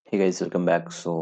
हे guys welcome back. So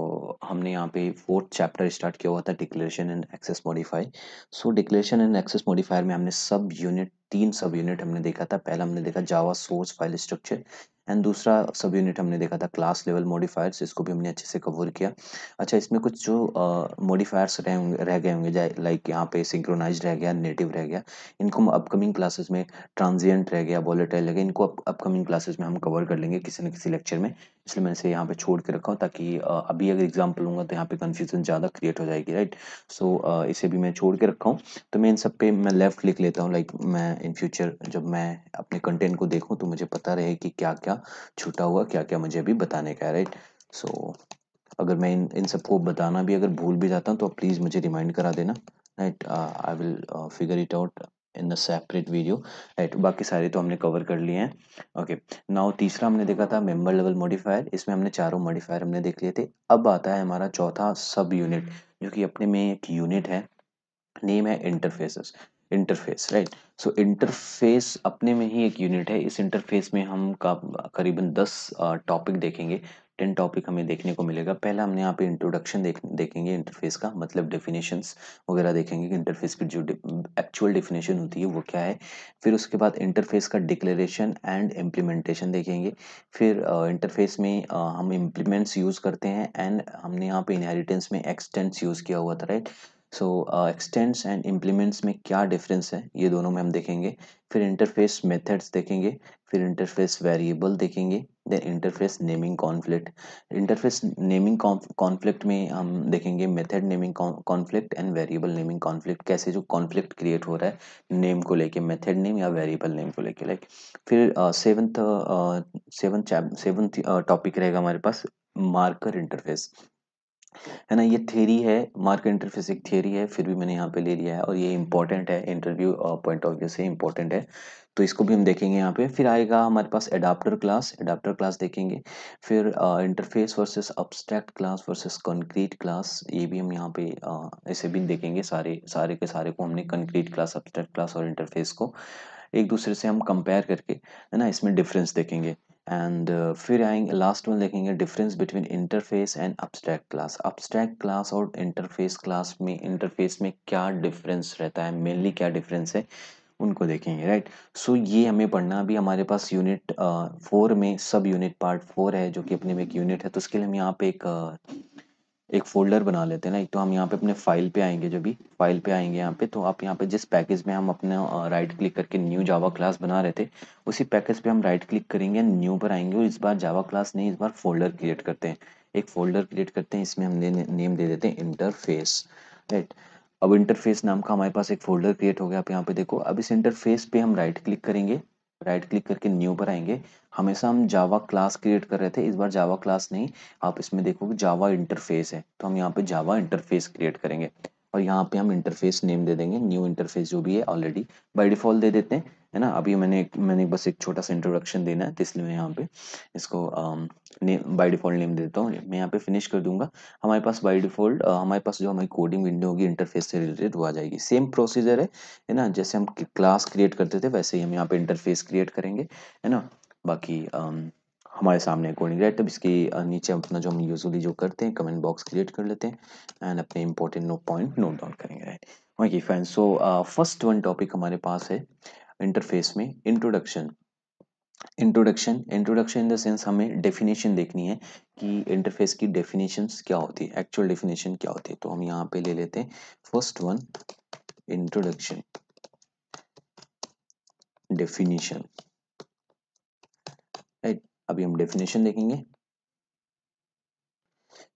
हमने यहाँ पे फोर्थ चैप्टर स्टार्ट किया हुआ था declaration and access modify. So declaration and access modifier में हमने तीन सब यूनिट हमने देखा था। पहला हमने देखा Java source file structure and दूसरा सब यूनिट हमने देखा था क्लास लेवल मॉडिफायर्स। इसको भी हमने अच्छे से कवर किया। अच्छा, इसमें कुछ जो मॉडिफायर्स रह गए होंगे, लाइक यहाँ पे सिंक्रोनाइज रह गया, नेटिव रह गया। इनको हम अपकमिंग क्लासेस में, ट्रांजिएंट रह गया, वॉलेटाइल रह गया, इनको अपकमिंग क्लासेस में हम कवर कर लेंगे किसी न किसी लेक्चर में। इसलिए मैंने इसे यहाँ पे छोड़ के रखा हूँ ताकि अभी अगर एग्जाम्पल लूंगा तो यहाँ पे कंफ्यूजन ज़्यादा क्रिएट हो जाएगी, राइट। सो इसे भी मैं छोड़ के रखा हूँ। तो मैं इन सब पे मैं लेफ्ट लिख लेता हूँ, लाइक मैं इन फ्यूचर जब मैं अपने कंटेंट को देखूँ तो मुझे पता रहे कि क्या क्या छूटा हुआ, क्या क्या मुझे अभी बताने का है, राइट। सो अगर मैं इन सबको बताना भी अगर भूल भी जाता हूँ तो प्लीज़ मुझे रिमाइंड करा देना, right. I will figure it out in the separate video, right. बाकी सारे तो हमने कवर कर लिए हैं। ओके, नाउ तीसरा हमने देखा था मेंबर लेवल मॉडिफायर। इसमें हमने चारों मॉडिफायर हमने देख लिए थे। अब आता है हमारा चौथा सब यूनिट, जो कि अपने में एक यूनिट है, नेम है interfaces. Interface, right. So interface अपने में ही एक यूनिट है। इस इंटरफेस में हम करीबन 10 टॉपिक देखेंगे। 10 टॉपिक हमें देखने को मिलेगा। पहला हमने यहाँ पे इंट्रोडक्शन देखेंगे इंटरफेस का, मतलब डेफिनेशंस वगैरह देखेंगे कि इंटरफेस की जो एक्चुअल डेफिनेशन होती है वो क्या है। फिर उसके बाद इंटरफेस का डिक्लेरेशन एंड इम्प्लीमेंटेशन देखेंगे। फिर इंटरफेस में हम इम्प्लीमेंट्स यूज़ करते हैं एंड हमने यहाँ पे इनहेरिटेंस में एक्सटेंट्स यूज़ किया हुआ था, right. So extents and implements में क्या डिफरेंस है, ये दोनों में हम देखेंगे। फिर इंटरफेस मेथड्स देखेंगे। फिर इंटरफेस वेरिएबल देखेंगे। Then interface naming conflict. Interface naming conflict में हम देखेंगे method naming conflict and variable naming conflict, कैसे जो कॉन्फ्लिक्ट क्रिएट हो रहा है नेम को लेके, मेथड नेम या वेरिएबल नेम को लेके, लाइक। फिर सेवंथ टॉपिक रहेगा हमारे पास, मार्कर इंटरफेस, है ना। ये थ्योरी है, मार्क इंटरफेस एक थ्योरी है, फिर भी मैंने यहाँ पे ले लिया है और ये इंपॉर्टेंट है, इंटरव्यू पॉइंट ऑफ व्यू से इंपॉर्टेंट है। तो इसको भी हम देखेंगे यहाँ पे। फिर आएगा हमारे पास एडाप्टर क्लास, एडाप्टर क्लास देखेंगे। फिर interface versus abstract class versus concrete class, ये भी हम यहाँ पे ऐसे भी देखेंगे। सारे सारे के सारे को हमने कंक्रीट क्लास, अब्स्ट्रैक्ट क्लास और इंटरफेस को एक दूसरे से हम कंपेयर करके, है ना, इसमें डिफरेंस देखेंगे। एंड फिर आएंगे लास्ट में देखेंगे difference between interface and abstract class. Abstract class और इंटरफेस क्लास में, इंटरफेस में क्या डिफरेंस रहता है, मेनली क्या डिफरेंस है, उनको देखेंगे, राइट। सो ये हमें पढ़ना अभी हमारे पास यूनिट 4 में, सब यूनिट पार्ट 4 है जो कि अपने में एक यूनिट है। तो उसके लिए हम यहाँ पे एक फोल्डर बना लेते हैं ना। एक तो हम यहाँ पे अपने फाइल पे आएंगे, जब भी फाइल पे आएंगे यहाँ पे, तो आप यहाँ पे जिस पैकेज में हम अपने राइट क्लिक करके न्यू जावा क्लास बना रहे थे, उसी पैकेज पे हम राइट क्लिक करेंगे, न्यू पर आएंगे और इस बार जावा क्लास नहीं, इस बार फोल्डर क्रिएट करते हैं। एक फोल्डर क्रिएट करते हैं, इसमें हम नेम दे देते हैं इंटरफेस, राइट। अब इंटरफेस नाम का हमारे पास एक फोल्डर क्रिएट हो गया। आप यहाँ पे देखो, अब इस इंटरफेस पे हम राइट क्लिक करेंगे, राइट क्लिक करके न्यू पर आएंगे। हमेशा हम जावा क्लास क्रिएट कर रहे थे, इस बार जावा क्लास नहीं, आप इसमें देखोगे जावा इंटरफेस है, तो हम यहाँ पे जावा इंटरफेस क्रिएट करेंगे और यहाँ पे हम इंटरफेस नेम दे देंगे, न्यू इंटरफेस जो भी है ऑलरेडी बाय डिफॉल्ट दे देते हैं, है ना। अभी मैंने बस एक छोटा सा इंट्रोडक्शन देना है, तो इसलिए मैं यहाँ पे इसको बाय डिफॉल्ट नेम दे देता हूँ। मैं यहाँ पे फिनिश कर दूंगा। हमारे पास बाय डिफॉल्ट हमारे पास जो हमारी कोडिंग विंडो होगी इंटरफेस से रिलेटेड वो आ जाएगी। सेम प्रोसीजर है ना, जैसे हम क्लास क्रिएट करते थे वैसे ही हम यहाँ पे इंटरफेस क्रिएट करेंगे, है ना। बाकी हमारे सामने कोडिंग, राइट। तब इसके नीचे अपना जो हम यूजुअली जो करते हैं, कमेंट बॉक्स क्रिएट कर लेते हैं एंड अपने इंपॉर्टेंट पॉइंट नोट डाउन करेंगे, right. Okay fine. So first one topic हमारे पास है इंटरफेस में introduction. Introduction in the sense हमें डेफिनेशन देखनी है कि इंटरफेस की डेफिनेशंस क्या होती है, एक्चुअल डेफिनेशन क्या होती है। तो हम यहाँ पे ले लेते हैं first one, introduction definition, right. अभी हम डेफिनेशन देखेंगे।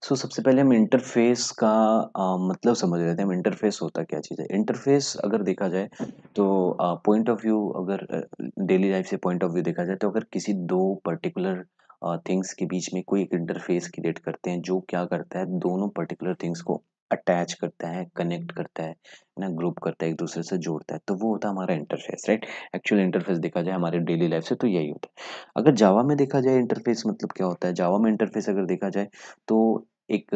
सबसे पहले हम इंटरफेस का मतलब समझ लेते हैं। इंटरफेस होता क्या चीज़ है। इंटरफेस अगर देखा जाए तो पॉइंट ऑफ व्यू, अगर डेली लाइफ से पॉइंट ऑफ व्यू देखा जाए, तो अगर किसी दो पर्टिकुलर थिंग्स के बीच में कोई एक इंटरफेस क्रिएट करते हैं, जो क्या करता है, दोनों पर्टिकुलर थिंग्स को अटैच करता है, कनेक्ट करता है ना, ग्रुप करता है, एक दूसरे से जोड़ता है, तो वो होता है हमारा इंटरफेस, राइट। एक्चुअल इंटरफेस देखा जाए हमारे डेली लाइफ से तो यही होता है। अगर जावा में देखा जाए इंटरफेस मतलब क्या होता है, जावा में इंटरफेस अगर देखा जाए तो एक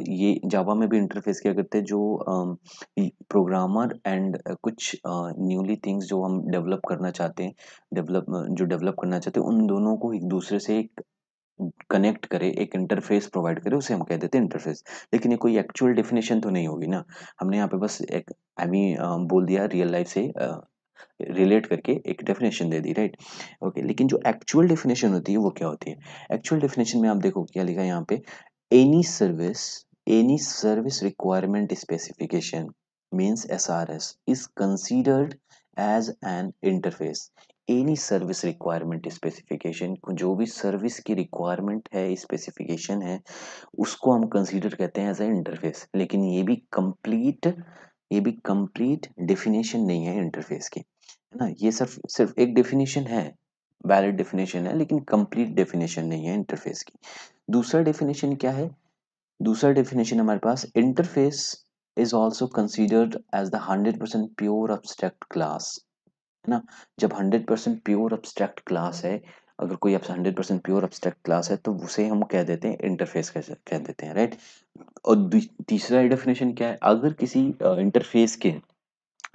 ये जावा में भी इंटरफेस क्या करते हैं, जो प्रोग्रामर एंड कुछ न्यूली थिंग्स जो हम डेवलप करना चाहते हैं, डेवलप करना चाहते हैं, उन दोनों को एक दूसरे से एक कनेक्ट करे, एक इंटरफेस प्रोवाइड करे, उसे हम कह देते हैं इंटरफेस। लेकिन ये कोई एक्चुअल डेफिनेशन तो नहीं होगी ना, हमने यहाँ पे बस एक बोल दिया रियल लाइफ से रिलेट करके एक डेफिनेशन दे दी, राइट। ओके, लेकिन जो एक्चुअल डेफिनेशन होती है वो क्या होती है? एक्चुअल डेफिनेशन में आप देखो क्या लिखा है यहाँ पे, any service requirement specification means SRS is considered as an interface. Any service requirement specification, जो भी सर्विस की रिक्वायरमेंट है, स्पेसिफिकेशन है, उसको हम कंसीडर कहते हैं एज ए इंटरफेस। लेकिन ये भी कंप्लीट डेफिनेशन नहीं है इंटरफेस की, है ना। ये सिर्फ सिर्फ एक डेफिनेशन है, वैलिड डेफिनेशन है, लेकिन कंप्लीट डेफिनेशन नहीं है इंटरफेस की। दूसरा डेफिनेशन क्या है? दूसरा डेफिनेशन हमारे पास, interface is also considered as the 100% pure abstract class, है ना। जब 100% प्योर अब्स्ट्रैक्ट क्लास है, अगर कोई 100% प्योर अब्स्ट्रैक्ट क्लास है, तो उसे हम कह देते हैं इंटरफेस, कह देते हैं, राइट। और तीसरा डेफिनेशन क्या है? अगर किसी इंटरफेस के,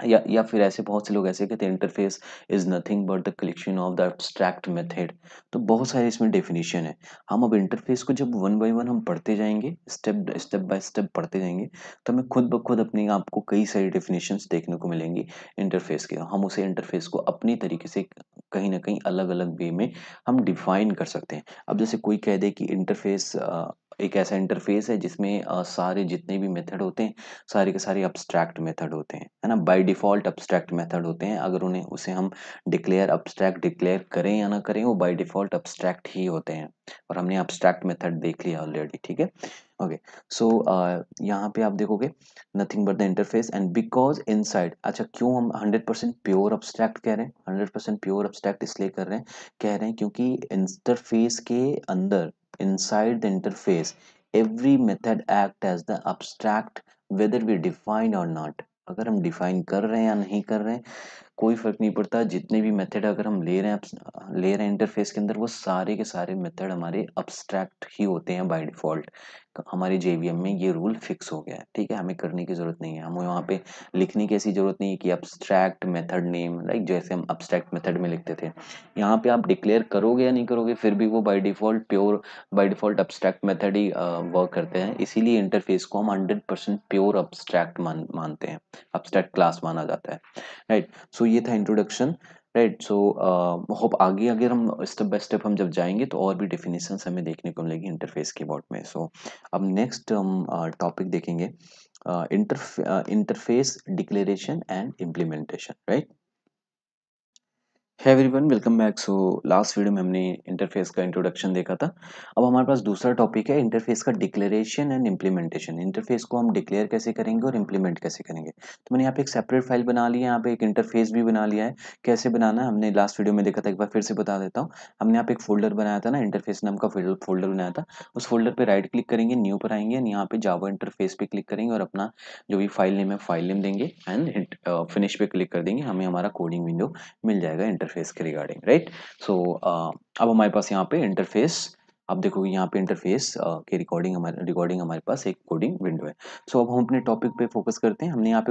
या फिर ऐसे बहुत से लोग ऐसे कहते हैं interface is nothing but the collection of the abstract method. तो बहुत सारे इसमें डेफिनेशन है। हम अब इंटरफेस को जब वन बाय वन हम पढ़ते जाएंगे, स्टेप स्टेप बाय स्टेप पढ़ते जाएंगे, तो हमें खुद ब खुद अपने आप को कई सारी डेफिनेशंस देखने को मिलेंगी इंटरफेस के। हम उसे इंटरफेस को अपनी तरीके से कहीं ना कहीं अलग अलग वे में हम डिफाइन कर सकते हैं। अब जैसे कोई कह दे कि इंटरफेस एक ऐसा इंटरफेस है जिसमें सारे जितने भी मेथड होते हैं, सारे के सारे अब्स्ट्रैक्ट मेथड होते हैं, है ना। बाय डिफॉल्ट अब्स्ट्रैक्ट मेथड होते हैं, अगर उन्हें उसे हम अब्स्ट्रैक्ट डिक्लेयर करें या ना करें, वो बाय डिफॉल्ट अब्स्ट्रैक्ट ही होते हैं। और हमने अब्स्ट्रैक्ट मेथड देख लिया ऑलरेडी, ठीक है। ओके, सो यहाँ पे आप देखोगे nothing but the interface and because inside. अच्छा, क्यों हम 100% प्योर अब्स्ट्रैक्ट कह रहे हैं? 100% प्योर अब्स्ट्रैक्ट इसलिए कह रहे हैं क्योंकि इंटरफेस के अंदर, inside the interface, every method act as the abstract whether we define or not। अगर हम डिफाइन कर रहे हैं या नहीं कर रहे हैं, कोई फर्क नहीं पड़ता। जितने भी मेथड अगर हम ले रहे हैं इंटरफेस के अंदर, वो सारे के सारे मेथड हमारे अब्स्ट्रैक्ट ही होते हैं बाय डिफॉल्ट। हमारे जेवीएम में ये रूल फिक्स हो गया है, ठीक है। हमें करने की जरूरत नहीं है, हमें वहाँ पे लिखने की ऐसी जरूरत नहीं है कि अब्स्ट्रैक्ट मेथड नेम, लाइक जैसे हम अब्स्ट्रैक्ट मेथड में लिखते थे। यहाँ पे आप डिक्लेयर करोगे या नहीं करोगे, फिर भी वो by default abstract method he work करते हैं। इसीलिए इंटरफेस को हम 100% प्योर अब्स्ट्रैक्ट मानते हैं, अब्स्ट्रैक्ट क्लास माना जाता है, राइट। सो ये था इंट्रोडक्शन, राइट। सो होप आगे अगर हम स्टेप बाय स्टेप हम जब जाएंगे, तो और भी डेफिनेशंस हमें देखने को मिलेगी इंटरफेस की बारे में। सो अब नेक्स्ट हम टॉपिक देखेंगे, interface declaration and implementation, right. Hi everyone, welcome back. So last video में हमने इंटरफेस का इंट्रोडक्शन देखा था। अब हमारे पास दूसरा टॉपिक है इंटरफेस का डिक्लेरेशन एंड इम्प्लीमेंटेशन। इंटरफेस को हम डिक्लेयर कैसे करेंगे और इम्प्लीमेंट कैसे करेंगे। तो मैंने यहाँ पे एक सेपरेट फाइल बना ली है, यहाँ पे एक इंटरफेस भी बना लिया है। कैसे बनाना है हमने लास्ट वीडियो में देखा था, एक बार फिर से बता देता हूँ। हमने यहाँ पे एक फोल्डर बनाया था ना, इंटरफेस नाम का फोल्डर बनाया था। उस फोल्डर पर राइट क्लिक करेंगे, न्यू पर आएंगे, यहाँ पे जावा इंटरफेस पे क्लिक करेंगे और अपना जो भी फाइल नेम है फाइल नेम देंगे एंड फिनिश पे क्लिक कर देंगे। हमें हमारा कोडिंग विंडो मिल जाएगा इंटरफेस के रिगार्डिंग, राइट। सो अब हमारे पास यहाँ पे इंटरफेस, अब देखोगे यहाँ पे इंटरफेस के रिकॉर्डिंग हमारे पास एक कोडिंग विंडो है। सो अब हम अपने टॉपिक पे फोकस करते हैं। मैंने यहाँ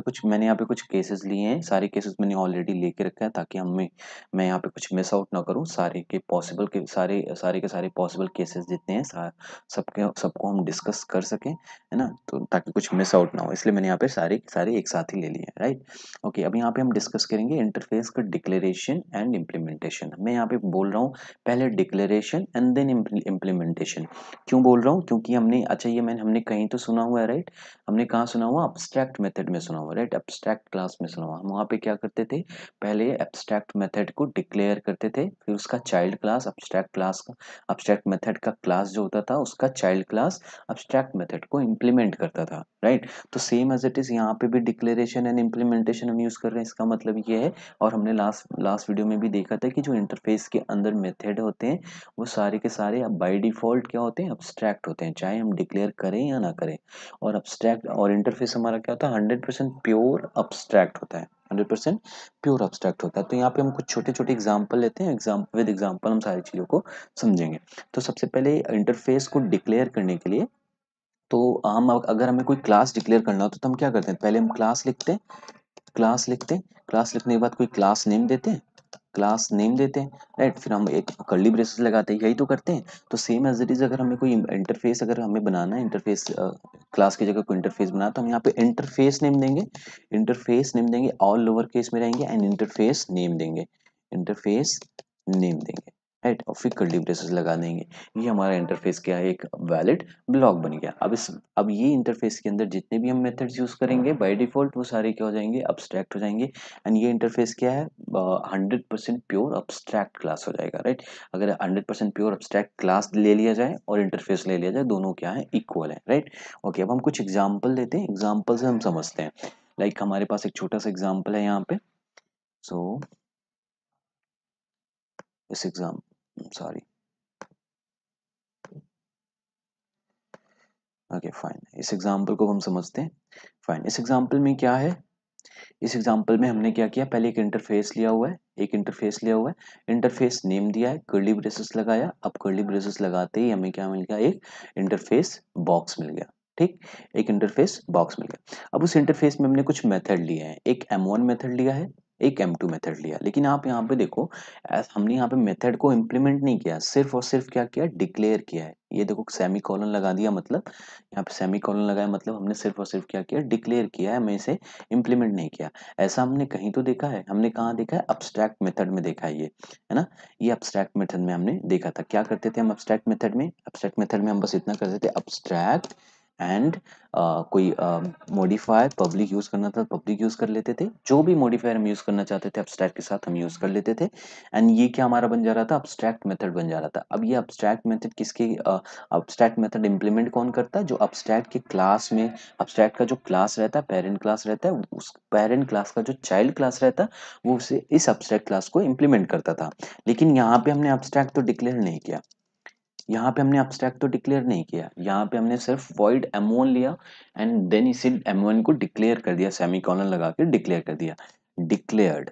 पे कुछ केसेस लिए हैं, सारे केसेस मैंने ऑलरेडी लेके रखा है, ताकि मैं यहाँ पे कुछ मिस आउट ना करूँ। सारे के सारे पॉसिबल केसेस जितने हैं, सबको हम डिस्कस कर सकें, है ना। तो ताकि कुछ मिस आउट ना हो, इसलिए मैंने यहाँ पे सारे के सारे एक साथ ही ले लिए हैं, राइट। ओके, अब यहाँ पे हम डिस्कस करेंगे इंटरफेस का डिक्लेरेशन एंड इम्प्लीमेंटेशन। मैं यहाँ पे बोल रहा हूँ पहले डिक्लेरेशन एंड देन इम्प्लीमेंटेशन। क्यों बोल रहा हूँ? क्योंकि अच्छा, ये हमने कहीं तो सुना हुआ है, राइट। हमने कहाँ सुना हुआ? अब्स्ट्रैक्ट मेथड में सुना हुआ, राइट। अब्स्ट्रैक्ट क्लास में सुना हुआ। हम वहाँ पे क्या करते थे? पहले एब्स्ट्रैक्ट मेथड को डिक्लेयर करते थे, फिर उसका चाइल्ड क्लास अब्स्ट्रैक्ट मेथड का क्लास जो होता था, उसका चाइल्ड क्लास अब्स्ट्रैक्ट मेथड को इम्प्लीमेंट करता था, राइट। तो सेम एज इट इज यहाँ पे भी डिक्लेरेशन एंड इम्प्लीमेंटेशन हम यूज कर रहे हैं। इसका मतलब ये है, और हमने लास्ट वीडियो में भी देखा था कि जो इंटरफेस के अंदर मेथड होते हैं, वो सारे के सारे अब बाय डिफॉल्ट क्या होते हैं? अब्स्ट्रैक्ट होते हैं, चाहे हम डिक्लेयर करें या ना करें। और अब्स्ट्रैक्ट और इंटरफेस हमारा क्या होता है? 100% प्योर अब्स्ट्रैक्ट होता है, 100% प्योर अब्स्ट्रैक्ट होता है। तो यहाँ पे हम कुछ छोटे छोटे एग्जाम्पल लेते हैं, विद एग्जाम्पल हम सारी चीज़ों को समझेंगे। तो सबसे पहले इंटरफेस को डिक्लेयर करने के लिए, तो अगर हमें कोई क्लास डिक्लेयर करना हो, तो हम क्या करते हैं? पहले हम क्लास लिखते हैं, क्लास लिखने के बाद कोई क्लास नेम देते हैं, क्लास नेम देते हैं, राइट, फिर हम एक कर्ली ब्रेसेस लगाते हैं, यही तो करते हैं। तो सेम एज इट इज अगर हमें कोई इंटरफेस अगर हमें बनाना है, इंटरफेस क्लास की जगह कोई इंटरफेस बनाना, तो हम यहाँ पे इंटरफेस नेम देंगे, इंटरफेस नेम देंगे, ऑल लोअर केस में रहेंगे, एंड इंटरफेस नेम देंगे, इंटरफेस नेम देंगे, राइट, और फिर कर्ली ब्रेसेस लगा देंगे। ये हमारा इंटरफेस क्या है, एक वैलिड ब्लॉक बन गया। अब ये इंटरफेस के अंदर जितने भी हम मेथड्स यूज करेंगे बाय डिफॉल्ट वो सारे क्या हो जाएंगे, अब्स्ट्रैक्ट हो जाएंगे। एंड ये इंटरफेस क्या है, 100% प्योर अब्स्ट्रैक्ट क्लास हो जाएगा, राइट। अगर 100% प्योर अब्स्ट्रैक्ट क्लास ले लिया जाए और इंटरफेस ले लिया जाए, दोनों क्या है, इक्वल है, राइट। ओके, अब हम कुछ एग्जाम्पल लेते हैं, एग्जाम्पल से हम समझते हैं। लाइक हमारे पास एक छोटा सा एग्जाम्पल है यहाँ पे। सो इस एग्जाम सॉरी ओके फाइन, इस एग्जाम्पल को हम समझते हैं। फाइन, इस एग्जाम्पल में क्या है, इस एग्जाम्पल में हमने क्या किया, पहले एक इंटरफेस लिया हुआ है, एक इंटरफेस लिया हुआ है, इंटरफेस नेम दिया है, कर्ली ब्रेसेस लगाया। अब कर्ली ब्रेसेस लगाते ही हमें क्या मिल गया, एक इंटरफेस बॉक्स मिल गया, ठीक, एक इंटरफेस बॉक्स मिल गया। अब उस इंटरफेस में हमने कुछ मेथड लिए हैं, एक M1 मेथड लिया है, एक M2 मेथड लिया, लेकिन आप यहाँ पे देखो, हमने यहाँ पे मेथड को इम्प्लीमेंट नहीं किया, सिर्फ और सिर्फ क्या किया, डिक्लेयर किया है। ये देखो सेमी कॉलन लगा दिया, मतलब यहाँ पे सेमी कॉलन लगाया, मतलब हमने सिर्फ और सिर्फ क्या किया, डिक्लेयर किया है, हमें इसे इम्प्लीमेंट नहीं किया। ऐसा हमने कहीं तो देखा है, हमने कहाँ देखा है, अब्स्ट्रैक्ट मेथड में देखा है ये, है ना। ये अब्स्ट्रैक्ट मेथड में हमने देखा था, क्या करते थे हम अब्स्ट्रैक्ट मेथड में, अब्स्ट्रैक्ट मेथड में हम बस इतना करते थे, अब्स्ट्रैक्ट एंड कोई मॉडिफायर पब्लिक यूज करना था, पब्लिक यूज कर लेते थे, जो भी मॉडिफायर हम यूज करना चाहते थे अब्स्ट्रैक्ट के साथ हम यूज कर लेते थे। एंड ये क्या हमारा बन जा रहा था, अब्स्ट्रैक्ट मेथड बन जा रहा था। अब ये अब्स्ट्रैक्ट मेथड किसके, अब्स्ट्रैक्ट मेथड इंप्लीमेंट कौन करता है, जो अब्स्ट्रैक्ट के क्लास में, अब्स्ट्रैक्ट का जो क्लास रहता है, पेरेंट क्लास रहता है, उस पेरेंट क्लास का जो चाइल्ड क्लास रहता है, वो उसे इस अब्स्ट्रैक्ट क्लास को इंप्लीमेंट करता था। लेकिन यहाँ पे हमने अब्स्ट्रैक्ट तो डिक्लेयर नहीं किया, यहाँ पे हमने अब्स्ट्रैक्ट तो डिक्लेयर नहीं किया, यहाँ पे हमने सिर्फ void m1 लिया एंड देन इसे m1 को डिक्लेयर कर दिया, सेमीकोलन लगा के डिक्लेयर कर दिया, डिक्लेयर्ड,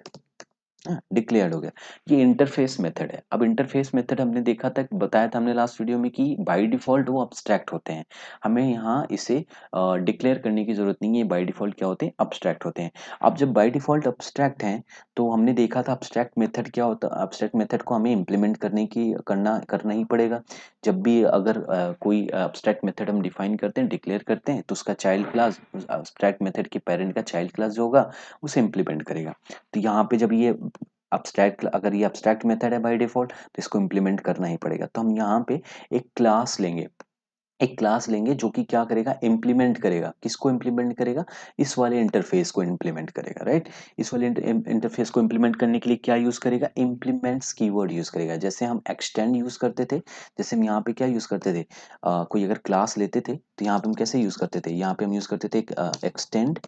डिक्लेयर्ड हो गया। ये इंटरफेस मेथड है। अब इंटरफेस मेथड हमने देखा था, बताया था हमने लास्ट वीडियो में कि बाय डिफॉल्ट वो अब्स्ट्रैक्ट होते हैं, हमें यहाँ इसे डिक्लेयर करने की जरूरत नहीं है, बाय डिफॉल्ट क्या होते हैं, अब्स्ट्रैक्ट होते हैं। अब जब बाय डिफॉल्ट अब्स्ट्रैक्ट हैं, तो हमने देखा था अब्स्ट्रैक्ट मेथड क्या होता है, अब्स्ट्रैक्ट मेथड को हमें इम्प्लीमेंट करना ही पड़ेगा। जब भी अगर कोई अब्स्ट्रैक्ट मेथड हम डिफाइन करते हैं, डिक्लेयर करते हैं, तो उसका चाइल्ड क्लास, अब्स्ट्रैक्ट मेथड के पेरेंट का चाइल्ड क्लास जो होगा उसे इम्प्लीमेंट करेगा। तो यहाँ पे जब ये अब्स्ट्रैक्ट, अगर ये अब्स्ट्रैक्ट मेथड है बाय डिफॉल्ट, तो इसको इम्प्लीमेंट करना ही पड़ेगा। तो हम यहाँ पे एक क्लास लेंगे, एक क्लास लेंगे जो कि क्या करेगा, इंप्लीमेंट करेगा, किसको इंप्लीमेंट करेगा, इस वाले इंटरफेस को इंप्लीमेंट करेगा, राइट। इस वाले इंटरफेस को इंप्लीमेंट करने के लिए क्या यूज करेगा, इंप्लीमेंट्स कीवर्ड यूज करेगा। जैसे हम एक्सटेंड यूज करते थे, जैसे हम यहाँ पे क्या यूज करते थे, कोई अगर क्लास लेते थे तो यहाँ पे हम कैसे यूज करते थे, यहाँ पे हम यूज करते थे एक्सटेंड,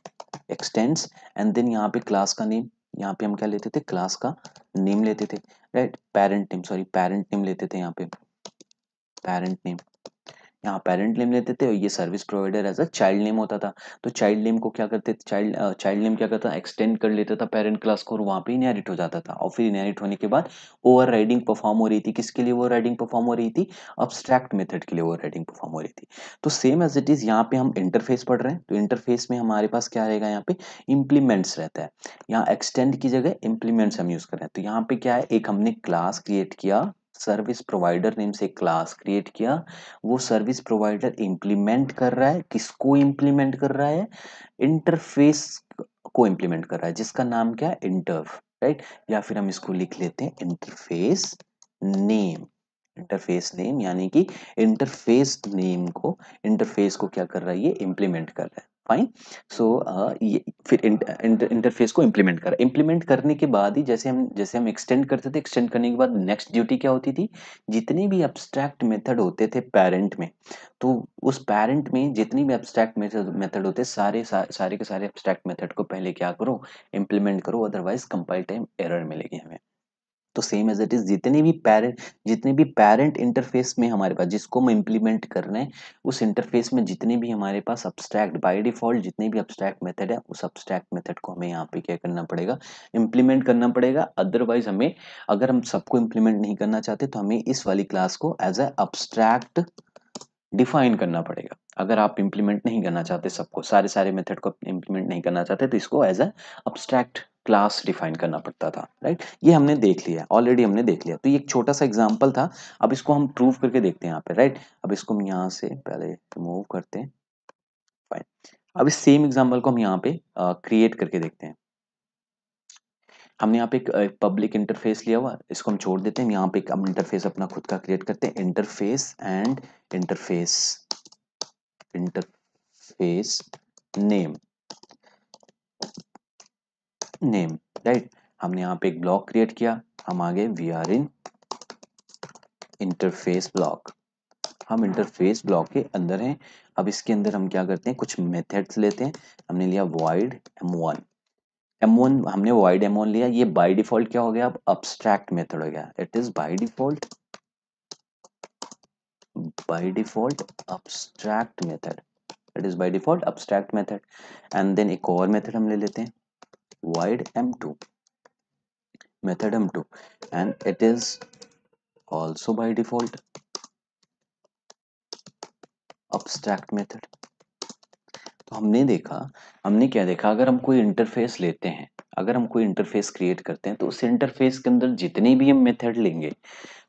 एक्सटेंड्स, एंड देन यहाँ पे क्लास का नेम, यहाँ पे हम क्या लेते थे, क्लास का नेम लेते थे, right, parent name, sorry parent name लेते थे, यहाँ पे पेरेंट नेम, यहाँ पेरेंट नेम लेते थे, और ये service provider as a child name होता था। तो चाइल्ड नेम को क्या करते थे, चाइल्ड नेम क्या करता, एक्सटेंड कर लेता था पेरेंट क्लास को, और वहाँ पे इनहेरिट हो जाता था। और फिर इनहेरिट होने के बाद ओवर राइडिंग परफॉर्म हो रही थी, किसके लिए ओवर राइडिंग परफॉर्म हो रही थी, अब्स्ट्रैक्ट मेथड के लिए ओवर राइडिंग परफॉर्म हो रही थी। तो सेम एज इट इज यहाँ पे हम इंटरफेस पढ़ रहे हैं, तो इंटरफेस में हमारे पास क्या रहेगा, यहाँ पे इंप्लीमेंट्स रहता है, यहाँ एक्सटेंड की जगह इंप्लीमेंट्स हम यूज कर रहे हैं। तो यहाँ पे क्या है, एक हमने क्लास क्रिएट किया, सर्विस प्रोवाइडर नेम से क्लास क्रिएट किया, वो सर्विस प्रोवाइडर इंप्लीमेंट कर रहा है, किसको इंप्लीमेंट कर रहा है, इंटरफेस को इंप्लीमेंट कर रहा है, जिसका नाम क्या है, इंटर्फ, राइट। या फिर हम इसको लिख लेते हैं इंटरफेस नेम, इंटरफेस नेम यानी कि इंटरफेस नेम को, इंटरफेस को क्या कर रहा है, ये इंप्लीमेंट कर रहा है। फाइन, सो ये फिर इंटरफेस को इंप्लीमेंट कर, इंप्लीमेंट करने के बाद ही जैसे हम एक्सटेंड करते थे, एक्सटेंड करने के बाद नेक्स्ट ड्यूटी क्या होती थी, जितने भी एब्स्ट्रैक्ट मेथड होते थे पेरेंट में, तो उस पेरेंट में जितनी भी एब्स्ट्रैक्ट मेथड होते सारे के सारे एब्स्ट्रैक्ट मेथड को पहले क्या करो, इंप्लीमेंट करो, अदरवाइज कंपाइल टाइम एरर मिलेगी हमें। तो सेम एज इट इज जितने भी पेरेंट इंटरफेस में हमारे पास, जिसको हम इंप्लीमेंट कर रहे हैं, उस इंटरफेस में जितने भी हमारे पास अब्स्ट्रैक्ट बाय डिफॉल्ट जितने भी अब्स्ट्रैक्ट मेथड है, उस अब्स्ट्रैक्ट मेथड को हमें यहाँ पे क्या करना पड़ेगा, इंप्लीमेंट करना पड़ेगा। अदरवाइज हमें, अगर हम सबको इंप्लीमेंट नहीं करना चाहते, तो हमें इस वाली क्लास को एज अ अब्स्ट्रैक्ट डिफाइन करना पड़ेगा। अगर आप इंप्लीमेंट नहीं करना चाहते सबको, सारे सारे मेथड को इंप्लीमेंट नहीं करना चाहते, तो इसको as a abstract class define करना पड़ता था, राइट। ये हमने देख लिया, ऑलरेडी हमने देख लिया। तो ये एक छोटा सा एग्जांपल था। अब इसको हम प्रूव करके देखते हैं यहाँ पे, राइट। अब इसको हम यहाँ से पहले रिमूव करते हैं, फाइन। अब इस सेम एग्जांपल को हम यहाँ पे क्रिएट करके देखते हैं। हमने यहाँ पे एक पब्लिक इंटरफेस लिया हुआ, इसको हम छोड़ देते हैं। यहाँ पे हम इंटरफेस अपना खुद का क्रिएट करते हैं, interface and interface name, right. हमने यहाँ पे एक ब्लॉक क्रिएट किया, हम आगे we are in interface block, हम इंटरफेस ब्लॉक के अंदर हैं। अब इसके अंदर हम क्या करते हैं, कुछ मेथड्स लेते हैं। हमने लिया void m1 हमने void m1 लिया। ये बाय डिफॉल्ट क्या हो गया, अब अब्स्ट्रैक्ट मेथड हो गया। It is by default abstract method, it is by default abstract method। and then एक और मेथड हम ले लेते हैं, void m2 method m2 and it is also by default abstract method। तो हमने क्या देखा, अगर हम कोई इंटरफेस लेते हैं, अगर हम कोई इंटरफेस क्रिएट करते हैं, तो उस इंटरफेस के अंदर जितने भी हम मेथड लेंगे,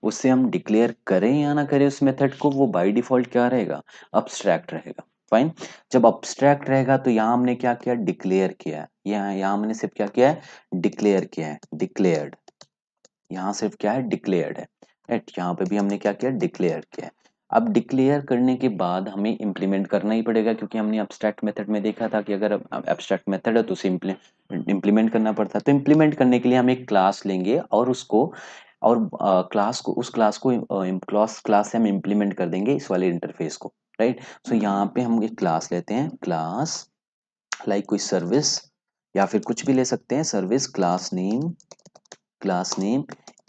उससे हम डिक्लेयर करें या ना करें उस मेथड को, वो बाय डिफॉल्ट क्या रहेगा, अब्स्ट्रैक्ट रहेगा, फाइन। जब अब्स्ट्रैक्ट रहेगा तो यहाँ हमने क्या किया, डिक्लेयर किया है। यहाँ हमने सिर्फ क्या किया है, डिक्लेयर किया है, डिक्लेयर्ड। यहाँ सिर्फ क्या है, डिक्लेयर्ड है, राइट। यहाँ पे भी हमने क्या किया, डिक्लेयर किया है। अब डिक्लेयर करने के बाद हमें इम्प्लीमेंट करना ही पड़ेगा, क्योंकि हमने एब्स्ट्रैक्ट मेथड में देखा था कि अगर एब्स्ट्रैक्ट मेथड है तो उसे इम्प्लीमेंट करना पड़ता है। तो इम्प्लीमेंट करने के लिए हम एक क्लास लेंगे और उसको और क्लास से हम इम्प्लीमेंट कर देंगे इस वाले इंटरफेस को, राइट। सो यहाँ पे हम एक क्लास लेते हैं, क्लास लाइक कोई सर्विस या फिर कुछ भी ले सकते हैं, सर्विस क्लास नेम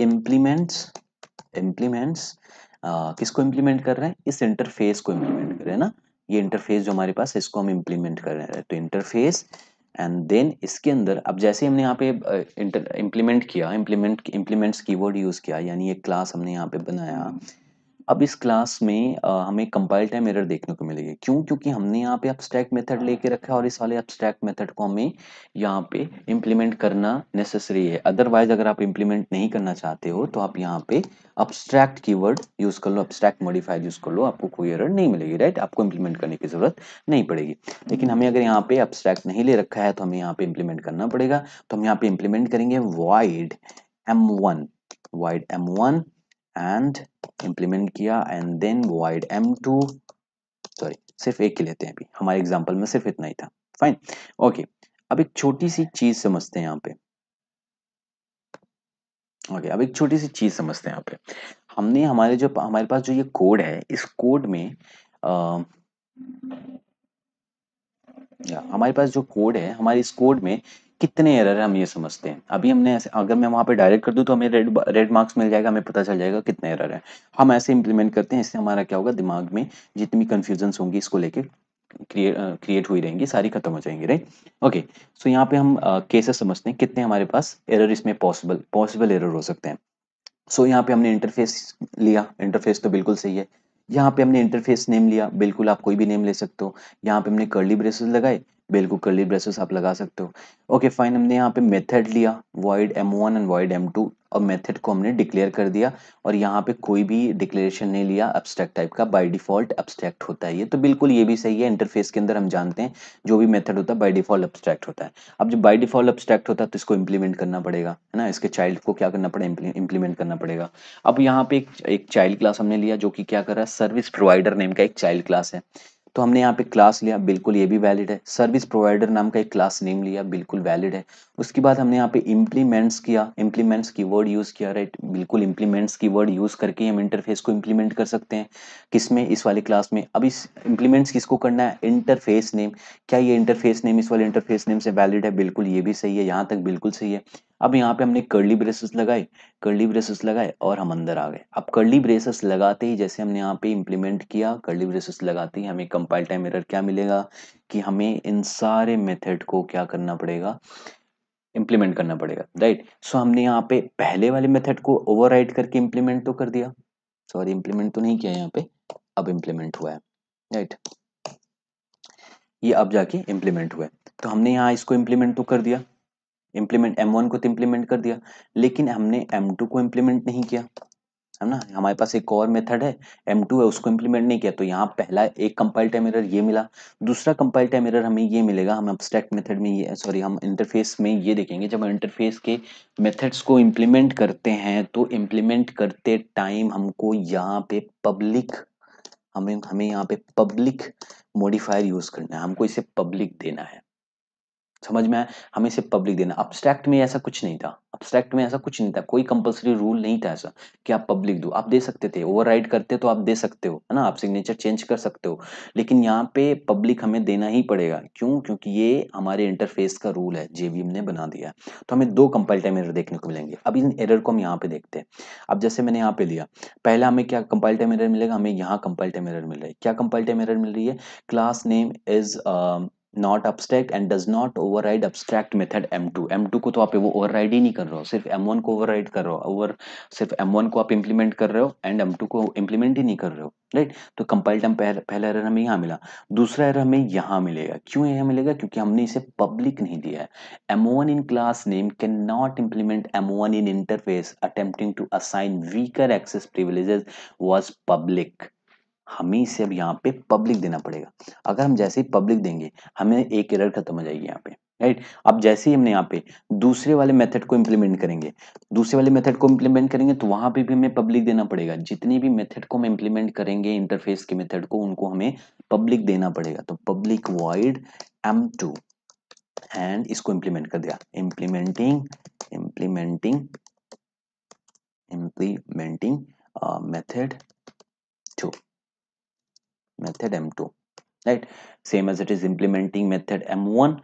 इम्प्लीमेंट्स किसको इम्प्लीमेंट कर रहे हैं, इस इंटरफेस को इम्प्लीमेंट कर रहे हैं ना। ये इंटरफेस जो हमारे पास है, इसको हम इम्प्लीमेंट कर रहे हैं, तो इंटरफेस एंड देन इसके अंदर अब जैसे हमने यहाँ पे इम्प्लीमेंट किया, इम्प्लीमेंट्स कीवर्ड यूज किया, यानी एक क्लास हमने यहाँ पे बनाया। अब इस क्लास में हमें कंपाइल टाइम एरर देखने को मिलेगी, क्यों, क्योंकि हमने यहाँ पे एब्स्ट्रैक्ट मेथड लेके रखा है और इस वाले एब्स्ट्रैक्ट मेथड को हमें यहाँ पे इम्प्लीमेंट करना नेसेसरी है। अदरवाइज अगर आप इम्प्लीमेंट नहीं करना चाहते हो तो आप यहाँ पे अब्स्ट्रैक्ट कीवर्ड यूज कर लो, अब्स्ट्रैक्ट मॉडिफायर यूज कर लो, आपको कोई एरर नहीं मिलेगी, राइट। आपको इम्प्लीमेंट करने की जरूरत नहीं पड़ेगी। लेकिन हमें अगर यहाँ पे अब्स्ट्रैक्ट नहीं ले रखा है तो हमें यहाँ पे इम्प्लीमेंट करना पड़ेगा। तो हम यहाँ पे इम्प्लीमेंट करेंगे void m1 एंड इम्प्लीमेंट किया and then void m2, sorry सिर्फ एक ही लेते हैं, अभी हमारे एग्जांपल में सिर्फ इतना ही था, फाइन, ओके। अब एक छोटी सी चीज समझते हैं यहाँ पे, ओके। अब एक छोटी सी चीज समझते हैं यहाँ पे। हमने हमारे पास जो ये कोड है, इस कोड में हमारे पास जो कोड है, हमारे इस कोड में कितने एरर है हम ये समझते हैं। अभी हमने ऐसे, अगर मैं वहां पे डायरेक्ट कर दूं तो हमें रेड मार्क्स मिल जाएगा, हमें पता चल जाएगा कितने एरर है। हम ऐसे इंप्लीमेंट करते हैं, इससे हमारा क्या होगा, दिमाग में जितनी कंफ्यूजन होंगी इसको लेके क्रिएट हुई रहेंगी, सारी खत्म हो जाएंगी, राइट। ओके, सो यहाँ पे हम केसेस समझते हैं, कितने हमारे पास एरर इसमें पॉसिबल एरर हो सकते हैं। सो यहाँ पे हमने इंटरफेस लिया, इंटरफेस तो बिल्कुल सही है। यहाँ पे हमने इंटरफेस नेम लिया, बिल्कुल आप कोई भी नेम ले सकते हो। यहाँ पे हमने कर्ली ब्रेसेस लगाए, बिल्कुल कर्ली ब्रेसेस आप लगा सकते हो। ओके फाइन, हमने यहाँ पे मेथड लिया void m1 and void m2 और मेथड को हमने डिक्लेयर कर दिया, और यहाँ पे कोई भी डिक्लेरेशन नहीं लिया एब्स्ट्रैक्ट टाइप का, बाय डिफॉल्ट एब्स्ट्रैक्ट होता है ये, तो बिल्कुल ये भी सही है। इंटरफेस के अंदर हम जानते हैं जो भी मेथड होता है बाय डिफॉल्ट एब्स्ट्रैक्ट होता है। अब जब बाय डिफॉल्ट एब्स्ट्रैक्ट होता है तो इसको इम्प्लीमेंट करना पड़ेगा, है ना, इसके चाइल्ड को क्या करना पड़ेगा, इम्प्लीमेंट करना पड़ेगा। अब यहाँ पे एक चाइल्ड क्लास हमने लिया जो कि क्या कर रहा है, सर्विस प्रोवाइडर नेम का एक चाइल्ड क्लास है। तो हमने यहाँ पे क्लास लिया, बिल्कुल ये भी वैलिड है। सर्विस प्रोवाइडर नाम का एक क्लास नेम लिया, बिल्कुल वैलिड है। उसके बाद हमने यहाँ पे इम्प्लीमेंट्स किया, इम्प्लीमेंट्स कीवर्ड यूज किया, राइट, बिल्कुल इम्प्लीमेंट्स कीवर्ड यूज करके हम इंटरफेस को इम्प्लीमेंट कर सकते हैं, किसमें, इस वाले क्लास में। अब इस इम्प्लीमेंट्स किसको करना है, इंटरफेस नेम। क्या ये इंटरफेस नेम इस वाले इंटरफेस नेम से वैलिड है, बिल्कुल ये भी सही है, यहाँ तक बिल्कुल सही है। अब यहाँ पे हमने कर्ली ब्रेसेस लगाए और हम अंदर आ गए। अब कर्ली ब्रेसेस लगाते ही, जैसे हमने यहाँ पे इम्प्लीमेंट किया, कर्ली ब्रेसेस लगाते ही हमें कंपाइल टाइम एरर क्या मिलेगा, कि हमें इन सारे मेथड को क्या करना पड़ेगा, इम्प्लीमेंट करना पड़ेगा, राइट। सो हमने यहाँ पे पहले वाले मेथड को ओवरराइड करके इम्प्लीमेंट तो कर दिया, सॉरी इम्प्लीमेंट तो नहीं किया यहाँ पे, अब इम्प्लीमेंट हुआ है, राइट, ये अब जाके इम्प्लीमेंट हुआ है। तो हमने यहाँ इसको इम्प्लीमेंट तो कर दिया, इम्प्लीमेंट M1 को तो इम्प्लीमेंट कर दिया, लेकिन हमने M2 को इम्प्लीमेंट नहीं किया, है ना। हमारे पास एक और मेथड है M2 है, उसको इम्प्लीमेंट नहीं किया, तो यहाँ पहला एक कंपाइल टाइम एरर ये मिला। दूसरा कंपाइल टाइम एरर हमें ये मिलेगा, हम एब्स्ट्रैक्ट मेथड में ये सॉरी हम इंटरफेस में ये देखेंगे, जब हम इंटरफेस के मेथड्स को इम्प्लीमेंट करते हैं तो इम्प्लीमेंट करते टाइम हमको यहाँ पे पब्लिक हमें हमें यहाँ पे पब्लिक मॉडिफायर यूज करना है, हमको इसे पब्लिक देना है। समझ में आया, हमें सिर्फ पब्लिक देना। अब्स्ट्रैक्ट में ऐसा कुछ नहीं था, अब्स्ट्रैक्ट में ऐसा कुछ नहीं था, कोई कंपलसरी रूल नहीं था ऐसा कि आप पब्लिक दो। आप दे सकते थे, ओवरराइड करते तो आप दे सकते हो, है ना, आप सिग्नेचर चेंज कर सकते हो, लेकिन यहाँ पे पब्लिक हमें देना ही पड़ेगा। क्यों? क्योंकि ये हमारे इंटरफेस का रूल है, जेवीएम ने बना दिया है। तो हमें दो कंपाइल टाइम एरर देखने को मिलेंगे। अब इन एरर को हम यहाँ पे देखते हैं। अब जैसे मैंने यहाँ पे लिया, पहला हमें क्या कंपाइल टाइम एरर मिलेगा, हमें यहाँ कंपाइल टाइम एरर मिल रहा है। क्या कंपाइल टाइम एरर मिल रही है? Class name is not abstract and does not override abstract method M2। M2 को तो आप वो ओवरराइड ही नहीं कर रहे हो, सिर्फ M1 को ओवरराइड कर रहे हो, सिर्फ M1 को आप इंप्लीमेंट कर रहे हो एंड M2 को इंप्लीमेंट ही नहीं कर रहे हो, राइट। तो कंपाइल टाइम पहला एरर हमें यहाँ मिला। दूसरा एरर हमें यहाँ मिलेगा। क्यों यहाँ मिलेगा? क्योंकि हमने इसे पब्लिक नहीं दिया है। M1 in class name cannot implement M1 in interface attempting to assign weaker access privileges was public। हमें इसे अब यहाँ पे पब्लिक देना पड़ेगा। अगर हम जैसे ही पब्लिक देंगे, हमें एक एरर खत्म हो जाएगी यहाँ पे, राइट। अब जैसे ही हमने यहाँ पे दूसरे वाले मेथड को इम्प्लीमेंट करेंगे, दूसरे वाले मेथड को इम्प्लीमेंट करेंगे तो वहां पे भी हमें पब्लिक देना पड़ेगा। जितने भी मेथड को हम इम्प्लीमेंट करेंगे इंटरफेस के मेथड को, उनको हमें पब्लिक देना पड़ेगा। तो पब्लिक वॉइड M2 एंड इसको इम्प्लीमेंट कर दिया, implementing implementing implementing method 2 method M2, right. Same as it is implementing method M1।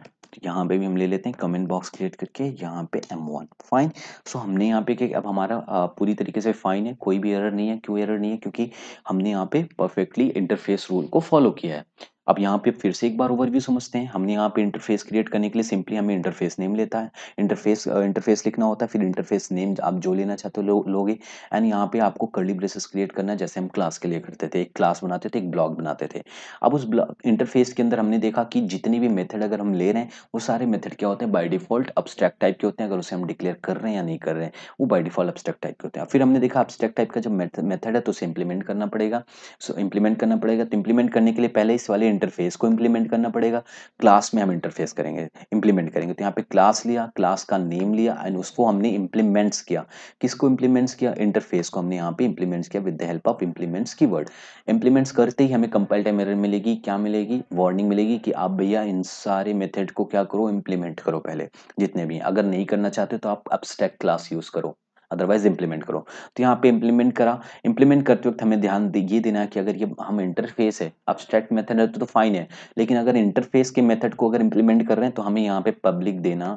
यहाँ पे भी हम ले लेते हैं कमेंट बॉक्स क्रिएट करके, यहाँ पे M1 फाइन। सो हमने यहाँ पे अब हमारा पूरी तरीके से फाइन है, कोई भी एरर नहीं है। क्यों एरर नहीं है? क्योंकि हमने यहाँ पे परफेक्टली इंटरफेस रूल को फॉलो किया है। अब यहाँ पे फिर से एक बार ओवरव्यू समझते हैं। हमने यहाँ पे इंटरफेस क्रिएट करने के लिए सिंपली हमें इंटरफेस नेम लेता है, इंटरफेस लिखना होता है, फिर इंटरफेस नेम आप जो लेना चाहते हो लोगे। एंड यहाँ पे आपको कर्ली ब्रेसेस क्रिएट करना है, जैसे हम क्लास के लिए करते थे, एक क्लास बनाते थे, एक ब्लॉक बनाते थे। अब उस इंटरफेस के अंदर हमने देखा कि जितने भी मेथड अगर हम ले रहे हैं, वो सारे मेथड क्या होते हैं? बाय डिफॉल्ट अब्स्ट्रैक्ट टाइप के होते हैं। अगर उसे हम डिक्लेयर कर रहे हैं या नहीं कर रहे हैं, वो बाय डिफॉल्ट अब्स्ट्रैक्ट टाइप के होते हैं। फिर हमने देखा अब्स्ट्रैक्ट टाइप का जो मेथड है तो उसे इंप्लीमेंट करना पड़ेगा। सो इंप्लीमेंट करना पड़ेगा, तो इंप्लीमेंट करने के लिए पहले इस वाले इंटरफेस को इंप्लीमेंट करना पड़ेगा। क्लास में हम इंटरफेस करेंगे, इंप्लीमेंट करेंगे, तो यहाँ पे क्लास लिया, क्लास का नेम लिया एंड उसको हमने इंप्लीमेंट्स किया। किसको इंप्लीमेंट्स किया? इंटरफेस को हमने यहाँ पे इंप्लीमेंट्स किया with the help of implements keyword. Implements करते ही हमें कंपाइल टाइम एरर मिलेगी। क्या मिलेगी? वार्निंग मिलेगी कि आप भैया इन सारे मेथड को क्या करो? इंप्लीमेंट करो पहले, जितने भी। अगर नहीं करना चाहते तो आप abstract क्लास यूज करो, अदरवाइज इंप्लीमेंट करो। तो यहाँ पे इंप्लीमेंट करा। इंप्लीमेंट करते वक्त हमें ये देना है कि अगर ये हम इंटरफेस है, abstract मेथड है तो फाइन है, लेकिन अगर इंटरफेस के मेथड को अगर इंप्लीमेंट कर रहे हैं तो हमें यहाँ पे पब्लिक देना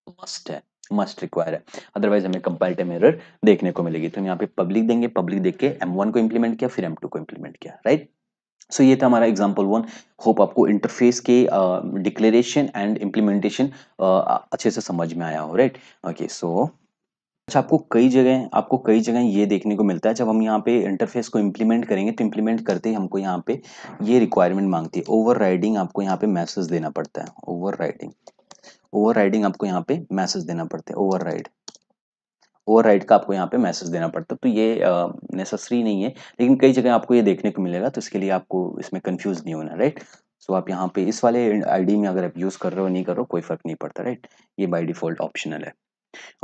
मस्ट है, मस्ट रिक्वायर है, अदरवाइज हमें कंपाइल टाइम एरर देखने को मिलेगी। तो हम यहाँ पे पब्लिक देंगे, पब्लिक देख के M1 को इंप्लीमेंट किया, फिर M2 को इंप्लीमेंट किया, राइट। सो ये था हमारा एग्जांपल 1। होप आपको इंटरफेस के डिक्लेरेशन एंड इम्प्लीमेंटेशन अच्छे से समझ में आया हो, राइट। ओके, सो अच्छा, आपको कई जगह ये देखने को मिलता है, जब हम यहाँ पे इंटरफेस को इम्प्लीमेंट करेंगे तो इम्प्लीमेंट करते ही हमको यहाँ पे ये रिक्वायरमेंट मांगती है, ओवरराइडिंग। आपको यहाँ पे मैसेज देना पड़ता है, ओवरराइडिंग। ओवरराइडिंग आपको यहाँ पे मैसेज देना पड़ता है, ओवरराइड का आपको यहाँ पे मैसेज देना पड़ता है। तो ये नेसेसरी नहीं है, लेकिन कई जगह आपको ये देखने को मिलेगा, तो इसके लिए आपको इसमें कंफ्यूज नहीं होना, राइट। सो आप यहाँ पे इस वाले आईडी में अगर आप यूज कर रहे हो नहीं कर रहे हो, कोई फर्क नहीं पड़ता, राइट। ये बाय डिफॉल्ट ऑप्शनल है।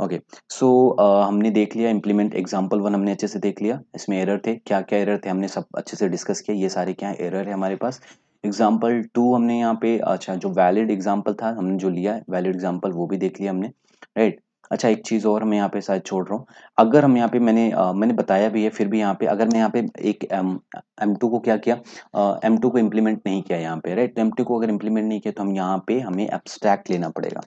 ओके, सो हमने देख लिया इम्प्लीमेंट, एग्जाम्पल 1 हमने अच्छे से देख लिया। इसमें एरर थे, क्या क्या एरर थे हमने सब अच्छे से डिस्कस किया। ये सारे क्या एरर है हमारे पास। एग्जाम्पल 2 हमने यहाँ पे, अच्छा, जो वैलिड एग्जाम्पल था हमने जो लिया है, वैलिड एग्जाम्पल वो भी देख लिया हमने, राइट। अच्छा, एक चीज और मैं यहाँ पे शायद छोड़ रहा हूँ। अगर हम यहाँ पे मैंने बताया भी है, फिर भी यहाँ पे अगर मैं यहाँ पे एक M2 को क्या किया, M2 को इम्प्लीमेंट नहीं किया यहाँ पे, राइट। M2 को अगर इम्प्लीमेंट नहीं किया तो हम यहाँ पे हमें एब्स्ट्रैक्ट लेना पड़ेगा,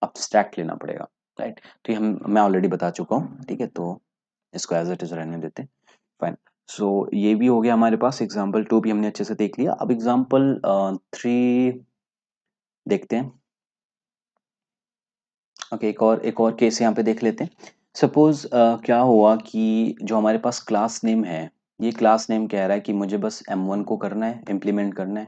एब्स्ट्रैक्ट लेना पड़ेगा, राइट। तो ये मैं ऑलरेडी बता चुका हूँ, ठीक है। तो इसको एज इट इज रहने देते हैं, फाइन। सो ये भी हो गया हमारे पास, एग्जाम्पल 2 भी हमने अच्छे से देख लिया। अब एग्जाम्पल 3 देखते हैं। ओके, एक और केस यहाँ पे देख लेते हैं। सपोज क्या हुआ कि जो हमारे पास क्लास नेम है, ये क्लास नेम कह रहा है कि मुझे बस M1 को करना है, इम्प्लीमेंट करना है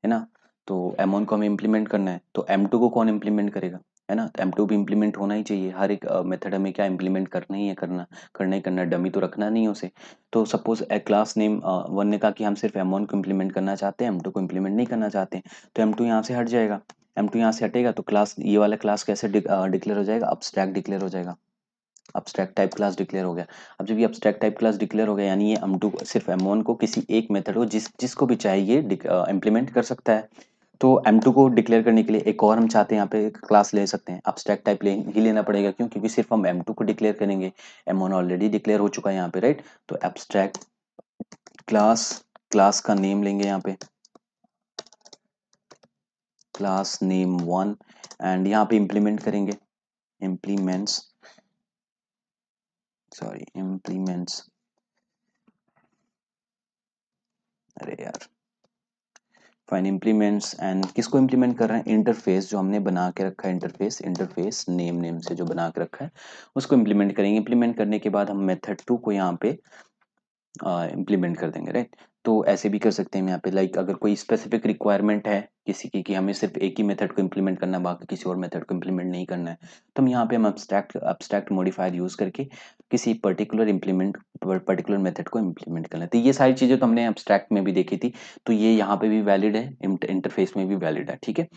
ना। तो M1 को हमें इम्प्लीमेंट करना है, तो M2 को कौन इम्प्लीमेंट करेगा? है ना। तो M2 भी इम्प्लीमेंट होना ही चाहिए, हर एक मेथड हमें क्या इम्प्लीमेंट करना ही है, करना ही करना, डमी तो रखना नहीं है उसे। तो सपोज क्लास नेम वन ने कहा कि हम सिर्फ M1 को इम्प्लीमेंट करना चाहते हैं, M2 को इम्प्लीमेंट नहीं करना चाहते हैं, तो M2 यहाँ से हट जाएगा। M2 यहाँ से हटेगा तो क्लास, ये वाला क्लास कैसे डिक्लेयर हो जाएगा, अब्स्ट्रैक्ट डिक्लेयर हो जाएगा, अब्स्ट्रैक्ट टाइप क्लास डिक्लेयर हो गया। अब जब ये अब्स्ट्रैक्ट टाइप क्लास डिक्लेयर हो गया, यानी ये M2 सिर्फ M1 को किसी एक मेथड को जिसको भी चाहिए इम्प्लीमेंट कर सकता है। तो M2 को डिक्लेयर करने के लिए एक और हम चाहते हैं यहाँ पे क्लास ले सकते हैं, अब्स्ट्रैक्ट टाइप ही लेना पड़ेगा, क्यों, क्योंकि सिर्फ हम M2 को डिक्लेयर करेंगे, M1 ऑलरेडी डिक्लेयर हो चुका है यहाँ पे, राइट। तो एब्स्ट्रैक्ट क्लास, क्लास का नेम लेंगे यहाँ पे, क्लास नेम वन, एंड यहाँ पे इम्प्लीमेंट करेंगे, इम्प्लीमेंट्स, सॉरी इम्प्लीमेंट्स, अरे यार, फाइन, इम्प्लीमेंट्स, एंड किसको इम्प्लीमेंट कर रहे हैं, इंटरफेस जो हमने बना के रखा है, इंटरफेस, इंटरफेस नेम से जो बना के रखा है उसको इम्प्लीमेंट करेंगे। इम्प्लीमेंट करने के बाद हम मेथड 2 को यहाँ पे इम्प्लीमेंट कर देंगे, राइट। तो ऐसे भी कर सकते हैं यहाँ पे, लाइक अगर कोई स्पेसिफिक रिक्वायरमेंट है किसी की कि हमें सिर्फ एक ही मेथड को इम्प्लीमेंट करना है, बाकी किसी और मेथड को इम्प्लीमेंट नहीं करना है, तो हम यहाँ पे हम अब्स्ट्रैक्ट मॉडिफायर यूज करके किसी पर्टिकुलर मेथड को इम्प्लीमेंट कर लेते हैं। तो ये सारी चीजें तो हमने अब्स्ट्रैक्ट में भी देखी थी, तो ये यहाँ पे भी वैलिड है, इंटरफेस में भी वैलिड है, ठीक है।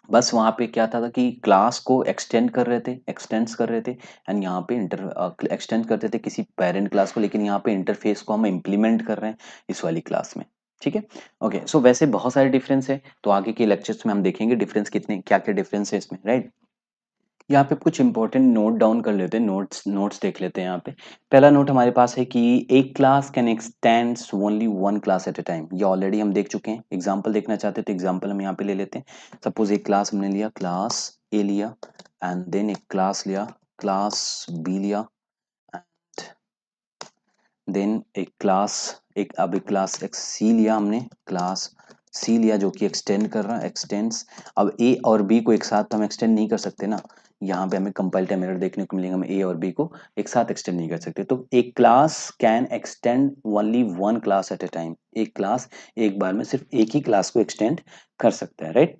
बस वहाँ पे क्या था कि क्लास को एक्सटेंड कर रहे थे, एक्सटेंड्स कर रहे थे, एंड यहाँ पे एक्सटेंड करते थे किसी पेरेंट क्लास को, लेकिन यहाँ पे इंटरफेस को हम इम्प्लीमेंट कर रहे हैं इस वाली क्लास में, ठीक है। ओके, सो वैसे बहुत सारे डिफरेंस है, तो आगे के लेक्चर्स में हम देखेंगे डिफरेंस कितने, क्या क्या डिफरेंस है इसमें, राइट। यहाँ पे कुछ इंपॉर्टेंट नोट डाउन कर लेते हैं, नोट्स देख लेते हैं यहाँ पे। पहला नोट हमारे पास है कि एक class can x tends only one class at a time, ये ऑलरेडी हम देख चुके हैं। एग्जांपल देखना चाहते हैं तो एग्जांपल हम यहाँ पे ले लेते हैं। सपोज एक क्लास हमने लिया, क्लास ए लिया, एंड देन एक क्लास लिया, क्लास बी लिया, देन एक क्लास एक सी लिया हमने, क्लास सी लिया जो कि एक्सटेंड कर रहा है, एक्सटेंड्स। अब ए और बी को एक साथ तो हम एक्सटेंड नहीं कर सकते ना, यहाँ पे हमें कंपाइल टाइम एरर देखने को मिलेगा, हम ए और बी को एक साथ एक्सटेंड नहीं कर सकते। तो एक class can extend only one class at a time, एक क्लास एक बार में सिर्फ एक ही क्लास को एक्सटेंड कर सकता है, right.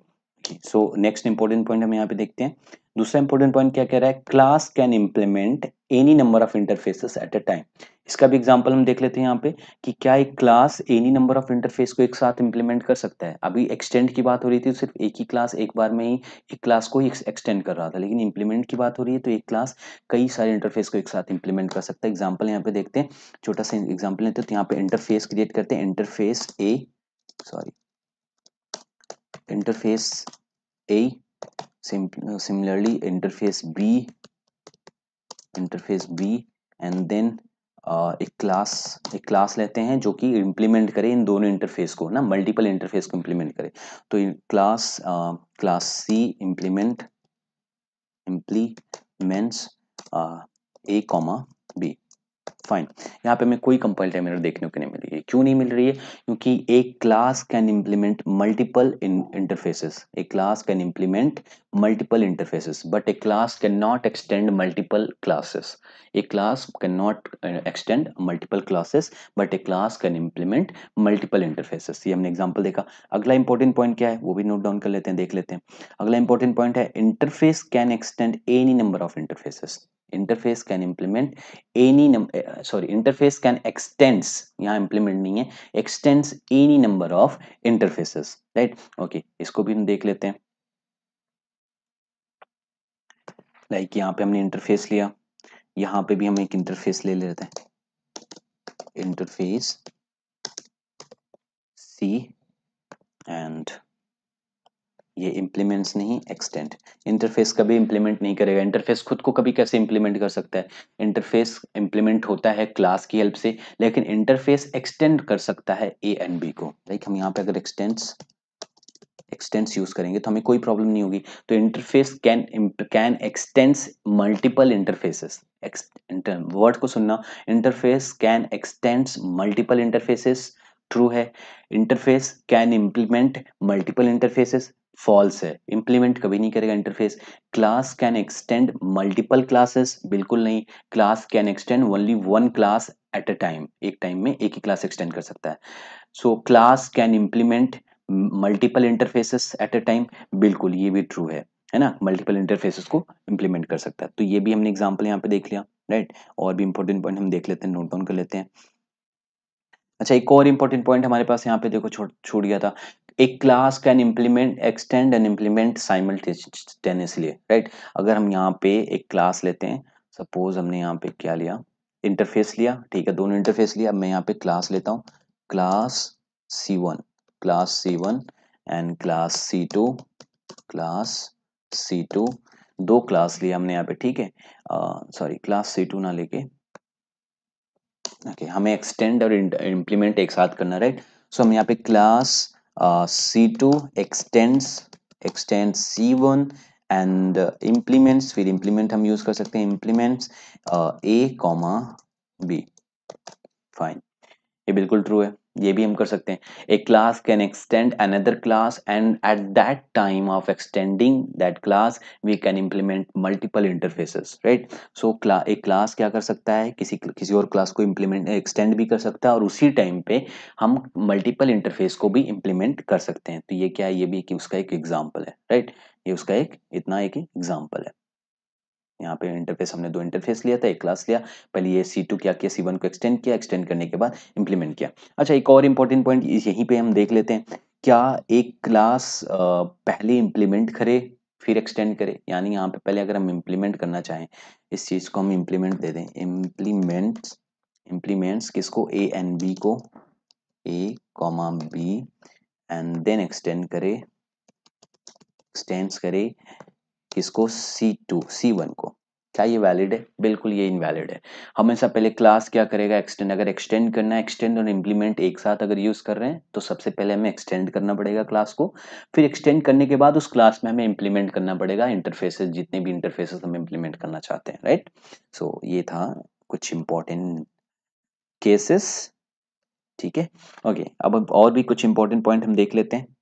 So next important point हम यहाँ पे देखते हैं। दूसरा इंपॉर्टेंट पॉइंट क्या कह रहा है, class can implement any number of interfaces at a time. इसका भी एग्जांपल हम देख लेते हैं यहाँ पे कि क्या एक class any number of interface को एक साथ इंप्लीमेंट कर सकता है। अभी एक्सटेंड की बात हो रही थी, सिर्फ एक ही क्लास एक बार में ही एक क्लास को ही एक्सटेंड कर रहा था, लेकिन इंप्लीमेंट की बात हो रही है तो एक क्लास कई सारे इंटरफेस को एक साथ इंप्लीमेंट कर सकता है। एग्जाम्पल यहाँ पे देखते हैं, छोटा सा एग्जाम्पल लेते हैं, तो यहाँ पे इंटरफेस क्रिएट करते हैं, interface A, sorry interface A, similarly interface B, and then एक क्लास लेते हैं जो कि इम्प्लीमेंट करे इन दोनों इंटरफेस को ना, मल्टीपल इंटरफेस को इम्प्लीमेंट करे। तो क्लास सी इम्प्लीमेंट्स ए कॉमा बी, फाइन। यहाँ पे हमें कोई कंपाइल टाइम एरर देखने को नहीं मिल रही है, क्यों नहीं मिल रही है, क्योंकि एक class can implement multiple interfaces, A class can implement multiple interfaces but A class can not extend multiple classes, A class can not extend multiple classes but A class can implement multiple interfaces, ये हमने example देखा। अगला important point क्या है वो भी note down कर लेते हैं, देख लेते हैं। अगला इंपॉर्टेंट पॉइंट है, interface can extend any number of interfaces, interface can implement interface can x tends, यहाँ इंप्लीमेंट नहीं है, x tends any number of interfaces, right. Okay, इसको भी हम देख लेते हैं। लाइक यहाँ पे हमने इंटरफेस लिया, यहाँ पे भी हम एक इंटरफेस ले लेते हैं, इंटरफेस सी, एंड ये इंप्लीमेंट्स नहीं, एक्सटेंड। इंटरफेस कभी इंप्लीमेंट नहीं करेगा, इंटरफेस खुद को कभी कैसे इंप्लीमेंट कर सकता है, इंटरफेस इंप्लीमेंट होता है क्लास की हेल्प से, लेकिन इंटरफेस एक्सटेंड कर सकता है ए एंड बी को। लाइक हम यहाँ पे अगर एक्सटेंड्स यूज करेंगे तो हमें कोई प्रॉब्लम नहीं होगी। तो interface can extends multiple interfaces, word को सुनना, interface can extends multiple interfaces, true है। Interface can implement multiple interfaces, false है, इंप्लीमेंट कभी नहीं करेगा interface. Class can extend multiple classes, बिल्कुल नहीं। Class can extend only one class at a time, एक टाइम में एक ही क्लास एक्सटेंड कर सकता है। So class can implement multiple interfaces at a time, बिल्कुल ये भी ट्रू है है ना, मल्टीपल इंटरफेसेस को इम्प्लीमेंट कर सकता है। तो ये भी हमने एग्जांपल यहाँ पे देख लिया, राइट। और भी इंपॉर्टेंट पॉइंट हम देख लेते हैं, नोट डाउन कर लेते हैं। अच्छा, एक और इंपॉर्टेंट पॉइंट हमारे पास यहाँ पे देखो छूट गया था। एक class can implement extend and implement simultaneously, right. अगर हम यहाँ पे एक क्लास लेते हैं, सपोज हमने यहाँ पे क्या लिया, इंटरफेस लिया, ठीक है, दोनों इंटरफेस लिया। मैं यहाँ पे क्लास लेता हूँ, class C1, class C1 and class C2, class C2, दो क्लास लिया हमने यहाँ पे, ठीक है। सॉरी, क्लास C2 ना लेके, ओके, हमें एक्सटेंड और इम्प्लीमेंट एक साथ करना, राइट। सो हम यहाँ पे class C2 extend C1 and implements, फिर इम्प्लीमेंट हम यूज कर सकते हैं, इम्प्लीमेंट्स A, B, फाइन, ये बिल्कुल ट्रू है। ये भी हम कर सकते हैं, a class can extend another class and at that time of extending that class we can implement multiple interfaces, right. So एक क्लास क्या कर सकता है, किसी और क्लास को इम्प्लीमेंट एक्सटेंड भी कर सकता है, और उसी टाइम पे हम मल्टीपल इंटरफेस को भी इम्प्लीमेंट कर सकते हैं। तो ये क्या है, ये भी कि उसका एक एग्जाम्पल है, राइट। ये उसका एक इतना एक एग्जाम्पल है। यहाँ पे इंटरफेस, हमने दो इंटरफेस लिया था, एक क्लास लिया, पहले ये C2 क्या किया, C1 को एक्सटेंड किया, एक्सटेंड करने के बाद इंप्लीमेंट किया। अच्छा, एक और इंपॉर्टेंट पॉइंट यहीं पे हम देख लेते हैं, क्या एक क्लास पहले इंप्लीमेंट करे फिर एक्सटेंड करे, यानी यहाँ पे पहले अगर हम इंप्लीमेंट करना चाहें, इस चीज को हम इंप्लीमेंट दे दें, इंप्लीमेंट्स किसको, A एंड B को, A, B and then extends करे किसको, C1 को। क्या ये वैलिड है? बिल्कुल ये इनवैलिड है। हमेशा पहले क्लास क्या करेगा, एक्सटेंड। अगर एक्सटेंड करना है, एक्सटेंड और इम्प्लीमेंट एक साथ अगर यूज कर रहे हैं, तो सबसे पहले हमें एक्सटेंड करना पड़ेगा क्लास को, फिर एक्सटेंड करने के बाद उस क्लास में हमें इम्प्लीमेंट करना पड़ेगा इंटरफेसेस, जितने भी इंटरफेसेस हम इम्प्लीमेंट करना चाहते हैं, राइट। सो ये था कुछ इंपॉर्टेंट केसेस, ठीक है। ओके, अब और भी कुछ इंपॉर्टेंट पॉइंट हम देख लेते हैं।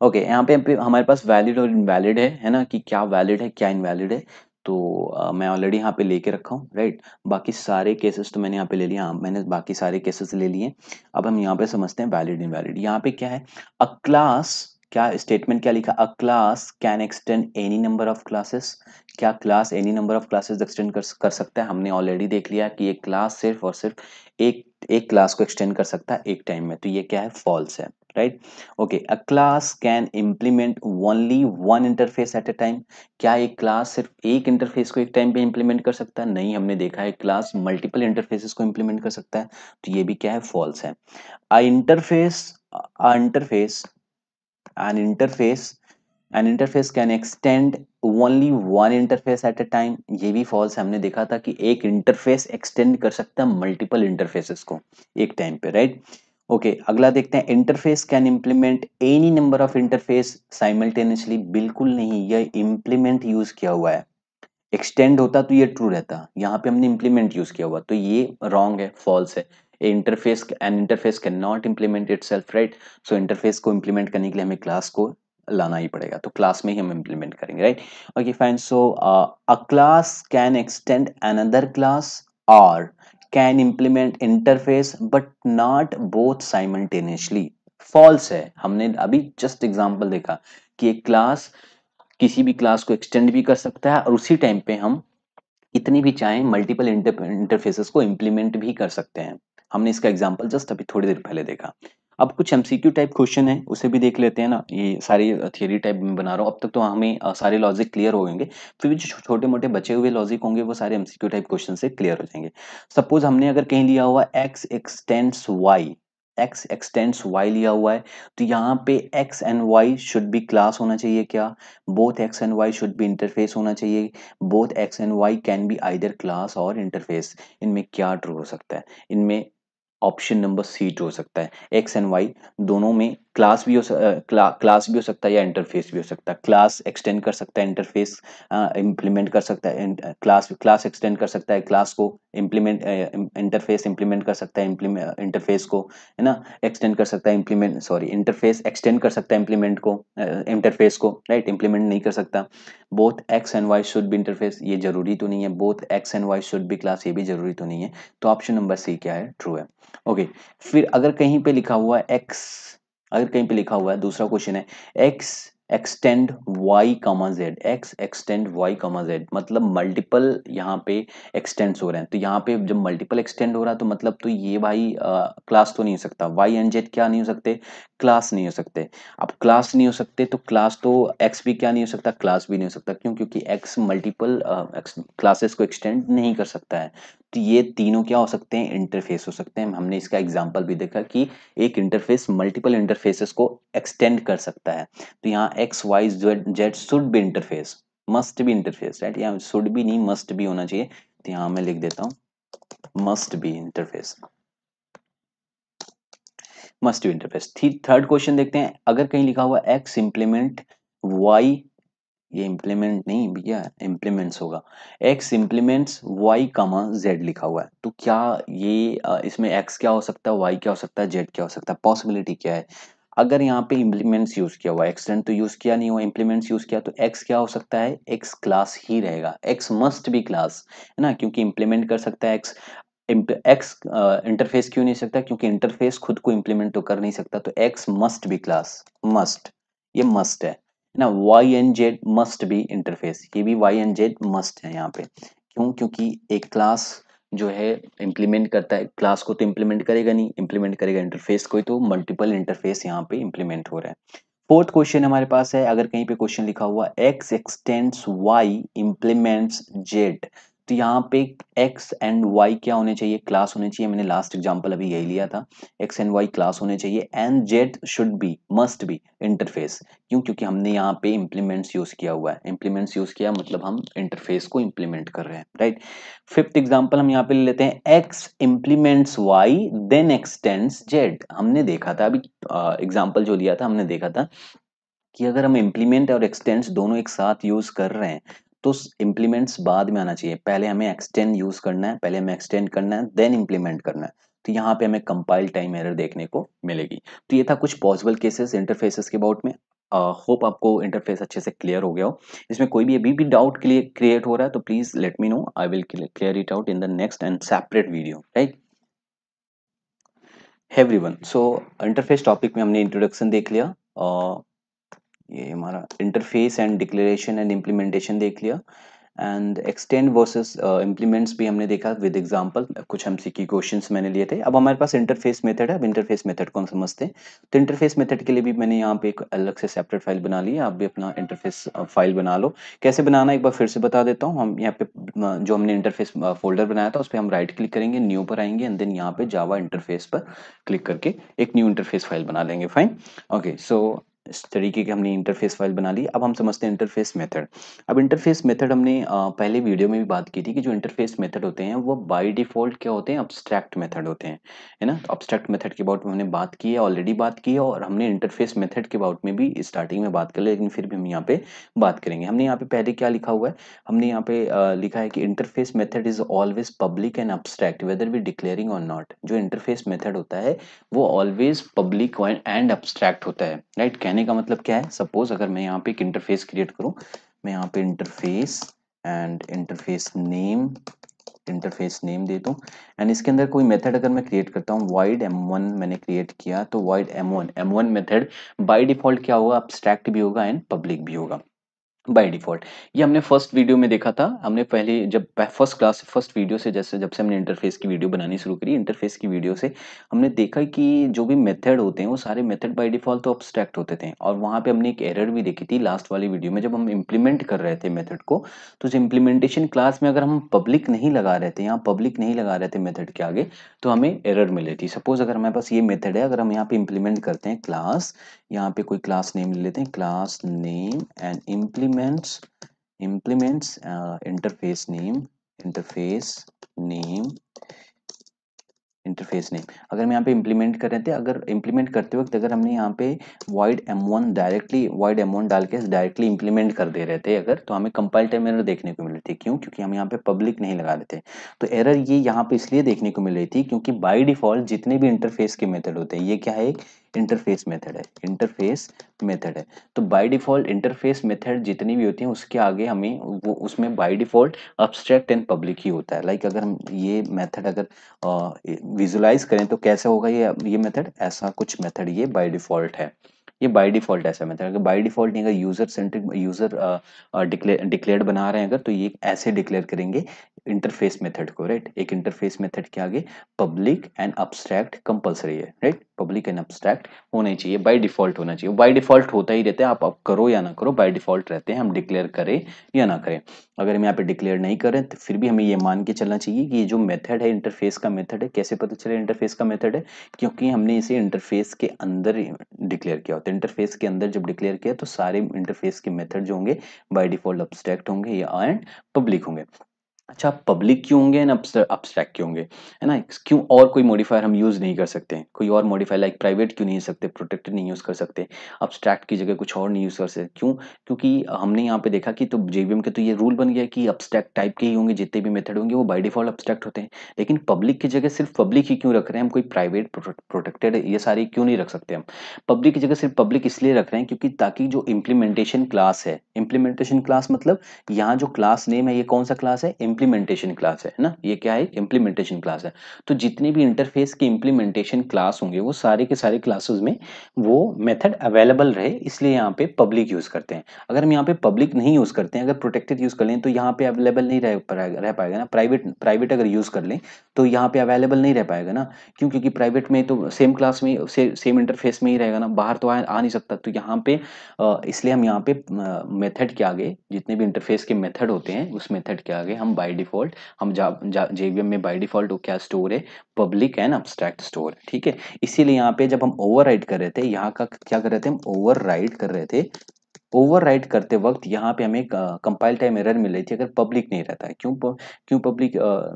ओके, यहाँ पे हमारे पास वैलिड और इनवैलिड है ना, कि क्या वैलिड है क्या इनवैलिड है। तो मैं ऑलरेडी यहाँ पे लेके रखा हूँ, राइट। बाकी सारे केसेस तो मैंने यहाँ पे ले लिया, हाँ, मैंने बाकी सारे केसेस ले लिए। अब हम यहाँ पे समझते हैं वैलिड इनवैलिड। यहाँ पे क्या है, अ क्लास, क्या स्टेटमेंट क्या लिखा, a class can extend any number of classes. क्या class any number of classes extend कर सकता है? हमने ऑलरेडी देख लिया कि एक क्लास सिर्फ और सिर्फ एक एक क्लास को एक्सटेंड कर सकता है एक टाइम में, तो ये क्या है, फॉल्स है, right. Okay, a class can implement only one interface eight a time. क्या एक क्लास सिर्फ एक इंटरफेस को एक टाइम पे इंप्लीमेंट कर सकता है? नहीं, हमने देखा है क्लास मल्टीपल इंटरफेसेस को इंप्लीमेंट कर सकता है, तो ये भी क्या है, फॉल्स है। अ interface a interface N interface N interface can extend only one interface eight a time, ये भी फॉल्स है। हमने देखा था कि एक इंटरफेस एक्सटेंड कर सकता है मल्टीपल इंटरफेसेस को एक टाइम पे, राइट। ओके, अगला देखते हैं, interface can implement any number of interface simultaneously. बिल्कुल नहीं, यह इम्प्लीमेंट यूज किया हुआ है। एक्सटेंड होता तो ये ट्रू रहता, यहाँ पे हमने इम्प्लीमेंट यूज किया हुआ, तो ये रॉन्ग है, फॉल्स है। N interface can not implement it self, right. So interface को इम्प्लीमेंट करने के लिए हमें क्लास को लाना ही पड़ेगा, तो क्लास में ही हम इम्प्लीमेंट करेंगे, right. Okay fine, so a class can extend another class और can implement interface but not both simultaneously. False है, हमने अभी जस्ट एग्जांपल देखा कि एक क्लास किसी भी क्लास को एक्सटेंड भी कर सकता है, और उसी टाइम पे हम कितनी भी चाहें मल्टीपल इंटरफेसेस को इंप्लीमेंट भी कर सकते हैं। हमने इसका एग्जांपल जस्ट अभी थोड़ी देर पहले देखा। अब कुछ एमसीक्यू टाइप क्वेश्चन है, उसे भी देख लेते हैं ना। ये सारी थियरी टाइप में बना रहा हूँ, अब तक तो हमें सारे लॉजिक क्लियर हो गएंगे, फिर भी जो छोटे मोटे बचे हुए लॉजिक होंगे वो सारे एमसीक्यू टाइप क्वेश्चन से क्लियर हो जाएंगे। सपोज हमने अगर कहीं लिया हुआ एक्स एक्सटेंड्स वाई लिया हुआ है, तो यहाँ पे X and Y should be class होना चाहिए क्या, both X and Y should be interface होना चाहिए, both X and Y can be either class और इंटरफेस। इनमें क्या ट्रू हो सकता है? इनमें ऑप्शन नंबर सी ट्रू हो सकता है। एक्स एंड वाई दोनों में क्लास भी क्लास भी हो सकता है या इंटरफेस भी हो सकता है। क्लास एक्सटेंड कर सकता है, इंटरफेस इंप्लीमेंट कर सकता है। क्लास एक्सटेंड कर सकता है क्लास को, इम्प्लीमेंट इंटरफेस इंप्लीमेंट कर सकता है इंटरफेस को, है ना। एक्सटेंड कर सकता है इंप्लीमेंट, सॉरी, इंटरफेस एक्सटेंड कर सकता है इंप्लीमेंट को, इंटरफेस को, राइट, इंप्लीमेंट नहीं कर सकता। Both X and Y should be interface, ये जरूरी तो नहीं है। Both X and Y should be class, ये भी जरूरी तो नहीं है। तो ऑप्शन नंबर सी क्या है, ट्रू है। ओके, फिर अगर कहीं पे लिखा हुआ है एक्स, अगर कहीं पे लिखा हुआ है, दूसरा क्वेश्चन है, X extend Y comma Z, X extend Y comma Z, मतलब मल्टीपल यहाँ पे एक्सटेंड्स हो रहे हैं। तो यहाँ पे जब मल्टीपल एक्सटेंड हो रहा है तो मतलब तो ये भाई क्लास तो नहीं हो सकता, वाई एंड जेड क्या नहीं हो सकते, क्लास नहीं हो सकते। अब क्लास नहीं हो सकते तो क्लास तो एक्स भी क्या नहीं हो सकता, क्लास भी नहीं हो सकता। क्यों? क्योंकि एक्स मल्टीपल क्लासेस को एक्सटेंड नहीं कर सकता है। तो ये तीनों क्या हो सकते हैं, इंटरफेस हो सकते हैं। हमने इसका एग्जाम्पल भी देखा कि एक इंटरफेस मल्टीपल इंटरफेसेस को एक्सटेंड कर सकता है। तो यहाँ X Y Z should be interface, must be interface, right. यहाँ शुड भी नहीं, मस्ट भी होना चाहिए। तो यहाँ मैं लिख देता हूँ must be interface, must be interface. Third question देखते हैं। अगर कहीं लिखा हुआ एक्स इम्प्लीमेंट वाई, ये इम्प्लीमेंट नहीं भैया, इम्प्लीमेंट्स होगा, एक्स इम्प्लीमेंट्स वाई कमा जेड लिखा हुआ है, तो क्या ये इसमें एक्स क्या हो सकता है, वाई क्या हो सकता है, जेड क्या हो सकता है, पॉसिबिलिटी क्या है। अगर यहाँ पे इम्प्लीमेंट्स यूज किया हुआ, एक्सटेंड तो यूज किया नहीं हुआ, इम्प्लीमेंट्स यूज किया, तो एक्स क्या हो सकता है, एक्स क्लास ही रहेगा, एक्स मस्ट बी क्लास, है ना, क्योंकि इम्प्लीमेंट कर सकता है एक्स। एक्स इंटरफेस क्यों नहीं सकता, क्योंकि इंटरफेस खुद को इम्प्लीमेंट तो कर नहीं सकता, तो X must be class, must, ये मस्ट है ना। Y and Z must be interface, ये भी वाई एंड जेड मस्ट है यहाँ पे। क्यों? क्योंकि एक क्लास जो है इम्प्लीमेंट करता है, क्लास को तो इम्प्लीमेंट करेगा नहीं, इम्प्लीमेंट करेगा इंटरफेस को ही, तो मल्टीपल इंटरफेस यहाँ पे इम्प्लीमेंट हो रहा है। फोर्थ क्वेश्चन हमारे पास है, अगर कहीं पे क्वेश्चन लिखा हुआ X extends Y implements Z, तो यहाँ पे एक्स एंड वाई क्या होने चाहिए, क्लास होने चाहिए। मैंने लास्ट एग्जांपल अभी यही लिया था, एक्स एंड वाई क्लास होने चाहिए, and Z should B, must be interface. क्यों? क्योंकि हमने यहाँ पे इम्प्लीमेंट्स यूज किया हुआ है, इम्प्लीमेंट्स यूज किया मतलब हम इंटरफेस को इम्प्लीमेंट कर रहे हैं, राइट। फिफ्थ एग्जांपल हम यहाँ पे ले लेते हैं, X implements Y then extends Z. हमने देखा था अभी एग्जांपल जो लिया था, हमने देखा था कि अगर हम इम्प्लीमेंट और एक्सटेंड्स दोनों एक साथ यूज कर रहे हैं तो इम्प्लीमेंट्स बाद में आना चाहिए, पहले हमें एक्सटेंड यूज करना है, पहले हमें एक्सटेंड करना है, देन इम्प्लीमेंट करना है। तो यहाँ पे हमें कंपाइल टाइम एरर देखने को मिलेगी। तो ये था कुछ पॉसिबल केसेस इंटरफेसेस के अबाउट में। होप आपको इंटरफेस अच्छे से क्लियर हो गया हो। इसमें कोई भी अभी भी डाउट क्रिएट हो रहा है तो please let me know, I will clear it out in the next and separate video, right. Everyone, so interface topic में हमने इंट्रोडक्शन देख लिया, ये हमारा interface and declaration and implementation देख लिया, एंड एक्सटेंड वर्सेस इम्प्लीमेंट्स भी हमने देखा विद एग्जांपल। कुछ एमसीक्यू क्वेश्चंस मैंने लिए थे। अब हमारे पास इंटरफेस मेथड है, अब इंटरफेस मेथड को हम समझते हैं। तो इंटरफेस मेथड के लिए भी मैंने यहाँ पे एक अलग से सेपरेट फाइल बना ली है, आप भी अपना इंटरफेस फाइल बना लो। कैसे बनाना एक बार फिर से बता देता हूँ। हम यहाँ पे जो हमने इंटरफेस फोल्डर बनाया था उस पर हम राइट क्लिक करेंगे, न्यू पर आएंगे, एंड देन यहाँ पे जावा इंटरफेस पर क्लिक करके एक न्यू इंटरफेस फाइल बना लेंगे। Fine, okay. सो इस तरीके की हमने इंटरफेस फाइल बना ली। अब हम समझते हैं इंटरफेस मेथड। अब इंटरफेस मेथड हमने पहले वीडियो में भी बात की थी कि जो इंटरफेस मेथड होते हैं वो बाय डिफॉल्ट क्या होते हैं, अब्स्ट्रैक्ट मेथड होते हैं, है ना। तो अब्स्ट्रैक्ट मेथड के अबाउट में हमने बात की है, ऑलरेडी बात की है, और हमने इंटरफेस मेथड के अबाउट में भी स्टार्टिंग में बात कर ली, लेकिन फिर भी हम यहाँ पे बात करेंगे। हमने यहाँ पे पहले क्या लिखा हुआ है, हमने यहाँ पे लिखा है कि interface method is always public and abstract whether we declaring और नॉट। जो इंटरफेस मेथड होता है वो ऑलवेज पब्लिक एंड अब्स्ट्रैक्ट होता है, राइट। कहने का मतलब क्या है, सपोज अगर मैं यहाँ पे एक इंटरफेस क्रिएट करूँ, मैं यहाँ पे इंटरफेस एंड इंटरफेस नेम देता हूँ, एंड इसके अंदर कोई मेथड अगर मैं क्रिएट करता हूँ, void m1 मैंने क्रिएट किया, तो void m1 method by default क्या होगा, अब्स्ट्रैक्ट भी होगा एंड पब्लिक भी होगा बाय डिफॉल्ट। ये हमने फर्स्ट वीडियो में देखा था। हमने पहले जब फर्स्ट वीडियो से, जैसे जब से हमने इंटरफेस की वीडियो बनानी शुरू करी, इंटरफेस की वीडियो से हमने देखा कि जो भी मेथड होते हैं वो सारे मेथड बाय डिफॉल्ट तो अब्स्ट्रैक्ट होते थे, और वहां पे हमने एक एरर भी देखी थी लास्ट वाली वीडियो में, जब हम इम्प्लीमेंट कर रहे थे मेथड को। तो जो इम्प्लीमेंटेशन क्लास में अगर हम पब्लिक नहीं लगा रहे थे, यहाँ पब्लिक नहीं लगा रहे थे मेथड के आगे, तो हमें एरर मिली थी। सपोज अगर हमारे पास ये मेथड है, अगर हम यहाँ पे इम्प्लीमेंट करते हैं क्लास, यहाँ पे कोई क्लास नेम ले लेते हैं, class name and implements interface name interface name. अगर हम यहाँ पे इम्प्लीमेंट कर रहे थे, अगर इम्प्लीमेंट करते वक्त अगर हमने यहाँ पे void m1 डाल के डायरेक्टली इम्प्लीमेंट कर दे रहे थे अगर, तो हमें कंपाइल टाइम एरर देखने को मिल रही थी। क्यों? क्योंकि हम यहाँ पे पब्लिक नहीं लगा रहे थे। तो एरर ये यहाँ पे इसलिए देखने को मिल रही थी क्योंकि बाय डिफॉल्ट जितने भी इंटरफेस के मेथड होते हैं, ये क्या है, एक इंटरफेस मेथड है, इंटरफेस मेथड है। तो बाय डिफॉल्ट इंटरफेस मेथड जितनी भी होती हैं उसके आगे हमें वो उसमें by default abstract and public ही होता है। लाइक अगर हम ये मेथड अगर विजुलाइज करें तो कैसे होगा ये मेथड, ऐसा कुछ मेथड ये बाय डिफॉल्ट है। ये बाय डिफॉल्ट ऐसा मेथड, अगर बाय डिफॉल्ट नहीं, अगर यूजर सेंट्रिक यूजर डिक्लेयर्ड बना रहे हैं अगर, तो ये ऐसे डिक्लेयर करेंगे इंटरफेस मेथड को, राइट। एक इंटरफेस मेथड के आगे पब्लिक एंड अब्स्ट्रैक्ट कंपलसरी है, राइट। पब्लिक एंड अब्स्ट्रैक्ट होना ही चाहिए, बाय डिफॉल्ट होना चाहिए, बाय डिफॉल्ट होता ही रहता है, आप करो या ना करो बाय डिफॉल्ट रहते हैं, हम डिक्लेयर करें या ना करें। अगर हम यहाँ पे डिक्लेयर नहीं करें तो फिर भी हमें ये मान के चलना चाहिए कि ये जो मेथड है इंटरफेस का मेथड है, कैसे पता चले इंटरफेस का मेथड है, क्योंकि हमने इसे इंटरफेस के अंदर डिक्लेयर किया होता है। इंटरफेस के अंदर जब डिक्लेयर किया तो सारे इंटरफेस के मेथड जो होंगे बाय डिफॉल्ट अब्स्ट्रैक्ट होंगे या एंड पब्लिक होंगे। अच्छा, पब्लिक क्यों होंगे एंड अब्स्ट्रैक्ट क्यों होंगे, है ना। क्यों और कोई मॉडिफायर हम यूज नहीं कर सकते, कोई और मॉडिफायर लाइक प्राइवेट क्यों नहीं हो सकते, प्रोटेक्टेड नहीं यूज कर सकते, अब्स्ट्रैक्ट की जगह कुछ और नहीं यूज कर सकते, क्यों? क्योंकि हमने यहाँ पे देखा कि तो जेवीएम के तो ये रूल बन गया कि अब्स्ट्रैक्ट टाइप के ही होंगे, जितने भी मेथड होंगे वो बाय डिफॉल्ट अब्स्ट्रैक्ट होते हैं। लेकिन पब्लिक की जगह सिर्फ पब्लिक ही क्यों रख रहे हैं हम, कोई प्राइवेट प्रोटेक्टेड ये सारी क्यों नहीं रख सकते हम? पब्लिक की जगह सिर्फ पब्लिक इसलिए रख रहे हैं क्योंकि ताकि जो इम्प्लीमेंटेशन क्लास है, इम्प्लीमेंटेशन क्लास मतलब यहाँ जो क्लास नेम है ये कौन सा क्लास है, इम्प्लीमेंटेशन क्लास है ना, ये क्या है, इम्प्लीमेंटेशन क्लास है। तो जितने भी इंटरफेस के इम्प्लीमेंटेशन क्लास होंगे वो सारे के सारे क्लासेस में वो मेथड अवेलेबल रहे, इसलिए यहाँ पे पब्लिक यूज करते हैं। अगर हम यहाँ पे पब्लिक नहीं यूज करते हैं, अगर प्रोटेक्टेड यूज कर लें तो यहाँ पे अवेलेबल नहीं रह पाएगा ना। प्राइवेट प्राइवेट अगर यूज कर लें तो यहाँ पे अवेलेबल नहीं रह पाएगा ना। क्यों? क्योंकि प्राइवेट में तो सेम क्लास में सेम इंटरफेस में ही रहेगा ना, बाहर तो आ नहीं सकता। तो यहाँ पे इसलिए हम यहाँ पे मेथड के आगे जितने भी इंटरफेस के मेथड होते हैं उस मेथड के आगे हम बाय डिफॉल्ट हम जेवीएम में बाय डिफॉल्ट क्या स्टोर है, पब्लिक एंड अब्स्ट्रैक्ट स्टोर, ठीक है। इसीलिए यहाँ पे जब हम ओवरराइड कर रहे थे, यहाँ का क्या कर रहे थे हम, ओवरराइड कर रहे थे। ओवरराइट करते वक्त यहाँ पे हमें कंपाइल टाइम एरर मिल रही थी अगर पब्लिक नहीं रहता है। क्यों पब्लिक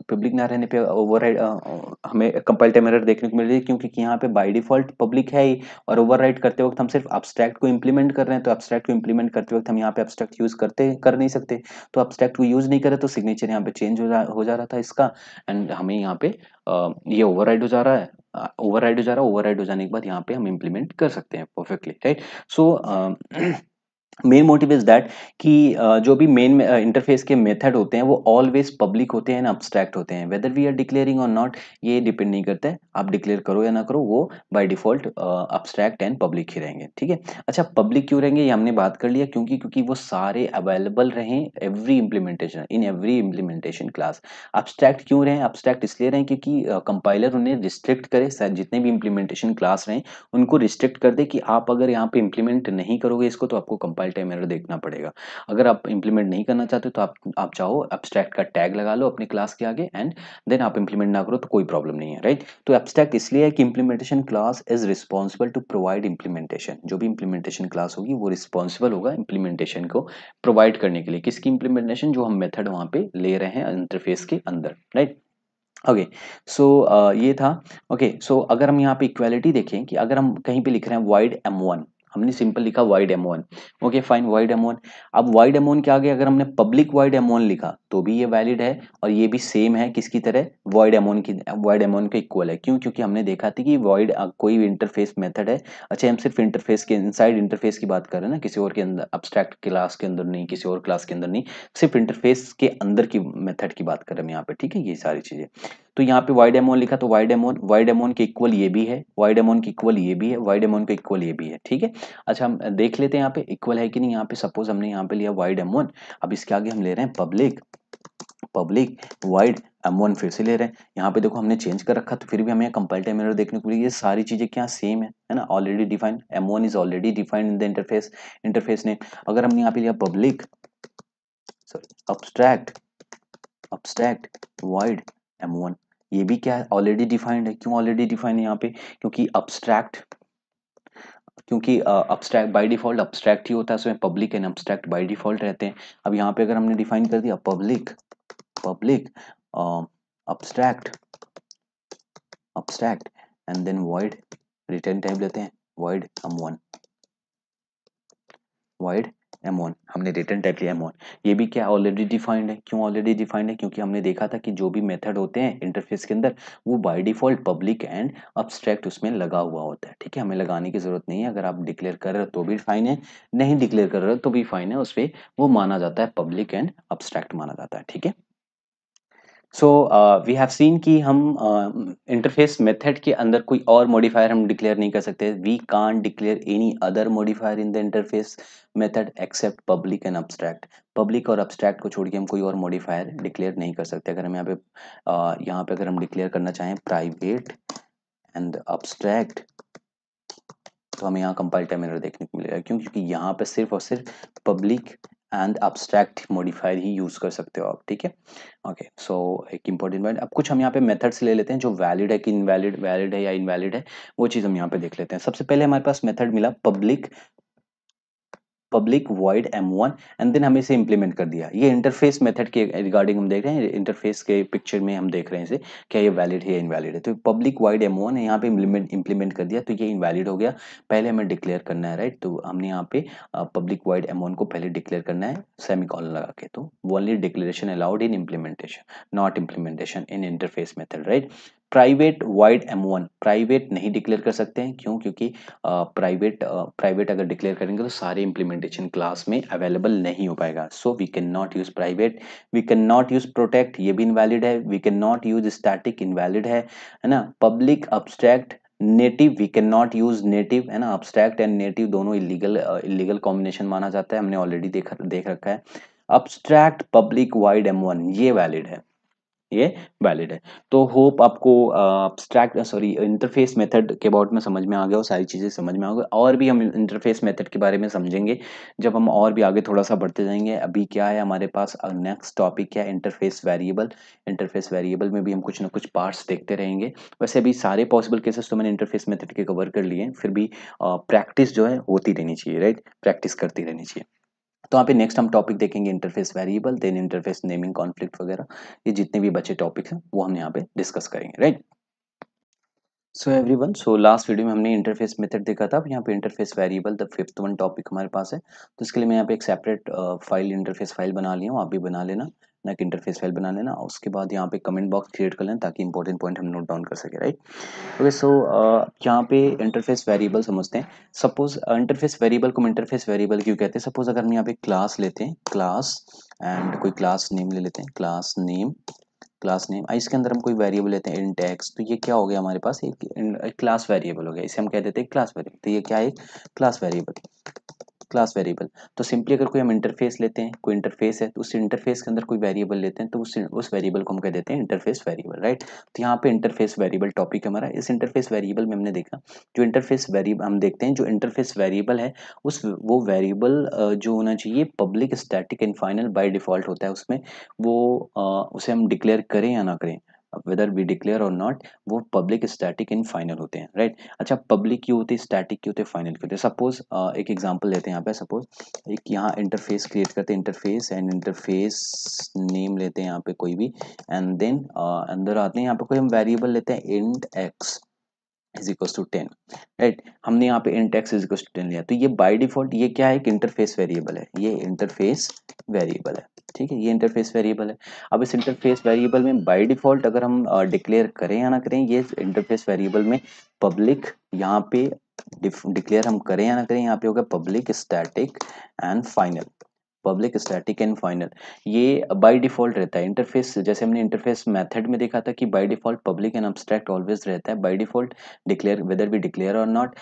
पब्लिक ना रहने पे ओवरराइड हमें कंपाइल टाइम एरर देखने को मिल रही है, क्योंकि यहाँ पे बाय डिफॉल्ट पब्लिक है ही, और ओवरराइट करते वक्त हम सिर्फ अब्स्ट्रैक्ट को इंप्लीमेंट कर रहे हैं। तो अब्स्ट्रैक्ट को इंप्लीमेंट करते वक्त हम यहाँ पे अब्स्ट्रैक्ट यूज कर नहीं सकते। तो अब्स्ट्रैक्ट को यूज नहीं करे तो सिग्नेचर यहाँ पे चेंज हो जा रहा था इसका, एंड हमें यहाँ पे ये ओवरराइड हो जा रहा है, ओवरराइड हो जाने के बाद यहाँ पे हम इंप्लीमेंट कर सकते हैं perfectly, right. So main motive is that कि जो भी मेन इंटरफेस के मेथड होते हैं वो ऑलवेज पब्लिक होते हैं ना अब्स्ट्रैक्ट होते हैं, वेदर वी आर डिक्लेयरिंग और नॉट ये डिपेंड नहीं करता है, आप डिक्लेयर करो या ना करो वो by default abstract and public ही रहेंगे, ठीक है। अच्छा, पब्लिक क्यों रहेंगे ये हमने बात कर लिया, क्योंकि वो सारे अवेलेबल रहें every implementation in every implementation class. Abstract क्यों रहें, अब्स्ट्रैक्ट इसलिए रहें क्योंकि कंपाइलर उन्हें रिस्ट्रिक्ट करे, जितने भी इम्प्लीमेंटेशन क्लास रहें उनको रिस्ट्रिक्ट कर दे कि आप अगर यहाँ पे इम्प्लीमेंट नहीं करोगे इसको तो आपको कंपाइल टाइम एरर देखना पड़ेगा। अगर आप इम्प्लीमेंट नहीं करना चाहते तो आप चाहो एब्स्ट्रैक्ट का टैग लगा लो अपनी क्लास के आगे एंड देन आप इम्प्लीमेंट ना करो तो कोई प्रॉब्लम नहीं है, राइट। तो एब्स्ट्रैक्ट इसलिए है कि implementation class is responsible to provide implementation, जो भी इम्प्लीमेंटेशन क्लास होगी वो रिस्पॉन्सिबल होगा इम्प्लीमेंटेशन को प्रोवाइड करने के लिए। किसकी इम्प्लीमेंटेशन, जो हम मेथड वहां पे ले रहे हैं इंटरफेस के अंदर, राइट। ओके, सो ये था। ओके, सो अगर हम यहाँ पे इक्वालिटी देखें कि अगर हम कहीं पे लिख रहे हैं वाइड M1, हमने सिंपल लिखा wide M1, okay fine wide M1। अब वाइड M1 के आगे अगर हमने पब्लिक वाइड M1 लिखा तो भी ये वैलिड है, और ये भी सेम है किसकी तरह, वाइड M1 की, वाइड M1 के इक्वल है। क्यों? क्योंकि हमने देखा था कि वाइड कोई भी इंटरफेस मेथड है। अच्छा, हम सिर्फ इंटरफेस के इनसाइड इंटरफेस की बात कर रहे हैं ना, किसी और के अंदर, अब्स्ट्रैक्ट क्लास के अंदर नहीं, किसी और क्लास के अंदर नहीं, सिर्फ इंटरफेस के अंदर की मेथड की बात कर रहे हैं यहाँ पे, ठीक है। ये सारी चीजें, तो यहाँ पे वाइड एमोन लिखा तो वाइड एमोन के इक्वल ये भी है, वाइड एमोन के इक्वल ये भी है, वाइड एमोन के इक्वल ये भी है, ठीक है। अच्छा, हम देख लेते हैं यहाँ पे इक्वल है कि नहीं। यहाँ पे सपोज हमने यहाँ पे लिया वाइड एमोन, अब इसके आगे हम ले रहे हैं पब्लिक, पब्लिक वाइड M1 फिर से ले रहे हैं। यहाँ पे देखो हमने चेंज कर रखा तो फिर भी हमें कंपाइल टाइम एरर देखने को मिली। ये सारी चीजें क्या सेम है ना, already defined, M1 is already defined in the interface name. अगर हमने यहाँ पे लिया public sorry abstract abstract wide M1, ये भी क्या है, ऑलरेडी डिफाइंड है। क्यों ऑलरेडी डिफाइंड है यहाँ पे, क्योंकि अब्स्ट्रैक्ट बाय डिफॉल्ट अब्स्ट्रैक्ट ही होता है, उसमें public and abstract by default रहते हैं। अब यहाँ पे अगर हमने डिफाइन कर दिया public public abstract abstract and then void, return type लेते हैं void M1, void M1, हमने रिटर्न टाइप लिया M1। ये भी क्या ऑलरेडी डिफाइंड है। क्यों ऑलरेडी डिफाइंड है, क्योंकि हमने देखा था कि जो भी मेथड होते हैं इंटरफेस के अंदर वो by default public and abstract उसमें लगा हुआ होता है, ठीक है। हमें लगाने की जरूरत नहीं है, अगर आप डिक्लेयर कर रहे हो तो भी फाइन है, नहीं डिक्लेयर कर रहे हो तो भी फाइन है, उस पर वो माना जाता है पब्लिक एंड अब्स्ट्रैक्ट माना जाता है, ठीक है। सो वी हैव सीन कि हम इंटरफेस मेथड के अंदर कोई और मॉडिफायर हम डिक्लेयर नहीं कर सकते. We can't declare any other modifier in the interface method except public and abstract. Public और अब्स्ट्रैक्ट को छोड़ के हम कोई और मॉडिफायर डिक्लेयर नहीं कर सकते. अगर हम यहाँ पे अगर हम डिक्लेयर करना चाहें प्राइवेट एंड अब्स्ट्रैक्ट, तो हमें यहाँ कंपाइल टाइम एरर देखने को मिलेगा. क्यों? क्योंकि यहाँ पे सिर्फ और सिर्फ public and abstract modifier he use कर सकते हो आप. ठीक है, ओके. सो एक इंपॉर्टेंट पॉइंट, अब कुछ हम यहाँ पे मेथड्स ले लेते हैं जो वैलिड है कि इनवैलिड, वैलिड है या इनवैलिड है, वो चीज़ हम यहाँ पे देख लेते हैं. सबसे पहले हमारे पास मेथड मिला public void m1 and then हमें इसे इंप्लीमेंट कर दिया. ये इंटरफेस मेथड के रिगार्डिंग हम देख रहे हैं, इंटरफेस के पिक्चर में हम देख रहे हैं इसे, क्या ये वैलिड है या इनवैलिड है. तो पब्लिक वॉइड m1 है, यहाँ पे इंप्लीमेंट कर दिया तो ये इनवैलिड हो गया. पहले हमें डिक्लेयर करना है, राइट. तो हमने यहाँ पे पब्लिक वॉइड m1 को पहले डिक्लेयर करना है सेमीकोलन लगा के. तो only declaration allowed in implementation, not implementation in interface method, right. Private wide m1, private नहीं डिक्लेयर कर सकते हैं. क्यों? क्योंकि प्राइवेट अगर डिक्लेयर करेंगे तो सारे इंप्लीमेंटेशन क्लास में अवेलेबल नहीं हो पाएगा. So we can not use private, we can not use protect, ये भी इनवैलिड है. We can not use static, invalid है ना. Public abstract native, we can not use native, है ना. अब्स्ट्रैक्ट एंड नेटिव दोनों इलीगल कॉम्बिनेशन माना जाता है, हमने ऑलरेडी देख रखा है. अब्स्ट्रैक्ट पब्लिक वाइड m1 ये वैलिड है, ये वैलिड है. तो होप आपको अब्स्ट्रैक्ट सॉरी इंटरफेस मेथड के अबाउट में समझ में आ गया, और सारी चीज़ें समझ में आ गई. और भी हम इंटरफेस मेथड के बारे में समझेंगे जब हम और भी आगे थोड़ा सा बढ़ते जाएंगे. अभी क्या है हमारे पास नेक्स्ट टॉपिक क्या है, इंटरफेस वेरिएबल. इंटरफेस वेरिएबल में भी हम कुछ ना कुछ पार्ट्स देखते रहेंगे. वैसे अभी सारे पॉसिबल केसेस तो मैंने इंटरफेस मेथड के कवर कर लिए हैं, फिर भी प्रैक्टिस जो है होती रहनी चाहिए, राइट. प्रैक्टिस करती रहनी चाहिए. तो यहाँ पे नेक्स्ट हम टॉपिक देखेंगे interface variable, then interface naming conflict वगैरह. ये जितने भी बचे टॉपिक्स हैं वो हम यहाँ पे डिस्कस करेंगे, राइट. सो एवरीवन, सो लास्ट वीडियो में हमने इंटरफेस मेथड देखा था. अब यहाँ पे interface variable the fifth one topic हमारे पास है. तो इसके लिए मैं यहाँ पे एक सेपरेट फाइल, इंटरफेस फाइल बना लिया हूँ. आप भी बना लेना ना, एक इंटरफेस फाइल बना लेना. उसके बाद यहाँ पे कमेंट बॉक्स क्रिएट कर लेना ताकि इंपॉर्टेंट पॉइंट हम नोट डाउन कर सके, राइट. ओके. सो यहाँ पे इंटरफेस वेरिएबल समझते हैं. सपोज इंटरफेस वेरिएबल को हम इंटरफेस वेरिएबल क्यों कहते हैं. सपोज अगर हम यहाँ पे क्लास लेते हैं, क्लास एंड कोई क्लास नेम ले लेते हैं, क्लास नेम, क्लास नेम. इसके अंदर हम कोई वेरिएबल लेते हैं इंट एक्स. तो ये क्या हो गया हमारे पास, एक क्लास वेरिएबल हो गया. इसे हम कह देते हैं क्लास वेरिएबल. तो ये क्या है, क्लास वेरिएबल, क्लास वेरिएबल. तो सिंपली अगर कोई हम इंटरफेस लेते हैं, कोई इंटरफेस है तो उस इंटरफेस के अंदर कोई वेरिएबल लेते हैं, तो उस वेरिएबल को हम कह देते हैं इंटरफेस वेरिएबल, राइट. तो यहाँ पे इंटरफेस वेरिएबल टॉपिक हमारा. इस इंटरफेस वेरिएबल में हमने देखा, जो इंटरफेस वेरिएबल हम देखते हैं, जो इंटरफेस वेरिएबल है उस वो वेरिएबल जो होना चाहिए public static and final by default होता है उसमें. वो उसे हम डिक्लेयर करें या ना करें, वेदर वी डिक्लेयर और नॉट, वो पब्लिक स्टैटिक एंड फाइनल होते हैं, राइट. अच्छा, पब्लिक क्यों होते हैं, स्टैटिक क्यों होते हैं, फाइनल क्यों होते हैं. सपोज एक एग्जांपल लेते हैं यहाँ पे. सपोज एक यहाँ इंटरफेस क्रिएट करते हैं, इंटरफेस एंड इंटरफेस नेम लेते हैं यहाँ पे कोई भी. एंड देन अंदर आते हैं, यहाँ पे कोई हम वेरिएबल लेते हैं int x is equal to 10, right. हमने यहाँ पे int x is equal to 10 लिया. तो ये बाय डिफॉल्ट ये क्या है, एक इंटरफेस वेरिएबल है. ये इंटरफेस वेरिएबल है, ठीक है. ये इंटरफेस वेरिएबल है. अब इस इंटरफेस वेरिएबल में बाय डिफॉल्ट अगर हम डिक्लेयर करें या ना करें, ये इंटरफेस वेरिएबल में पब्लिक यहाँ पे डिक्लेयर हम करें या ना करें, यहाँ पे होगा public static and final, public static and final. ये बाय डिफॉल्ट रहता है. इंटरफेस जैसे हमने इंटरफेस मेथड में देखा था कि by default public and abstract always रहता है, by default declare whether we declare और नॉट.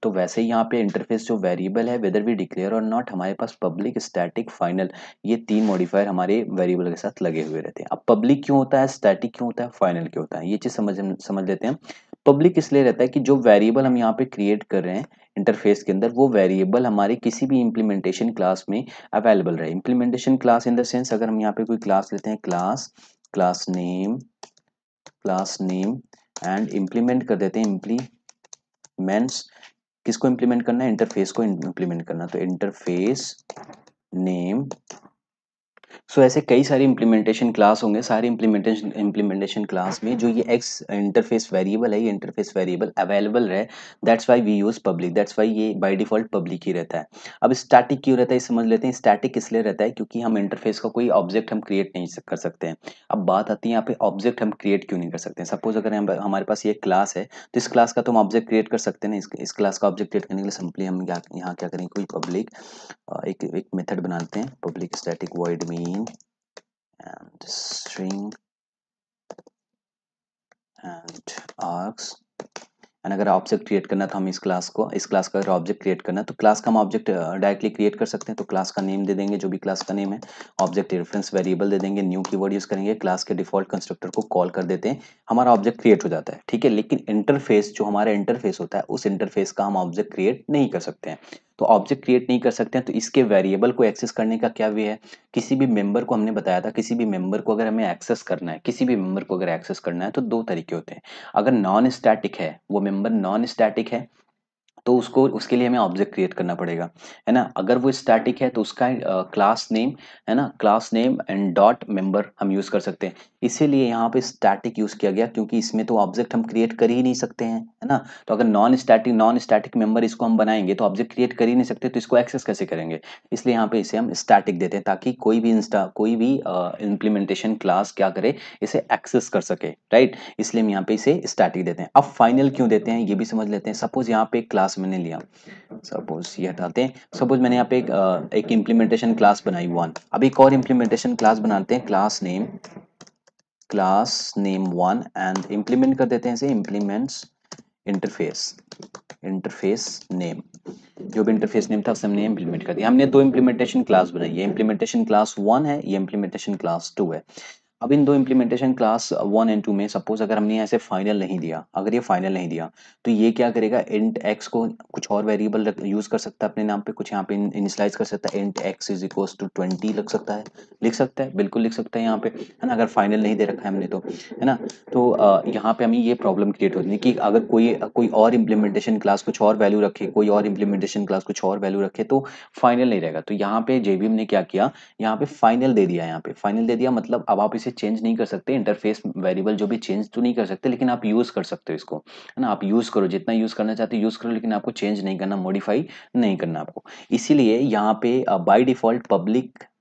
तो वैसे ही यहाँ पे इंटरफेस जो वेरिएबल है, वेदर वी डिक्लेयर और नॉट, हमारे पास पब्लिक स्टैटिक फाइनल, ये तीन मॉडिफायर हमारे वेरिएबल के साथ लगे हुए रहते हैं. अब पब्लिक क्यों होता है, स्टैटिक क्यों होता है, फाइनल क्यों होता है, ये चीज समझ लेते हैं. पब्लिक इसलिए रहता है कि जो वेरिएबल हम यहाँ पे क्रिएट कर रहे हैं इंटरफेस के अंदर, वो वेरिएबल हमारे किसी भी इंप्लीमेंटेशन क्लास में अवेलेबल रहे. Implementation class in the sense, अगर हम यहाँ पे कोई क्लास लेते हैं, class, class name, class name and implement कर देते हैं, इम्प्लीमेंट्स. किसको इम्प्लीमेंट करना है, इंटरफेस को इम्प्लीमेंट करना. तो इंटरफेस नेम. सो ऐसे कई सारे इंप्लीमेंटेशन क्लास होंगे. सारे इंप्लीमेंटेशन क्लास में जो ये एक्स इंटरफेस वेरिएबल है, ये इंटरफेस वेरिएबल अवेलेबल रहे, that's why we use public, that's why ये बाय डिफॉल्ट पब्लिक ही रहता है. अब स्टैटिक क्यों रहता है, समझ लेते हैं. स्टैटिक इसलिए रहता है क्योंकि हम इंटरफेस का कोई ऑब्जेक्ट हम क्रिएट नहीं कर सकते हैं. अब बात आती है यहाँ पे ऑब्जेक्ट हम क्रिएट क्यों नहीं कर सकते हैं. सपोज अगर हमारे पास ये क्लास है, तो इस क्लास का तो हम ऑब्जेक्ट क्रिएट कर सकते हैं ना. इस क्लास का ऑब्जेक्ट क्रिएट करने के लिए सिंपली हम यहाँ क्या करेंगे, कोई पब्लिक एक मेथड बनाते हैं, public static void mean and string and arcs. And अगर ऑब्जेक्ट क्रिएट करना तो हम इस क्लास का अगर ऑब्जेक्ट क्रिएट करना है तो क्लास का हम ऑब्जेक्ट डायरेक्टली क्रिएट कर सकते हैं। तो क्लास का नेम दे देंगे, जो भी क्लास का नेम है, ऑब्जेक्ट रेफरेंस वेरिएबल दे देंगे, न्यू कीवर्ड यूज करेंगे, क्लास के डिफॉल्ट कंस्ट्रक्टर को कॉल कर देते हैं, हमारा ऑब्जेक्ट क्रिएट हो जाता है। ठीक है, लेकिन इंटरफेस, जो हमारा इंटरफेस होता है, उस इंटरफेस का हम ऑब्जेक्ट क्रिएट नहीं कर सकते हैं। तो ऑब्जेक्ट क्रिएट नहीं कर सकते हैं, तो इसके वेरिएबल को एक्सेस करने का क्या वे है, किसी भी मेंबर को, हमने बताया था, किसी भी मेंबर को अगर हमें एक्सेस करना है, किसी भी मेंबर को अगर एक्सेस करना है तो दो तरीके होते हैं। अगर नॉन स्टैटिक है, वो मेंबर नॉन स्टैटिक है, तो उसको, उसके लिए हमें ऑब्जेक्ट क्रिएट करना पड़ेगा, है ना। अगर वो स्टैटिक है तो उसका क्लास नेम, है ना, class name and dot member हम यूज कर सकते हैं। इसीलिए यहाँ पे स्टैटिक यूज किया गया, क्योंकि इसमें तो ऑब्जेक्ट हम क्रिएट कर ही नहीं सकते हैं, है ना। तो अगर नॉन स्टैटिक मेंबर इसको हम बनाएंगे तो ऑब्जेक्ट क्रिएट कर ही नहीं सकते, तो इसको एक्सेस कैसे करेंगे। इसलिए यहाँ पे इसे हम स्टैटिक देते हैं, ताकि कोई भी इम्प्लीमेंटेशन क्लास क्या करे, इसे एक्सेस कर सके, राइट। इसलिए हम यहाँ पे इसे स्टैटिक देते हैं। अब फाइनल क्यों देते हैं ये भी समझ लेते हैं। सपोज यहाँ पे एक क्लास मैंने लिया, सपोज ये हटाते हैं, सपोज मैंने यहाँ पे एक इम्प्लीमेंटेशन क्लास बनाई वन। अब एक और इम्प्लीमेंटेशन क्लास बनाते हैं, class name one, and implement कर देते हैं इसे, इम्प्लीमेंट्स इंटरफेस, इंटरफेस नेम, जो भी इंटरफेस नेम था उसे हमने इम्प्लीमेंट कर दिया। हमने दो इम्प्लीमेंटेशन क्लास बनाई है, इम्प्लीमेंटेशन क्लास वन है, ये इम्प्लीमेंटेशन क्लास टू है। अब इन दो implementation class one and two में सपोज अगर हमने ऐसे फाइनल नहीं दिया, अगर ये फाइनल नहीं दिया, तो ये क्या करेगा, इंट एक्स को कुछ और वेरिएबल यूज कर सकता है अपने नाम पे, कुछ यहाँ पे इनिशियलाइज कर सकता है, int x is equals to 20 लग सकता है, लिख सकता है, बिल्कुल लिख सकता है यहाँ पे, है ना, अगर फाइनल नहीं दे रखा है हमने तो, है ना। तो यहाँ पे हमें ये प्रॉब्लम क्रिएट होती है कि अगर कोई और इम्प्लीमेंटेशन क्लास कुछ और वैल्यू रखे, कोई और इम्प्लीमेंटेशन क्लास कुछ और वैल्यू रखे, तो फाइनल नहीं रहेगा। तो यहाँ पे जेवीएम ने क्या किया, यहाँ पे फाइनल दे दिया, यहाँ पे फाइनल दे दिया, मतलब अब आप इसे चेंज नहीं कर सकते, इंटरफेस वेरिएबल जो भी चेंज तो नहीं कर सकते, लेकिन आप यूज कर सकते हो इसको, है ना। आप यूज करो, जितना यूज करना चाहते हो यूज करो, लेकिन आपको चेंज नहीं करना, मॉडिफाई नहीं करना आपको। इसीलिए यहाँ पे bye default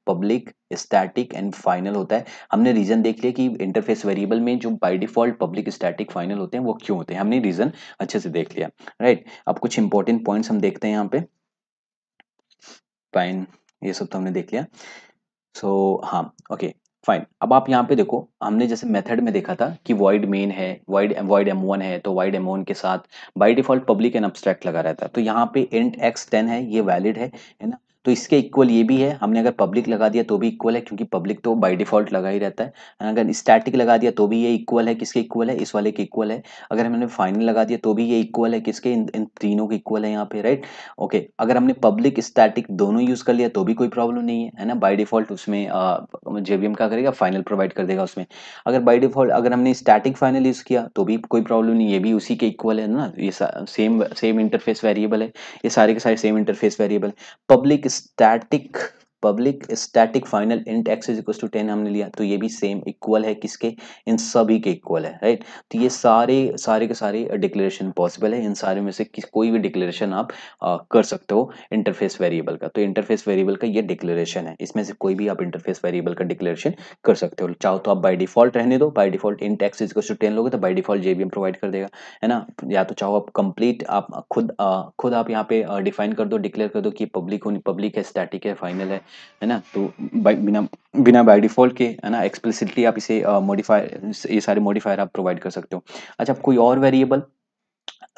public static and final होता है। हमने रीजन देख लिया कि इंटरफेस वेरिएबल में जो bye default public static final होते हैं वो क्यों होते हैं, हमने रीजन अच्छे से देख लिया, राइट। अब कुछ इंपॉर्टेंट पॉइंट्स हम देखते हैं यहाँ पे, फाइन, ये सब तो हमने देख लिया। सो हाँ, ओके, फाइन। अब आप यहाँ पे देखो, हमने जैसे मेथड में देखा था कि void मेन है, void m1 है, तो void m1 के साथ bye default public and abstract लगा रहता है। तो यहाँ पे int x10 है, ये वैलिड है ना। तो इसके इक्वल ये भी है, हमने अगर पब्लिक लगा दिया तो भी इक्वल है, क्योंकि पब्लिक तो बाय डिफॉल्ट लगा ही रहता है। अगर स्टैटिक लगा दिया तो भी ये इक्वल है, किसके इक्वल है, इस वाले के इक्वल है। अगर हमने फाइनल लगा दिया तो भी ये इक्वल है, किसके, इन तीनों के इक्वल है यहाँ पे, राइट। ओके, अगर हमने पब्लिक स्टैटिक दोनों यूज कर लिया तो भी कोई प्रॉब्लम नहीं है ना। बाय डिफॉल्ट उसमें जेवीएम क्या करेगा, फाइनल प्रोवाइड कर देगा उसमें। अगर बाय डिफॉल्ट अगर हमने स्टैटिक फाइनल यूज किया तो भी कोई प्रॉब्लम नहीं, ये भी उसी के इक्वल है ना, ये सेम सेम इंटरफेस वेरिएबल है, ये सारे के सारे same interface variable. Public static final int x is equal to 10 हमने लिया, तो ये भी सेम इक्वल है, किसके, इन सभी के इक्वल है, राइट। तो ये सारे सारे के सारे डिक्लेरेशन पॉसिबल है, इन सारे में से कोई भी डिक्लेरेशन आप कर सकते हो इंटरफेस वेरिएबल का। तो इंटरफेस वेरिएबल का ये डिक्लेरेशन है, इसमें से कोई भी आप इंटरफेस वेरिएबल का डिक्लेरेशन कर सकते हो। चाहो तो आप बाय डिफॉल्ट रहने दो, by default int x is equal to 10 लोगे तो बाय डिफॉल्ट जेवीएम प्रोवाइड कर देगा, है ना। या तो चाहो आप कंप्लीट आप खुद आप यहाँ पे डिफाइन कर दो, डिक्लेयर कर दो कि पब्लिक है, स्टैटिक है, फाइनल है ना। तो बिना बिना बाय डिफॉल्ट के, है ना, एक्सप्लिसिटली आप इसे मॉडिफायर, ये सारे मॉडिफायर आप प्रोवाइड कर सकते हो। अच्छा, कोई और वेरिएबल,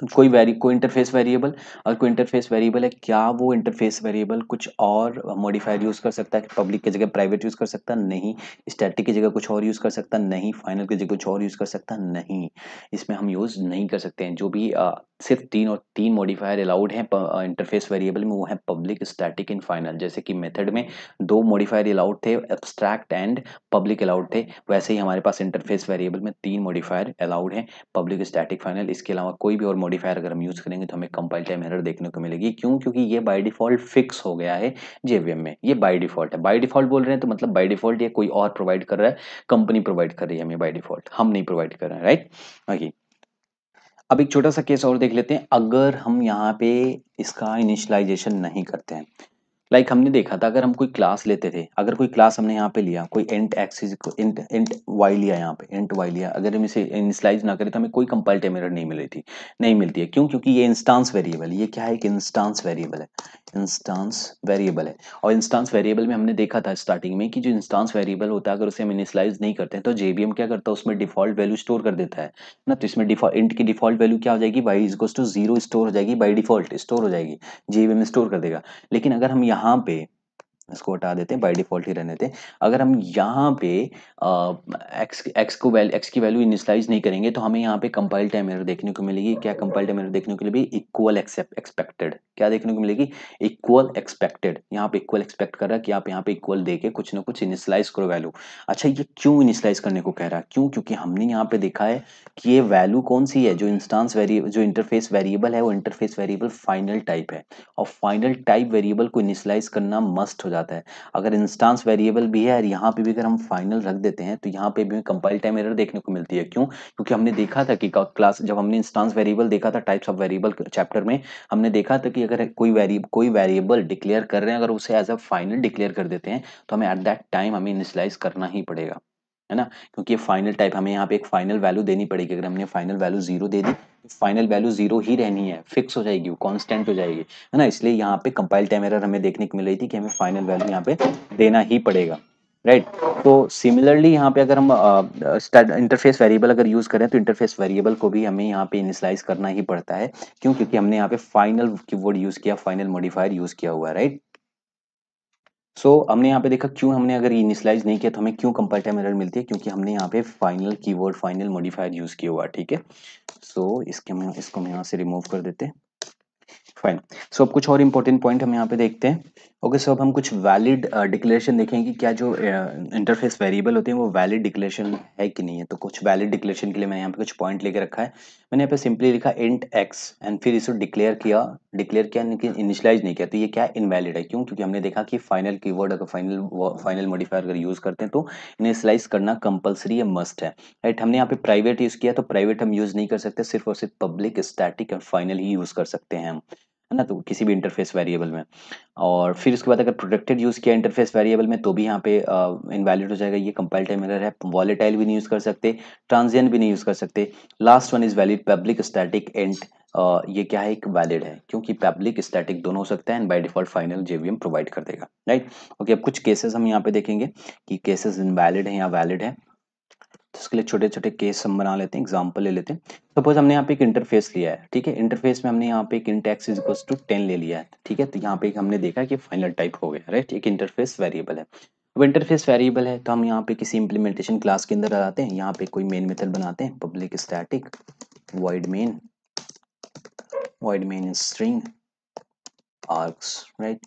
कोई इंटरफेस वेरिएबल, और कोई इंटरफेस वेरिएबल है, क्या वो इंटरफेस वेरिएबल कुछ और मॉडिफायर यूज कर सकता है, पब्लिक की जगह प्राइवेट यूज कर सकता है, नहीं। स्टैटिक की जगह कुछ और यूज कर सकता, नहीं। फाइनल की जगह कुछ और यूज कर सकता, नहीं। इसमें हम यूज नहीं कर सकते हैं। जो भी सिर्फ तीन मॉडिफायर अलाउड हैं इंटरफेस वेरिएबल में, वो है पब्लिक, स्टैटिक एंड फाइनल। जैसे कि मेथड में दो मॉडिफायर अलाउड थे, एब्स्ट्रैक्ट एंड पब्लिक अलाउड थे, वैसे ही हमारे पास इंटरफेस वेरिएबल में तीन मॉडिफायर अलाउड हैं, पब्लिक, स्टैटिक, फाइनल। इसके अलावा कोई भी और मॉडिफायर अगर हम यूज करेंगे तो हमें कंपाइल टाइम एरर देखने को मिलेगी। क्यों? क्योंकि ये बाय डिफॉल्ट फिक्स हो गया है जेवीएम में, ये बाय डिफॉल्ट है। बाय डिफॉल्ट बोल रहे हैं तो मतलब बाय डिफॉल्ट ये कोई और प्रोवाइड कर रहा है, कंपनी प्रोवाइड कर रही है हमें, बाय डिफॉल्ट हम नहीं प्रोवाइड कर रहे हैं, राइट। ओके, अब एक छोटा सा केस और देख लेते हैं। अगर हम यहाँ पे इसका इनिशियलाइजेशन नहीं करते हैं, हमने देखा था, अगर हम कोई क्लास लेते थे, अगर कोई क्लास हमने यहाँ पे लिया, कोई इंट एक्स इंट वाई लिया, यहाँ पे इंट वाई लिया, अगर हम इसे इनिशियलाइज ना करें तो हमें कोई कंपाइल टाइम एरर नहीं मिलती है। क्यों? क्योंकि ये इंस्टांस वेरिएबल, ये क्या है, एक इंस्टांस वेरिएबल है, इंस्टांस वेरिएबल है। और इंस्टांस वेरिएबल में हमने देखा था स्टार्टिंग में कि जो इंस्टांस वेरिएबल होता है अगर उसे हम इनिशियलाइज नहीं करते हैं तो जेवीएम क्या करता है उसमें डिफॉल्ट वैल्यू स्टोर कर देता है ना। तो इसमें डिफॉल्ट इंट की डिफॉल्ट वैल्यू क्या हो जाएगी, y is equals to 0 store हो जाएगी, बाई डिफॉल्ट स्टोर हो जाएगी, जेवीएम में स्टोर कर देगा। लेकिन अगर हम यहाँ पे इसको हटा देते हैं, बाय डिफॉल्ट ही रहने देते हैं। अगर हम यहाँ पे एक्स की वैल्यू इनिशियलाइज नहीं करेंगे तो हमें यहाँ पे कंपाइल टाइम एरर देखने को मिलेगी। क्या कंपाइल टाइम एरर देखने को मिलेगी, इक्वल एक्सपेक्टेड। क्या देखने को मिलेगी, इक्वल एक्सपेक्टेड। यहाँ पे इक्वल एक्सपेक्ट कर रहा है कि आप यहाँ पे इक्वल देके कुछ ना कुछ इनिशियलाइज करो वैल्यू। अच्छा ये क्यों इनिशियलाइज करने को कह रहा है, क्यों, क्योंकि हमने यहाँ पे देखा है कि ये वैल्यू कौन सी है, जो इंस्टांस वेरिएबल, जो इंटरफेस वेरिएबल है वो इंटरफेस वेरिएबल फाइनल टाइप है। और फाइनल टाइप वेरिएबल को इनिशियलाइज करना मस्ट हो जाता है। अगर इंस्टांस वेरिएबल भी है और यहाँ पे भी अगर हम फाइनल रख देते हैं तो यहाँ पे भी कंपाइल टाइम एरर देखने को मिलती है। क्यों, क्योंकि हमने देखा था कि क्लास जब हमने इंस्टांस वेरिएबल देखा था टाइप्स ऑफ वेरिएबल चैप्टर में, हमने देखा था कि अगर कोई वेरिएबल डिक्लेयर कर रहे हैं, अगर उसे एज अ फाइनल डिक्लेयर कर देते हैं तो हमें एट दैट टाइम हमें इनिशियलाइज करना ही पड़ेगा, है ना। क्योंकि ये फाइनल टाइप, हमें यहाँ पे एक फाइनल वैल्यू देनी पड़ेगी। अगर हमने फाइनल वैल्यू 0 दे दी, फाइनल वैल्यू 0 ही रहनी है, फिक्स हो जाएगी, वो कांस्टेंट हो जाएगी, है ना। इसलिए यहाँ पे कंपाइल टाइम एरर हमें देखने को मिल रही थी कि हमें फाइनल वैल्यू यहाँ पे देना ही पड़ेगा, राइट। तो सिमिलरली यहाँ पे अगर हम इंटरफेस वेरिएबल अगर यूज करें तो इंटरफेस वेरिएबल को भी हमें यहाँ पे इनिशियलाइज करना ही पड़ता है। क्यों, क्योंकि हमने यहाँ पे फाइनल कीवर्ड यूज किया, फाइनल मॉडिफायर यूज किया हुआ है, राइट। हमने यहाँ पे देखा क्यों हमने अगर इनिशियलाइज नहीं किया तो हमें क्यों कंपाइल टाइम एरर मिलती है, क्योंकि हमने यहाँ पे final keyword, final modifier use किया हुआ है, ठीक है। इसको हम यहाँ से रिमूव कर देते हैं, फाइन। अब कुछ और इंपॉर्टेंट पॉइंट हम यहाँ पे देखते हैं। ओके, सो अब हम कुछ वैलिड डिक्लेरेशन देखेंगे कि क्या जो इंटरफेस वेरिएबल होते हैं वो वैलिड डिक्लेरेशन है कि नहीं है। तो कुछ वैलिड डिक्लेरेशन के लिए मैंने यहाँ पे कुछ पॉइंट लेके रखा है। मैंने यहाँ पे सिंपली लिखा इंट एक्स एंड फिर इसे डिक्लेयर किया लेकिन इनिशियलाइज नहीं किया, तो ये क्या इनवैलिड है। क्यों, क्योंकि हमने देखा कि फाइनल कीवर्ड अगर फाइनल मॉडिफायर अगर यूज करते हैं तो इनिशियलाइज करना कंपलसरी है, मस्ट है, राइट। हमने यहाँ पे प्राइवेट यूज किया तो प्राइवेट हम यूज नहीं कर सकते, सिर्फ और सिर्फ पब्लिक, स्टैटिक और फाइनल ही यूज कर सकते हैं हम, है ना। तो किसी भी इंटरफेस वेरिएबल में। और फिर उसके बाद अगर प्रोटेक्टेड यूज किया इंटरफेस वेरिएबल में तो भी यहाँ पे इनवैलिड हो जाएगा, ये कंपाइल टाइम एरर है। वॉलेटाइल भी नहीं यूज कर सकते, ट्रांजिएंट भी नहीं यूज कर सकते। Last one is valid public static and, ये क्या है, एक वैलिड है क्योंकि पब्लिक स्टैटिक दोनों हो सकता है and bye default final JVM provide कर देगा, राइट। ओके, अब कुछ केसेस हम यहाँ पे देखेंगे कि केसेस इनवैलिड है या वैलिड है। तो इसके लिए छोटे छोटे केस हम बना लेते हैं, एग्जांपल ले लेते हैं। सपोज हमने यहाँ पे एक इंटरफेस लिया है, ठीक है। इंटरफेस में हमने यहाँ पे एक int x is equals to 10 ले लिया है, ठीक है। तो यहाँ पे हमने देखा कि फाइनल टाइप हो गया, राइट। एक इंटरफेस वेरिएबल है। अब इंटरफेस वेरिएबल है तो हम यहाँ पे किसी इंप्लीमेंटेशन क्लास के अंदर आ जाते हैं। यहाँ पे कोई मेन मेथड बनाते हैं, public static void main string args, right.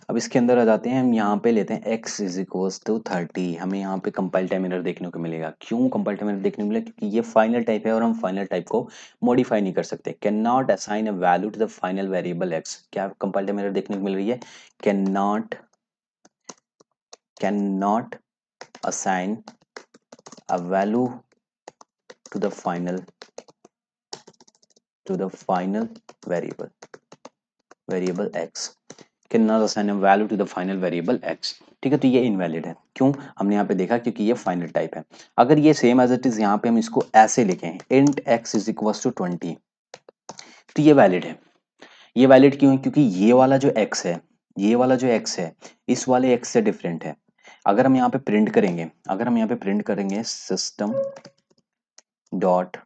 अब इसके अंदर आ जाते हैं, हम यहाँ पे लेते हैं x इज इक्वल्स टू 30। हमें यहाँ पे कंपाइल टाइम एरर देखने को मिलेगा। क्यों कंपाइल टाइम एरर देखने को मिलेगा, क्योंकि ये फाइनल टाइप है और हम फाइनल टाइप को मॉडिफाई नहीं कर सकते। Can not assign a value to the final variable x। क्या कंपाइल टाइम एरर देखने को मिल रही है, can not assign a value to the final variable x, can not assign a value to the final variable x, ठीक है। तो ये इनवैलिड है। क्यों, हमने यहाँ पे देखा क्योंकि ये फाइनल टाइप है। अगर ये सेम एज इट इज यहाँ पे हम इसको ऐसे लिखें int x is equal to 20, तो ये वैलिड है। ये वैलिड क्यों है, क्योंकि ये वाला जो x है, ये वाला जो x है इस वाले x से डिफरेंट है। अगर हम यहाँ पे प्रिंट करेंगे system dot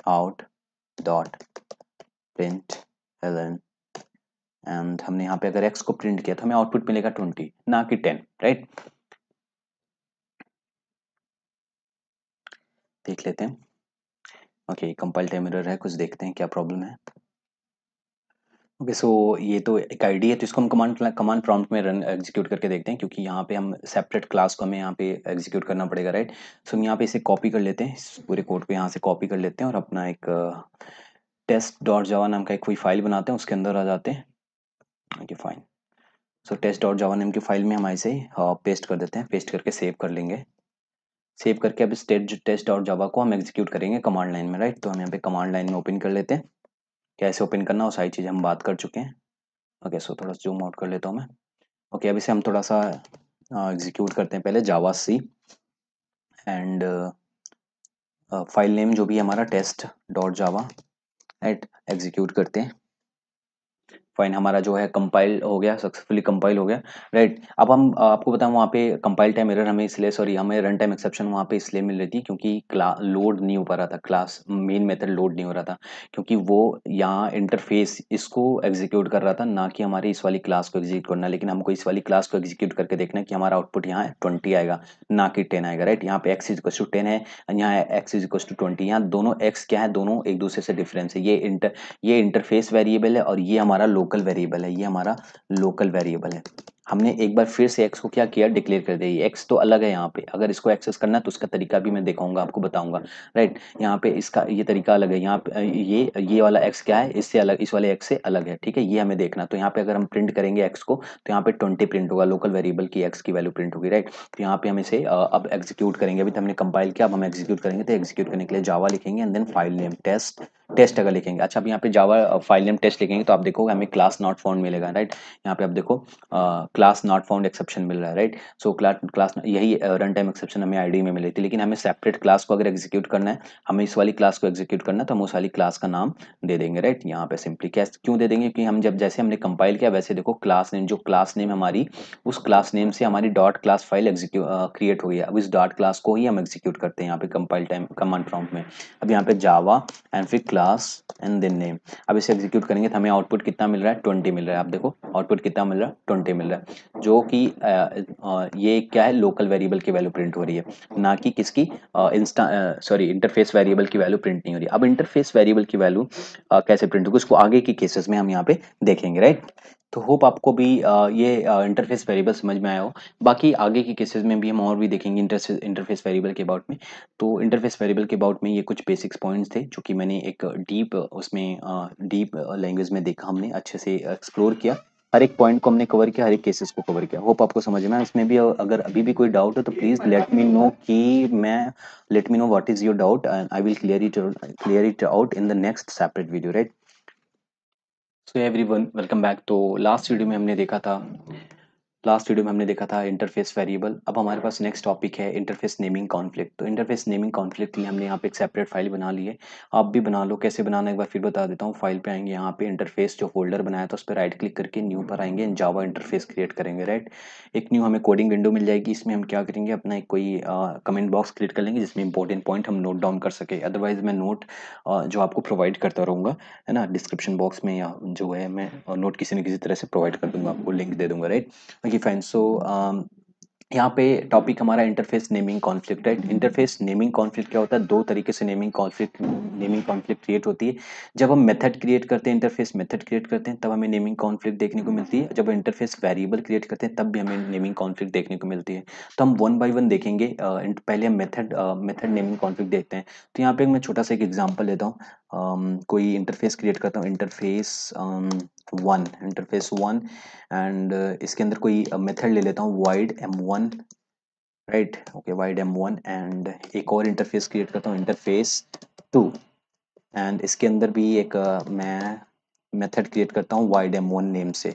out dot print and हमने यहाँ पे अगर x को प्रिंट किया तो हमें आउटपुट मिलेगा 20 ना कि 10, राइट। देख लेते हैं। ओके, कंपाइल टाइम एरर है, कुछ देखते हैं क्या प्रॉब्लम है। ओके, सो ये तो एक आईडी है, तो इसको हम कमांड प्रॉम्प्ट में रन एग्जीक्यूट करके देखते हैं, क्योंकि यहाँ पे हम सेपरेट क्लास को हमें यहाँ पे एग्जीक्यूट करना पड़ेगा, राइट। सो हम यहाँ पे इसे कॉपी कर लेते हैं, इस पूरे कोड को यहाँ से कॉपी कर लेते हैं और अपना एक टेस्ट डॉट जावा नाम का एक कोई फाइल बनाते हैं, उसके अंदर आ जाते हैं। Okay fine. So test dot Java नाम की फाइल में हम ऐसे पेस्ट कर देते हैं, पेस्ट करके सेव कर लेंगे। सेव करके अब इस टेस्ट डॉट जावा को हम एग्जीक्यूट करेंगे कमांड लाइन में, राइट। तो हम यहाँ पे कमांड लाइन में ओपन कर लेते हैं। कैसे ओपन करना वो सारी चीज़ हम बात कर चुके हैं। ओके, सो थोड़ा जूम आउट कर लेता हूँ मैं। ओके, अब इसे हम थोड़ा सा एग्जीक्यूट करते हैं पहले Java C and file name जो भी है हमारा test dot Java, right. Execute करते हैं फाइन, हमारा जो है कंपाइल हो गया, सक्सेसफुली कंपाइल हो गया, राइट। अब हम आपको बताऊं वहाँ पे कंपाइल टाइम एरर हमें इसलिए, सॉरी, हमें रन टाइम एक्सेप्शन वहाँ पे इसलिए मिल रही थी क्योंकि लोड नहीं हो पा रहा था, क्लास मेन मेथड लोड नहीं हो रहा था, क्योंकि वो यहाँ इंटरफेस इसको एग्जीक्यूट कर रहा था, ना कि हमारी इस वाली क्लास को एग्जीक्यूट करना। लेकिन हमको इस वाली क्लास को एग्जीक्यूट करके देखना है कि हमारा आउटपुट यहाँ 20 आएगा, ना कि 10 आएगा, राइट। यहाँ पे x इज इक्वल टू 10 है, यहाँ x इज इक्वल टू 20। यहाँ दोनों x क्या है, दोनों एक दूसरे से डिफरेंस है। ये इंटरफेस वेरिएबल है और ये हमारा लोकल वेरिएबल है, ये हमारा लोकल वेरिएबल है। हमने एक बार फिर से x को क्या किया, डिक्लेयर कर दिया। ये x तो अलग है यहाँ पे, अगर इसको एक्सेस करना है तो उसका तरीका भी मैं दिखाऊंगा, आपको बताऊंगा, राइट। यहाँ पे इसका ये तरीका अलग है, यहाँ पे ये वाला x क्या है, इससे अलग, इस वाले x से अलग है, ठीक है, ये हमें देखना। तो यहाँ पे अगर हम प्रिंट करेंगे x को तो यहाँ पे 20 प्रिंट होगा, लोकल वेरिएबल की x की वैल्यू प्रिंट होगी, राइट। तो यहाँ पे हम इसे अब एग्जीक्यूट करेंगे, अभी तो हमने कंपाइल किया, अब हम एग्जीक्यूट करेंगे। तो एग्जीक्यूट करने के लिए जावा लिखेंगे and then file name test अगर लिखेंगे। अच्छा, अब यहाँ पे जावा फाइल नेम टेस्ट लिखेंगे तो आप देखोगे हमें क्लास नॉट फाउंड मिलेगा, राइट। यहाँ पे आप देखो क्लास नॉट फाउंड एक्सेप्शन मिल रहा है, राइट। सो क्लास यही रन टाइम एक्सेप्शन हमें आईडी में मिली थी, लेकिन हमें सेपरेट क्लास को अगर एग्जीक्यूट करना है, हमें इस वाली क्लास को एग्जीक्यूट करना है, तो हम उस वाली क्लास का नाम दे देंगे, राइट। यहाँ पे सिंपली क्या क्यों दे देंगे, क्योंकि हम जब जैसे हमने कंपाइल किया वैसे देखो क्लास नेम, जो क्लास नेम हमारी, उस क्लास नेम से हमारी डॉट क्लास फाइल क्रिएट हो गई है। अब इस डॉट क्लास को ही हम एग्जीक्यूट करते हैं यहाँ पे कंपाइल टाइम कमांड प्रॉम्प्ट में। अब यहाँ पे जावा एंड फिर क्लास एंड देन नेम, अब इसे एग्जीक्यूट करेंगे तो हमें आउटपुट कितना मिल रहा है, 20 मिल रहा है। आप देखो आउटपुट कितना मिल रहा है, 20 मिल रहा है, जो कि ये क्या है, लोकल वेरिएबल की वैल्यू प्रिंट हो रही है, ना कि किसकी इंटरफेस वेरिएबल की वैल्यू प्रिंट नहीं हो रही। अब इंटरफेस वेरिएबल की वैल्यू कैसे प्रिंट होगी, उसको आगे की केसेस में हम यहाँ पे देखेंगे, राइट। तो होप आपको भी ये इंटरफेस वेरिएबल समझ में आया हो। बाकी आगे की केसेस में भी हम और भी देखेंगे इंटरफेस वेरिएबल के अबाउट में। तो इंटरफेस वेरिएबल के अबाउट में ये कुछ बेसिक्स पॉइंट्स थे जो कि मैंने एक डीप लैंग्वेज में देखा, हमने अच्छे से एक्सप्लोर किया, हर एक पॉइंट को हमने कवर किया, हर एक केसेस को कवर किया। होप आपको समझ में आया। इसमें भी अगर अभी भी कोई डाउट हो तो please let me know what is your doubt and I will clear it out in the next separate video, right. So everyone, welcome back. तो लास्ट वीडियो में हमने देखा था इंटरफेस वेरिएबल। अब हमारे पास नेक्स्ट टॉपिक है इंटरफेस नेमिंग कॉन्फ्लिक्ट। तो interface naming conflict के लिए हमने यहाँ पे एक सेपरेट फाइल बना ली है। आप भी बना लो, कैसे बनाना एक बार फिर बता देता हूँ। फाइल पे आएंगे, यहाँ पे इंटरफेस जो फोल्डर बनाया था उस पर राइट क्लिक करके न्यू पर आएंगे, जावा इंटरफेस क्रिएट करेंगे, राइट। एक न्यू हमें कोडिंग विंडो मिल जाएगी, इसमें हम क्या करेंगे, अपना एक कोई कमेंट बॉक्स क्रिएट कर लेंगे जिसमें इंपॉर्टेंट पॉइंट हम नोट डाउन कर सके। अदरवाइज मैं नोट जो आपको प्रोवाइड करता रहूँगा, है ना, डिस्क्रिप्शन बॉक्स में, या जो है मैं नोट किसी न किसी तरह से प्रोवाइड कर दूंगा, आपको लिंक दे दूंगा, राइट। Okay fine. सो यहाँ पे टॉपिक हमारा इंटरफेस नेमिंग कॉन्फ्लिक्ट है। इंटरफेस नेमिंग कॉन्फ्लिक्ट क्या होता है, दो तरीके से नेमिंग कॉन्फ्लिक्ट क्रिएट होती है। जब हम मेथड क्रिएट करते हैं, इंटरफेस मेथड क्रिएट करते हैं, तब हमें नेमिंग कॉन्फ्लिक्ट देखने को मिलती है। जब इंटरफेस वेरिएबल क्रिएट करते हैं तब भी हमें नेमिंग कॉन्फ्लिक्ट देखने को मिलती है। तो हम वन बाय वन देखेंगे। पहले हम मेथड नेमिंग कॉन्फ्लिक्ट देखते हैं। तो यहाँ पे मैं छोटा सा एक एग्जाम्पल लेता हूँ। कोई इंटरफेस क्रिएट करता हूँ, इंटरफेस वन एंड इसके अंदर कोई मेथड ले लेता हूँ wide m1, right. Okay, wide m1 and एक और इंटरफेस क्रिएट करता हूँ इंटरफेस 2 एंड इसके अंदर भी एक मैं मेथड क्रिएट करता हूँ वाइड m1 नेम से।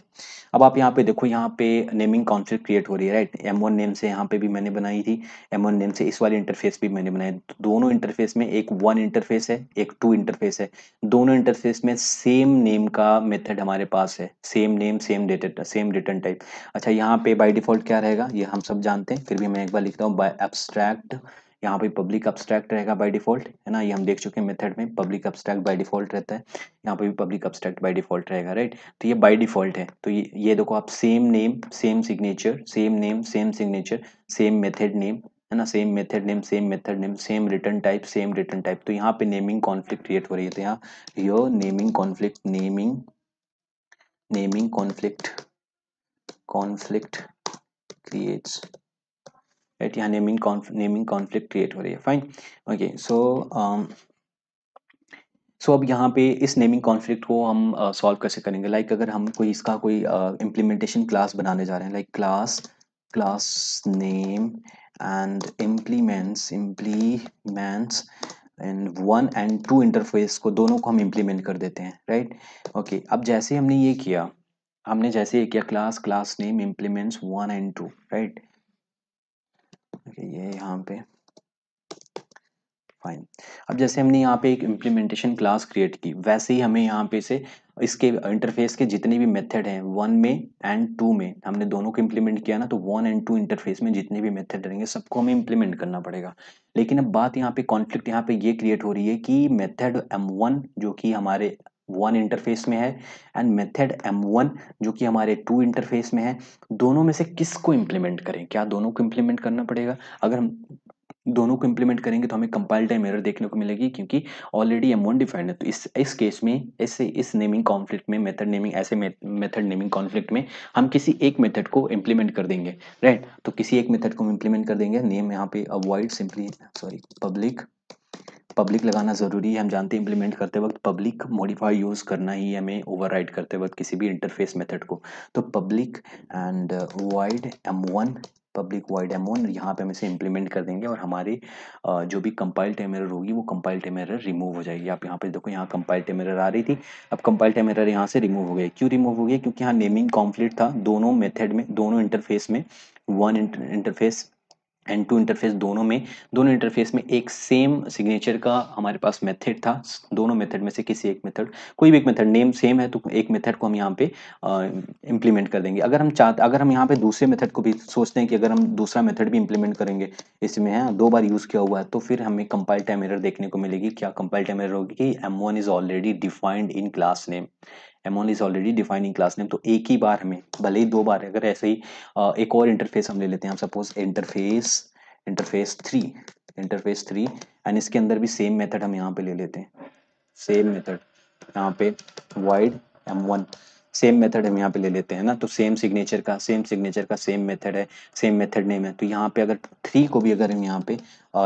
अब आप यहाँ पे देखो, यहाँ पे नेमिंग कॉन्फ्लिक्ट क्रिएट हो रही है, राइट। m1 नेम से यहाँ पे भी मैंने बनाई थी, m1 नेम से इस वाले इंटरफेस भी मैंने बनाया। तो दोनों इंटरफेस में एक 1 इंटरफेस है, एक 2 इंटरफेस है। दोनों इंटरफेस में सेम नेम का मेथड हमारे पास है, same name same return type. अच्छा, यहाँ पे बाय डिफॉल्ट क्या रहेगा ये हम सब जानते हैं, फिर भी मैं एक बार लिखता हूँ बाय एब्स्ट्रैक्ट। यहाँ पे पब्लिक एब्स्ट्रैक्ट रहेगा बाय डिफॉल्ट, है ना, ये हम देख चुके हैं मेथड में पब्लिक एब्स्ट्रैक्ट बाय डिफॉल्ट रहता है। यहाँ पे भी पब्लिक एब्स्ट्रैक्ट बाय डिफॉल्ट रहेगा, राइट। तो ये बाय डिफॉल्ट है। तो ये देखो आप, same name same signature, same name same signature, same method name, है ना, same method name same method name, same return type same return type. तो यहाँ पे नेमिंग कॉन्फ्लिक्ट क्रिएट हो रही है। तो यहाँ यो नेमिंग कॉन्फ्लिक्ट क्रिएट्स, राइट। यहाँ नेमिंग कॉन्फ्लिक्ट क्रिएट हो रही है, फाइन। ओके, सो अब यहाँ पे इस नेमिंग कॉन्फ्लिक्ट को हम सॉल्व कैसे करेंगे। लाइक अगर हम कोई इम्प्लीमेंटेशन क्लास बनाने जा रहे हैं, like class name and implements and 1 and 2 interface को, दोनों को हम इम्प्लीमेंट कर देते हैं, राइट। ओके, अब जैसे हमने जैसे ये किया class name implements 1 and 2, right. Okay, ये यहाँ पे फाइन। अब जैसे हमने यहाँ पे एक इम्प्लीमेंटेशन क्लास क्रिएट की, वैसे ही हमें यहाँ पे से इसके इंटरफेस के जितने भी मेथड हैं 1 में एंड 2 में, हमने दोनों को इम्प्लीमेंट किया ना, तो 1 एंड 2 इंटरफेस में जितने भी मेथड रहेंगे सबको हमें इम्प्लीमेंट करना पड़ेगा। लेकिन अब बात यहाँ पे कॉन्फ्लिक्ट यहाँ पे ये क्रिएट हो रही है कि मेथड M1 जो कि हमारे 1 इंटरफेस में है एंड मेथड M1 जो कि हमारे 2 इंटरफेस में है, दोनों में से किसको इम्प्लीमेंट करें? क्या दोनों को इम्प्लीमेंट करना पड़ेगा? अगर हम दोनों को इम्प्लीमेंट करेंगे तो हमें कंपाइल टाइम एरर देखने को मिलेगी, क्योंकि ऑलरेडी M1 डिफाइंड है। तो इस केस में इस नेमिंग कॉन्फ्लिक्ट में मेथड नेमिंग ऐसे मेथड नेमिंग कॉन्फ्लिक्ट में हम किसी एक मेथड को इम्प्लीमेंट कर देंगे, राइट? तो किसी एक मेथड को हम इम्प्लीमेंट कर देंगे। नेम यहाँ पे अवॉइड सिंपली सॉरी पब्लिक लगाना जरूरी है। हम जानते हैं इम्प्लीमेंट करते वक्त पब्लिक मॉडिफाई यूज करना ही हमें ओवरराइड करते वक्त किसी भी इंटरफेस मेथड को। तो public and wide M1, public wide M1 यहाँ पे हम इसे इम्प्लीमेंट कर देंगे और हमारी जो भी कंपाइल टाइम एरर होगी वो कंपाइल टाइम एरर रिमूव हो जाएगी। आप यहाँ पे देखो, यहाँ कंपाइल टाइम एरर आ रही थी, अब कंपाइल टाइम एरर यहाँ से रिमूव हो गई। क्यों रिमूव हो गई? क्योंकि यहाँ नेमिंग कॉन्फ्लिक्ट था दोनों मेथड में, दोनों इंटरफेस में, 1 इंटरफेस एंड 2 इंटरफेस दोनों में, दोनों इंटरफेस में एक सेम सिग्नेचर का हमारे पास मेथड था। दोनों मेथड में से किसी एक मेथड, कोई भी एक मेथड नेम सेम है तो एक मेथड को हम यहाँ पे इम्प्लीमेंट कर देंगे। अगर हम यहाँ पे दूसरे मेथड को भी सोचते हैं कि अगर हम दूसरा मेथड भी इम्प्लीमेंट करेंगे, इसमें है 2 बार यूज किया हुआ है, तो फिर हमें कंपाइल टाइम एरर देखने को मिलेगी। क्या कंपाइल टाइम एरर होगी? कि M1 is already defined in class name, M1 is already defining class name. तो एक ही बार हमें, भले ही 2 बार, अगर ऐसे ही एक और इंटरफेस हम ले लेते हैं, हम सपोज इंटरफेस 3 एंड इसके अंदर भी सेम मेथड हम यहाँ पे ले लेते हैं, सेम मेथड यहाँ पे वाइड M1, सेम मेथड हम यहाँ पे ले लेते हैं ना, तो सेम सिग्नेचर का सेम मेथड है, सेम मेथड नेम है। तो यहाँ पे अगर 3 को भी अगर हम यहाँ पे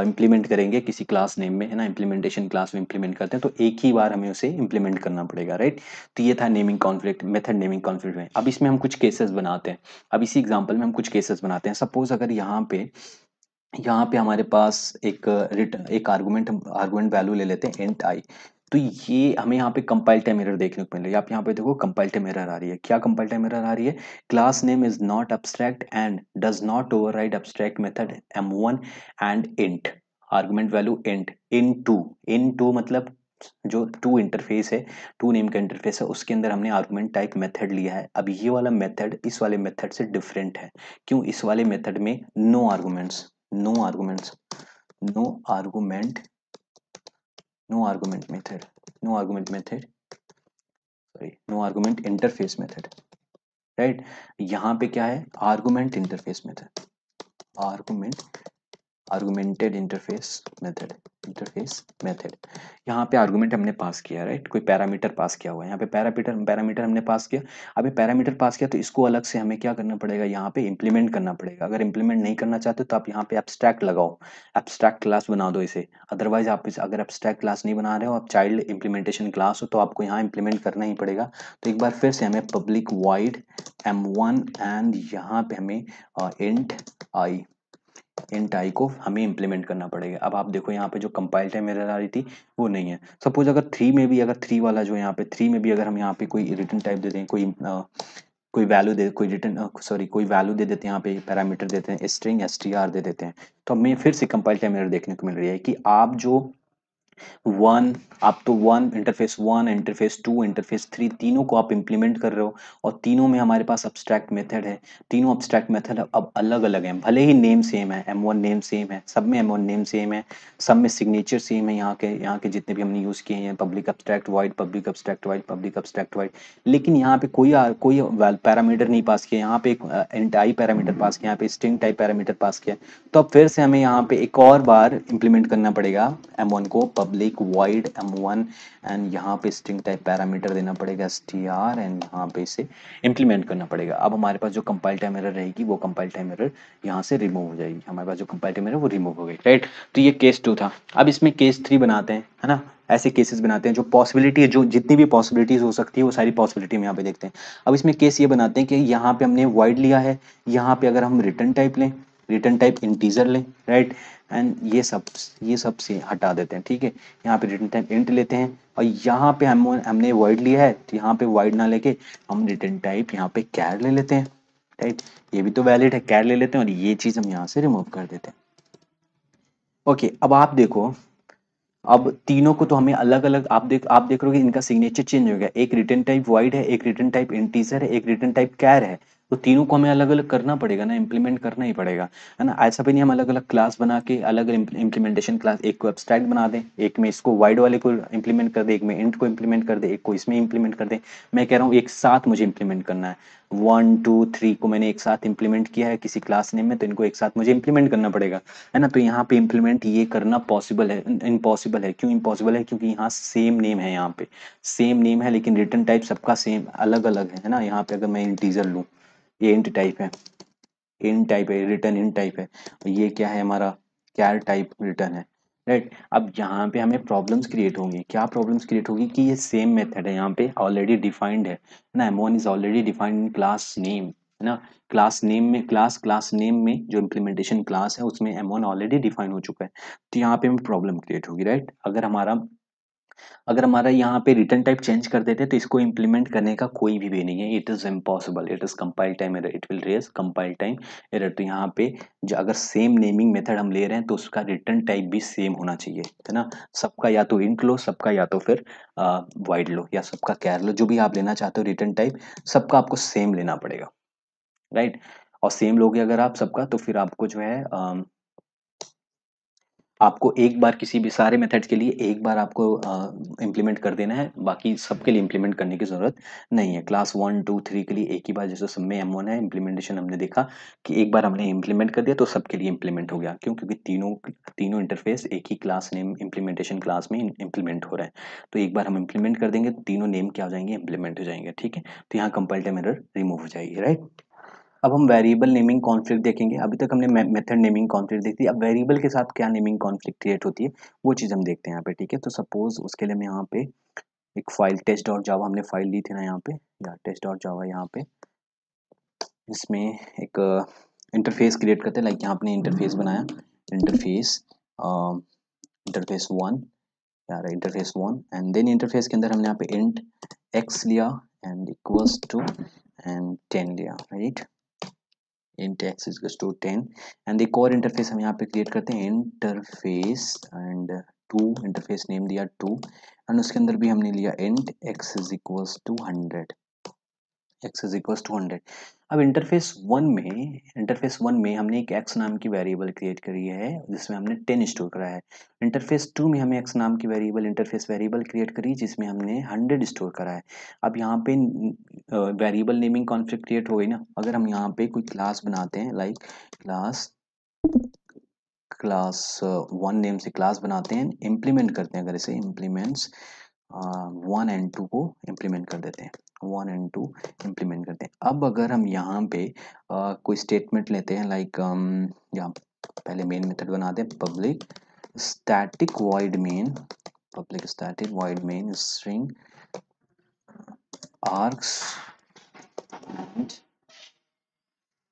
इम्प्लीमेंट करेंगे किसी क्लास नेम में, है ना, इम्प्लीमेंटेशन क्लास में इम्प्लीमेंट करते हैं, तो एक ही बार हमें उसे इम्प्लीमेंट करना पड़ेगा, राइट? तो ये था naming conflict, method naming conflict में। अब इसमें हम कुछ केसेस बनाते हैं, अब इसी एग्जाम्पल में हम कुछ केसेस बनाते हैं। सपोज अगर यहाँ पे हमारे पास एक आर्गुमेंट वैल्यू ले लेते हैं इंट आई। तो ये हमें यहाँ पे कंपाइल टाइम एरर देखने को मिल रही है। आप यहाँ पे देखो कंपाइल टाइम एरर आ रही है। क्या कंपाइल टाइम एरर आ रही है? Class name is not abstract and does not override abstract method M1 and int argument value int in two मतलब जो 2 इंटरफेस है, 2 नेम का इंटरफेस है, उसके अंदर हमने आर्गुमेंट टाइप मेथड लिया है। अब ये वाला मेथड इस वाले मेथड से डिफरेंट है। क्यों? इस वाले मेथड में no arguments no arguments no argument no argument method no argument method sorry no argument interface method, right? यहाँ पे क्या है? Argument interface method, argument argumented interface method. यहाँ पे आर्गुमेंट हमने पास किया, राइट? कोई पैरामीटर पास किया हुआ है, यहाँ पे पैरामीटर हमने पास किया। अभी पैरामीटर पास किया तो इसको अलग से हमें क्या करना पड़ेगा? यहाँ पे इम्प्लीमेंट करना पड़ेगा। अगर इम्प्लीमेंट नहीं करना चाहते तो आप यहाँ पे एब्स्ट्रैक्ट लगाओ, एब्स्ट्रैक्ट क्लास बना दो इसे। अदरवाइज आप अगर एब्स्ट्रैक्ट क्लास नहीं बना रहे हो, आप चाइल्ड इम्प्लीमेंटेशन क्लास हो, तो आपको यहाँ इम्प्लीमेंट करना ही पड़ेगा। तो एक बार फिर से हमें पब्लिक वाइड M1 एंड यहाँ पे हमें इंट आई को हमें इम्प्लीमेंट करना पड़ेगा। अब आप देखो यहाँ पे जो कंपाइल टाइम एरर आ रही थी वो नहीं है। सपोज अगर 3 में भी, अगर 3 वाला जो यहाँ पे 3 में भी अगर हम यहाँ पे कोई रिटर्न टाइप दे दें, कोई वैल्यू दे, कोई रिटर्न सॉरी कोई वैल्यू दे देते हैं, यहाँ पे पैरामीटर देते हैं, स्ट्रिंग str दे देते हैं, तो हमें फिर से कंपाइल टाइम एरर देखने को मिल रही है कि आप जो 1, आप तो 1 इंटरफेस 2 इंटरफेस 3 तीनों को आप इंप्लीमेंट कर रहे हो, और तीनों में हमारे पास अब्स्ट्रैक्ट मेथड है। तीनों अब्स्ट्रैक्ट मेथड अब अलग अलग हैं, भले ही नेम सेम है, M1 नेम सेम है, सब में M1 नेम सेम है, सब में सिग्नेचर सेम है, यहाँ के जितने भी हमने यूज किए हैं, public abstract wide, public abstract wide, public abstract wide. लेकिन यहाँ पे कोई पैरामीटर नहीं पास किया, यहाँ पे एक इंट आई पैरामीटर पास किया, यहाँ पे स्ट्रिंग टाइप पैरामीटर पास किया। तो अब फिर से हमें यहाँ पे एक और बार इंप्लीमेंट करना पड़ेगा M1 को, पब्लिक वाइड M1 एंड यहाँ पे स्ट्रिंग टाइप पैरामीटर देना पड़ेगा str एंड यहाँ पे इसे इंप्लीमेंट करना पड़ेगा। अब हमारे पास जो कंपाइल टाइम एरर रहेगी वो कंपाइल टाइम एरर यहाँ से रिमूव हो जाएगी। हमारे पास जो कंपाइल टाइम एरर वो रिमूव हो गई, राइट? तो ये केस 2 था। अब इसमें केस 3 बनाते हैं, है ना? ऐसे केसेस बनाते हैं जो पॉसिबिलिटी है, जो जितनी भी पॉसिबिलिटीज हो सकती है वो सारी पॉसिबिलिटी हम यहाँ पे देखते हैं। अब इसमें केस ये बनाते हैं कि यहाँ पे हमने वाइड लिया है, यहाँ पे अगर हम रिटर्न टाइप लें, रिटर्न टाइप इंटीजर लें, राइट? एंड ये सब से हटा देते हैं, ठीक है? यहाँ पे रिटर्न टाइप इंट लेते हैं, और यहाँ पे हमने वाइड लिया है तो यहाँ पे वाइड ना लेके हम रिटर्न टाइप यहाँ पे कैर ले लेते हैं, राइट? ये भी तो वैलिड है, कैर ले लेते हैं, और ये चीज हम यहाँ से रिमूव कर देते हैं। ओके, अब आप देखो, अब तीनों को तो हमें अलग अलग, आप देख रहे हो कि इनका सिग्नेचर चेंज हो गया, एक रिटर्न टाइप वॉइड है, एक रिटर्न टाइप इंटीजर है, एक रिटर्न टाइप कैर है। तो तीनों को हमें अलग अलग करना पड़ेगा ना, इम्प्लीमेंट करना ही पड़ेगा, है ना। ऐसा भी नहीं हम अलग अलग क्लास बना के अलग इम्प्लीमेंटेशन क्लास, एक को एब्स्ट्रैक्ट बना दें, एक में इसको वाइड वाले को इम्प्लीमेंट कर दे, एक में इंट को इम्प्लीमेंट कर दे, एक को इसमें इम्प्लीमेंट कर दे। मैं कह रहा हूँ एक साथ मुझे इम्प्लीमेंट करना है, 1 2 3 को मैंने एक साथ इम्प्लीमेंट किया है किसी क्लास नेम में, तो इनको एक साथ मुझे इम्प्लीमेंट करना पड़ेगा, है ना। तो यहाँ पे इम्प्लीमेंट ये करना पॉसिबल है, इम्पॉसिबल है। क्यों इम्पॉसिबल है? क्योंकि यहाँ सेम नेम है, यहाँ पे सेम नेम है लेकिन रिटर्न टाइप सबका सेम अलग अलग है ना। यहाँ पे अगर मैं इंटीजर लूँ, ये इंट टाइप है, इन टाइप है, रिटर्न इन टाइप है, ये क्या है हमारा, कैर टाइप रिटर्न है, राइट। अब यहाँ पे हमें प्रॉब्लम्स क्रिएट होंगी। क्या प्रॉब्लम्स क्रिएट होगी कि ये सेम मेथड है, यहाँ पे ऑलरेडी डिफाइंड है ना, m1 is already defined in class name, है ना। क्लास नेम में क्लास नेम में जो इम्प्लीमेंटेशन क्लास है उसमें m1 ऑलरेडी डिफाइन हो चुका है। तो यहाँ पे हमें प्रॉब्लम क्रिएट होगी, राइट। अगर हमारा यहाँ पे रिटर्न टाइप चेंज कर देते तो इसको इम्प्लीमेंट करने का कोई भी वे नहीं है, it is impossible, it is compile time error, it will raise compile time error. तो यहाँ पे जो अगर सेम नेमिंग मेथड हम ले रहे हैं तो उसका रिटर्न टाइप भी सेम होना चाहिए, है ना। सबका या तो इंट लो, सबका या तो फिर वाइड लो, या सबका कैर लो, जो भी आप लेना चाहते हो रिटर्न टाइप, सबका आपको सेम लेना पड़ेगा, राइट। और सेम लोगे अगर आप सबका, तो फिर आपको जो है आपको एक बार किसी भी सारे मेथड्स के लिए एक बार आपको इम्प्लीमेंट कर देना है, बाकी सबके लिए इम्प्लीमेंट करने की ज़रूरत नहीं है। क्लास 1 2 3 के लिए एक ही बार, जैसे सब में M1 है, इम्प्लीमेंटेशन हमने देखा कि एक बार हमने इम्प्लीमेंट कर दिया तो सबके लिए इम्प्लीमेंट हो गया। क्यों? क्योंकि तीनों तीनों इंटरफेस एक ही क्लास नेम इम्प्लीमेंटेशन क्लास में इम्प्लीमेंट हो रहा है। तो एक बार हम इम्प्लीमेंट कर देंगे तो तीनों नेम क्या हो जाएंगे, इम्प्लीमेंट हो जाएंगे, ठीक है। तो यहाँ कंपाइल टाइम एरर रिमूव हो जाएगी, राइट। अब हम वेरिएबल नेमिंग कॉन्फ्लिक्ट देखेंगे। अभी तक हमने मेथड नेमिंग कॉन्फ्लिक्ट देखी। अब वेरिएबल के साथ क्या नेमिंग कॉन्फ्लिक्ट क्रिएट होती है वो चीज़ हम देखते हैं यहाँ पे, ठीक है। तो सपोज उसके लिए मैं यहाँ पे एक फाइल टेस्ट डॉट जावा हमने फाइल ली थी ना यहाँ पे, या टेस्ट डॉट जावा, यहाँ पे इसमें एक इंटरफेस क्रिएट करते हैं। लाइक यहाँ अपने इंटरफेस बनाया, इंटरफेस इंटरफेस 1, यार इंटरफेस 1, एंड देन इंटरफेस के अंदर हमने यहाँ पे इंट एक्स लिया एंड इक्वल्स टू एंड 10 लिया, right. int x is equals to 10 and एक और इंटरफेस हम यहाँ पे क्रिएट करते हैं, इंटरफेस एंड 2, इंटरफेस नेम दिया 2 एंड उसके अंदर भी हमने लिया int x is equals to 100, x is equals to 100। अब इंटरफेस वन में हमने एक x नाम की वेरिएबल क्रिएट करी है जिसमें हमने 10 स्टोर करा है। इंटरफेस 2 में हमें x नाम की वेरिएबल इंटरफेस वेरिएबल क्रिएट करी जिसमें हमने 100 स्टोर करा है। अब यहाँ पे वेरिएबल नेमिंग कॉन्फ्लिक्ट क्रिएट हो गई ना। अगर हम यहाँ पे कोई क्लास बनाते हैं, लाइक क्लास क्लास 1 नेम से क्लास बनाते हैं, इम्प्लीमेंट करते हैं, अगर इसे इम्प्लीमेंट्स 1 एंड 2 को इम्प्लीमेंट कर देते हैं, 1 एंड 2 इम्प्लीमेंट करते हैं। अब अगर हम यहाँ पे कोई स्टेटमेंट लेते हैं, लाइक यहाँ पहले मेन मेथड बनाते हैं, public static void main, public static void main string arcs,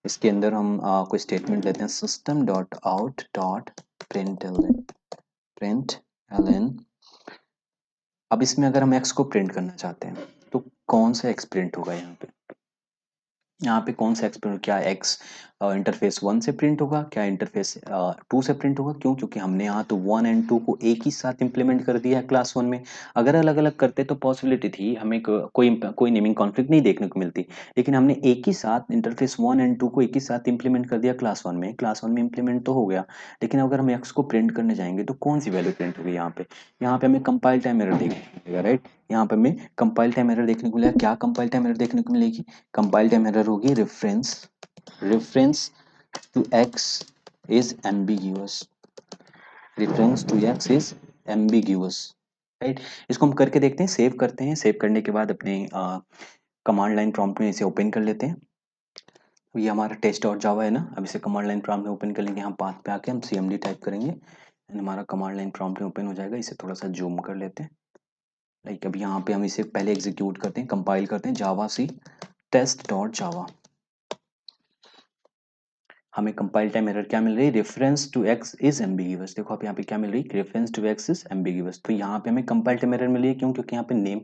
इसके अंदर हम कोई स्टेटमेंट लेते हैं, system dot out dot print L. अब इसमें अगर हम एक्स को प्रिंट करना चाहते हैं तो कौन सा एक्स प्रिंट होगा यहाँ पे, यहाँ पे कौन सा एक्स प्रिंट, क्या एक्स इंटरफेस 1 से प्रिंट होगा, क्या इंटरफेस 2 से प्रिंट होगा? क्यों? क्योंकि हमने यहाँ तो 1 एंड 2 को एक ही साथ इंप्लीमेंट कर दिया है क्लास 1 में। अगर अलग अलग करते तो पॉसिबिलिटी थी हमें कोई नेमिंग कॉन्फ्लिक्ट नहीं देखने को मिलती, लेकिन हमने एक ही साथ इंटरफेस 1 एंड 2 को एक ही साथ इंप्लीमेंट कर दिया क्लास 1 में। क्लास 1 में इंप्लीमेंट तो हो गया, लेकिन अगर हम एक्स को प्रिंट करने जाएंगे तो कौन सी वैल्यू प्रिंट होगी यहाँ पे? यहाँ पे हमें कंपाइल टाइम एरर देखने को मिलेगा, राइट। यहाँ पे हमें कंपाइल टाइम एरर देखने को मिलेगा। क्या कंपाइल टाइम एरर देखने को मिलेगी? कंपाइल टाइम एरर होगी reference to x is ambiguous, reference to x is ambiguous, right. इसको हम करके देखते हैं, सेव करते हैं, सेव करने के बाद अपने कमांड लाइन प्रॉम्प्ट में इसे ओपन कर लेते हैं। तो ये हमारा टेस्ट डॉट जावा है ना। अब इसे कमांड लाइन प्रॉम्प्ट में ओपन कर लेंगे, हम पाथ पे आके हम cmd टाइप करेंगे एंड हमारा कमांड लाइन प्रॉम्प्ट में ओपन हो जाएगा। इसे थोड़ा सा जूम कर लेते हैं, लाइक अब यहाँ पे हम इसे पहले एग्जीक्यूट करते हैं, कंपाइल करते हैं, जावा सी टेस्ट डॉट जावा। हमें कंपाइल टाइम एरर क्या मिल रही है? Reference to x is ambiguous. देखो आप यहाँ पे क्या मिल रही है? Reference to x is ambiguous. तो यहाँ पे हमें कंपाइल टाइम एरर मिल रही है, क्यों? क्योंकि यहाँ पे name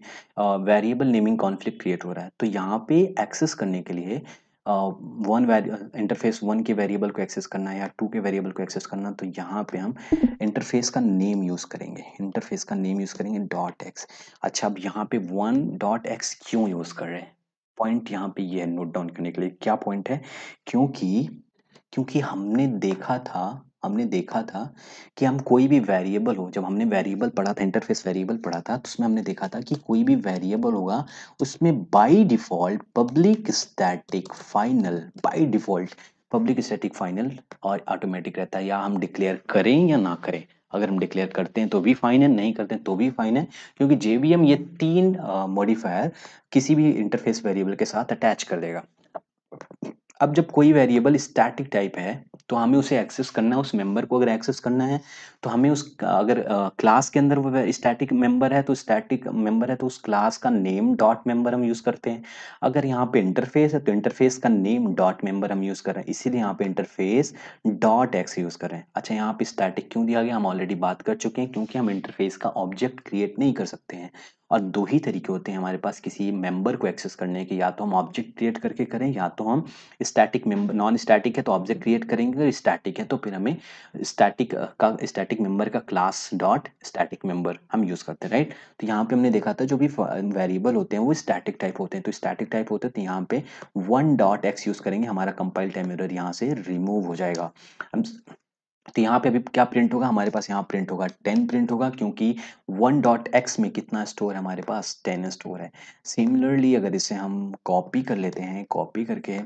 variable naming conflict create हो रहा है। तो यहाँ पे एक्सेस करने के लिए वन इंटरफेस वन के वेरिएबल को एक्सेस करना है या टू के वेरिएबल को एक्सेस करना, तो यहाँ पे हम इंटरफेस का नेम यूज करेंगे, इंटरफेस का नेम यूज करेंगे डॉट एक्स। अच्छा, अब यहाँ पे वन डॉट एक्स क्यों यूज कर रहे हैं? पॉइंट यहाँ पे ये है नोट डाउन करने के लिए। क्या पॉइंट है? क्योंकि क्योंकि हमने देखा था कि हम कोई भी वेरिएबल हो, जब हमने वेरिएबल पढ़ा था, इंटरफेस वेरिएबल पढ़ा था, तो उसमें हमने देखा था कि कोई भी वेरिएबल होगा उसमें by default public static final और ऑटोमेटिक रहता है, या हम डिक्लेयर करें या ना करें। अगर हम डिक्लेयर करते हैं तो भी फाइन है, नहीं करते हैं तो भी फाइन है, क्योंकि जेवीएम ये तीन मॉडिफायर किसी भी इंटरफेस वेरिएबल के साथ अटैच कर देगा। अब जब कोई वेरिएबल स्टैटिक टाइप है तो हमें उसे एक्सेस करना है, उस मेंबर को अगर एक्सेस करना है तो हमें उस, अगर क्लास के अंदर वो स्टैटिक मेंबर है तो स्टैटिक मेंबर है तो उस क्लास का नेम डॉट मेंबर हम यूज करते हैं। अगर यहाँ पे इंटरफेस है तो इंटरफेस का नेम डॉट मेंबर हम यूज कर रहे हैं, इसीलिए यहाँ पे इंटरफेस डॉट एक्स यूज कर रहे हैं। अच्छा, यहाँ पे स्टैटिक क्यों दिया गया, हम ऑलरेडी बात कर चुके हैं, क्योंकि हम इंटरफेस का ऑब्जेक्ट क्रिएट नहीं कर सकते हैं। और दो ही तरीके होते हैं हमारे पास किसी मेंबर को एक्सेस करने के, या तो हम ऑब्जेक्ट क्रिएट करके करें, या तो हम स्टैटिक मेंबर, नॉन स्टैटिक है तो ऑब्जेक्ट क्रिएट करेंगे, अगर स्टैटिक है तो फिर हमें स्टैटिक मेंबर का क्लास डॉट स्टैटिक मेंबर हम यूज करते हैं, राइट। तो यहाँ पे हमने देखा था जो भी वेरिएबल होते हैं वो स्टैटिक टाइप होते हैं, तो स्टैटिक टाइप होते हैं तो यहाँ पे वन डॉट एक्स यूज करेंगे, हमारा कंपाइल टाइम एरर यहाँ से रिमूव हो जाएगा। हम, तो यहाँ पे अभी क्या प्रिंट होगा हमारे पास, यहाँ प्रिंट होगा 10 प्रिंट होगा, क्योंकि वन डॉट एक्स में कितना स्टोर है हमारे पास, 10 स्टोर है। सिमिलरली अगर इसे हम कॉपी कर लेते हैं, कॉपी करके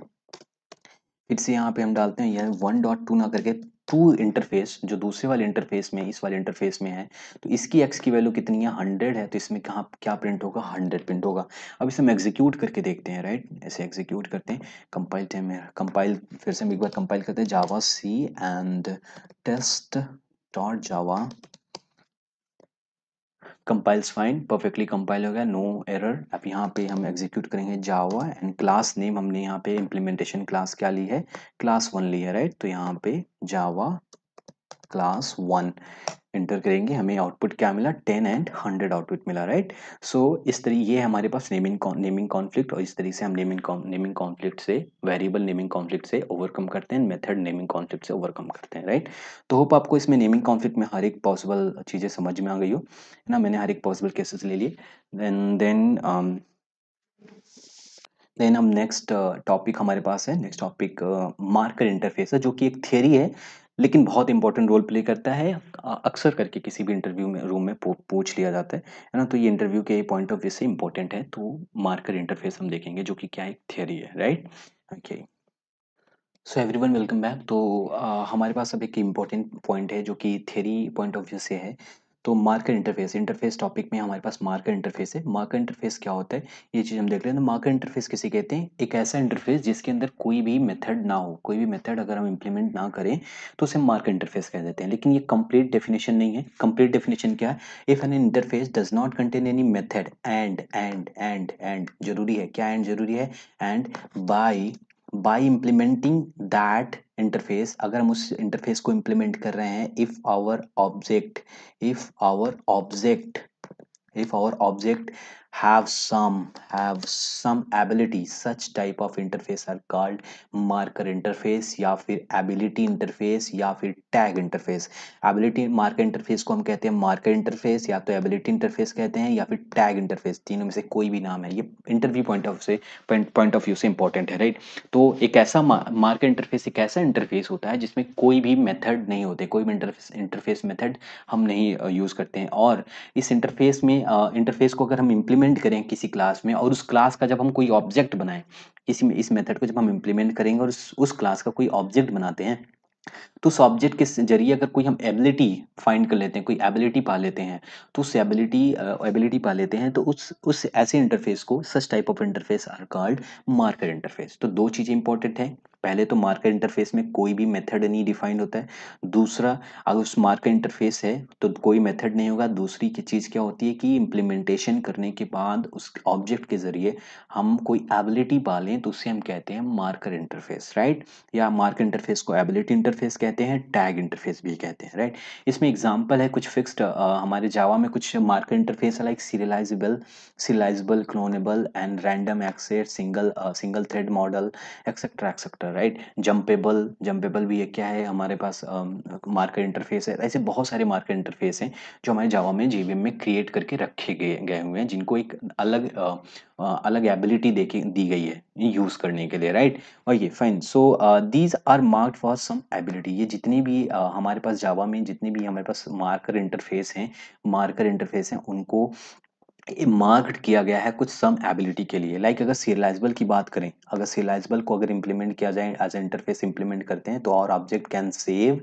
फिर से यहाँ पे हम डालते हैं, यह वन डॉट टू ना करके टू इंटरफेस, जो दूसरे वाले इंटरफेस में इस वाले इंटरफेस में है, तो इसकी एक्स की वैल्यू कितनी है, 100 है, तो इसमें कहाँ क्या प्रिंट होगा, 100 प्रिंट होगा। अब इसे हम एग्जीक्यूट करके देखते हैं, राइट, ऐसे एग्जीक्यूट करते हैं। कंपाइल टाइम में कंपाइल, फिर से हम एक बार कंपाइल करते हैं, जावा सी and test dot Java, compiles fine, perfectly compile हो गया, नो एरर। अब यहाँ पे हम एग्जीक्यूट करेंगे जावा एंड क्लास नेम, हमने यहाँ पे इम्प्लीमेंटेशन क्लास क्या ली है, क्लास वन ली है, राइट। तो यहाँ पे जावा क्लास वन एंटर करेंगे, हमें आउटपुट क्या मिला, 10 एंड 100 आउटपुट मिला, राइट। सो इस तरह ये हमारे पास नेमिंग कॉन्फ्लिक्ट, और इस तरीके से हम नेमिंग कॉन्फ्लिक्ट से, वेरिएबल नेमिंग कॉन्फ्लिक्ट से ओवरकम करते हैं, मेथड नेमिंग कॉन्फ्लिक्ट से ओवरकम करते हैं, राइट। तो होप आपको इसमें नेमिंग कॉन्फ्लिक्ट में हर एक पॉसिबल चीज़ें समझ में आ गई हो, है ना। मैंने हर एक पॉसिबल केसेस ले लिए। देन हम नेक्स्ट टॉपिक हमारे पास है, नेक्स्ट टॉपिक मार्कर इंटरफेस है, जो कि एक थियरी है लेकिन बहुत इंपॉर्टेंट रोल प्ले करता है। अक्सर करके किसी भी इंटरव्यू में रूम में पूछ लिया जाता है ना। तो ये इंटरव्यू के पॉइंट ऑफ व्यू से इंपॉर्टेंट है, तो मार्कर इंटरफेस हम देखेंगे, जो कि क्या एक थियरी है, right. Okay, so everyone welcome back. तो हमारे पास अब एक इम्पॉर्टेंट पॉइंट है जो कि थ्योरी पॉइंट ऑफ व्यू से है। तो मार्कर इंटरफेस, इंटरफेस टॉपिक में हमारे पास मार्कर इंटरफेस है। मार्कर इंटरफेस क्या होता है, ये चीज़ हम देख रहे हैं। तो मार्कर इंटरफेस किसे कहते हैं, एक ऐसा इंटरफेस जिसके अंदर कोई भी मेथड ना हो, कोई भी मेथड अगर हम इम्प्लीमेंट ना करें तो उसे मार्कर इंटरफेस कह देते हैं। लेकिन ये कंप्लीट डेफिनेशन नहीं है। कंप्लीट डेफिनेशन क्या है, if N interface does not contain any method and जरूरी है, क्या एंड जरूरी है, and bye implementing that interface, अगर हम उस इंटरफेस को इम्प्लीमेंट कर रहे हैं, if our object have some ability, such type of interface are called marker interface या फिर ability interface या फिर tag interface। ability marker interface को हम कहते हैं marker interface, या तो ability interface कहते हैं, या फिर tag interface, तीनों में से कोई भी नाम है। ये इंटरव्यू पॉइंट ऑफ व्यू से इंपॉर्टेंट है, राइट। तो एक ऐसा मार्कर इंटरफेस एक ऐसा इंटरफेस होता है जिसमें कोई भी मेथड नहीं होते, कोई भी इंटरफेस मेथड हम नहीं यूज करते हैं। और इस इंटरफेस को अगर हम इम्प्लीमेंट करें किसी क्लास में, और उस क्लास का जब हम कोई ऑब्जेक्ट बनाएं, इस मेथड को जब हम इम्प्लीमेंट करेंगे और उस क्लास का कोई ऑब्जेक्ट बनाते हैं, तो उस ऑब्जेक्ट के जरिए अगर कोई हम एबिलिटी फाइंड कर लेते हैं, कोई एबिलिटी पा लेते हैं, तो उस एबिलिटी पा लेते हैं, तो उस ऐसे इंटरफेस को, such type of interface are called marker interface. तो दो चीजें इंपॉर्टेंट है, पहले तो मार्कर इंटरफेस में कोई भी मेथड नहीं डिफाइंड होता है। दूसरा, अगर उस मार्कर इंटरफेस है तो कोई मेथड नहीं होगा। दूसरी की चीज़ क्या होती है कि इम्प्लीमेंटेशन करने के बाद उस ऑब्जेक्ट के ज़रिए हम कोई एबिलिटी पालें तो उसे हम कहते हैं मार्कर इंटरफेस, राइट। या मार्कर इंटरफेस को एबिलिटी इंटरफेस कहते हैं, टैग इंटरफेस भी कहते हैं, राइट। इसमें एग्जांपल है कुछ फिक्स्ड, हमारे जावा में कुछ मार्कर इंटरफेस है like serializable, cloneable and random access, single thread model, etcetera etcetera, right. Jumpable भी ये क्या है हमारे पास मार्कर इंटरफेस है। ऐसे बहुत सारे मार्कर इंटरफेस हैं जो हमारे जावा में जेवीएम में क्रिएट करके रखे गए गए हुए हैं, जिनको एक अलग एबिलिटी दी गई है यूज करने के लिए, राइट। और ये fine, so these are marked for some ability. ये जितनी भी हमारे पास जावा में जितनी भी हमारे पास मार्कर इंटरफेस हैं उनको मार्क्ड किया गया है कुछ सम एबिलिटी के लिए। लाइक अगर सीरियलाइजेबल की बात करें, अगर सीरियलाइजेबल को अगर इंप्लीमेंट किया जाए एज इंटरफेस इंप्लीमेंट करते हैं तो और object can save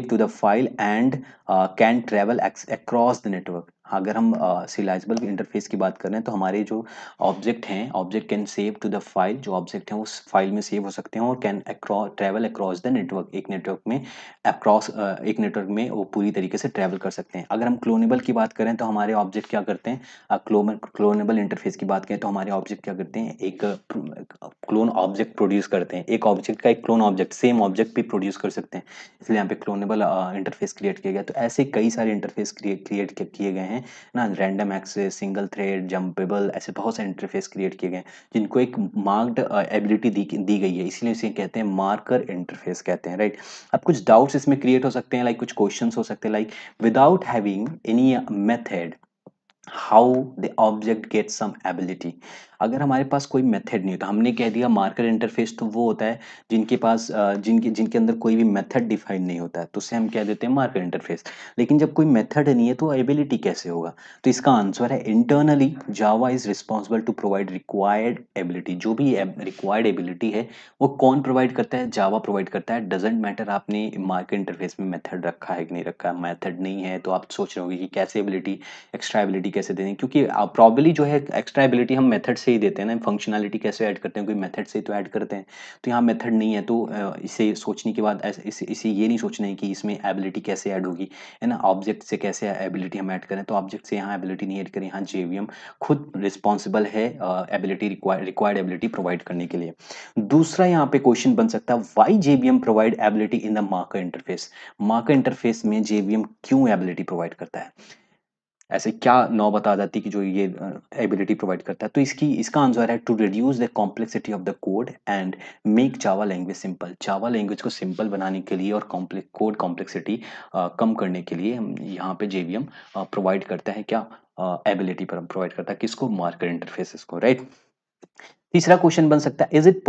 to the file and can travel across the network. अगर हम सीरियलाइजेबल इंटरफेस की बात करें तो हमारे जो ऑब्जेक्ट हैं, object can save to the file, जो ऑब्जेक्ट हैं उस फाइल में सेव हो सकते हैं और can travel across the network, एक नेटवर्क में वो पूरी तरीके से ट्रेवल कर सकते हैं। अगर हम क्लोनेबल की बात करें तो हमारे ऑब्जेक्ट क्या करते हैं, क्लोनेबल इंटरफेस की बात करें तो हमारे ऑब्जेक्ट क्या करते हैं, एक क्लोन ऑब्जेक्ट प्रोड्यूस करते हैं। एक ऑब्जेक्ट का एक क्लोन ऑब्जेक्ट सेम ऑब्जेक्ट भी प्रोड्यूस कर सकते हैं, इसलिए यहाँ पे क्लोनेबल इंटरफेस क्रिएट किया गया। तो ऐसे कई सारे इंटरफेस क्रिएट किए गए हैं ना, रैंडम एक्सेस, सिंगल थ्रेड, जंपेबल, ऐसे बहुत सारे इंटरफेस क्रिएट किए गए हैं जिनको एक मार्क्ड एबिलिटी दी गई है, इसलिए इसे कहते हैं मार्कर इंटरफेस कहते हैं, राइट। अब कुछ डाउट्स इसमें क्रिएट हो सकते हैं, लाइक कुछ क्वेश्चंस हो सकते हैं, like without having any method how the object get some ability. अगर हमारे पास कोई मेथड नहीं होता, हमने कह दिया मार्कर इंटरफेस तो वो होता है जिनके पास जिनके जिनके अंदर कोई भी मेथड डिफाइन नहीं होता है, तो उसे हम कह देते हैं मार्कर इंटरफेस। लेकिन जब कोई मेथड नहीं है तो एबिलिटी कैसे होगा? तो इसका आंसर है internally Java is responsible to provide required ability. जो भी रिक्वायर्ड एबिलिटी है वो कौन प्रोवाइड करता है? जावा प्रोवाइड करता है। डजेंट मैटर आपने मार्कर इंटरफेस में मेथड रखा है कि नहीं रखा है। मेथड नहीं है तो आप सोच रहे होगे कि कैसे एबिलिटी, एक्स्ट्रा एबिलिटी कैसे दें, क्योंकि प्रॉब्ली जो है एक्स्ट्रा एबिलिटी हम मेथड से ही देते हैं ना, फंक्शनैलिटी कैसे ऐड करते हैं, कोई मेथड से तो ऐड करते हैं। तो यहाँ मेथड नहीं है तो इसे सोचने के बाद इसे ये नहीं सोचना है कि इसमें एबिलिटी कैसे ऐड होगी, है ना, ऑब्जेक्ट से कैसे एबिलिटी हम ऐड करें। तो ऑब्जेक्ट से यहाँ एबिलिटी नहीं ऐड करें, यहाँ जेवीएम खुद रिस्पॉन्सिबल है एबिलिटी रिक्वायर्ड एबिलिटी प्रोवाइड करने के लिए। दूसरा यहाँ पे क्वेश्चन बन सकता है, why JVM provide ability in the marker interface. Marker interface में जेवीएम क्यों एबिलिटी प्रोवाइड करता है? ऐसे क्या नौबत आ जाती है कि जो ये एबिलिटी प्रोवाइड करता है? तो इसका आंसर है to reduce the complexity of the code and make Java language simple. Java language को सिंपल बनाने के लिए और कोड कॉम्प्लेक्सिटी कम करने के लिए यहाँ पे जेवीएम प्रोवाइड करता है क्या, एबिलिटी पर प्रोवाइड करता है किसको, मार्कर इंटरफेसेस को, राइट। तीसरा क्वेश्चन बन सकता है, is it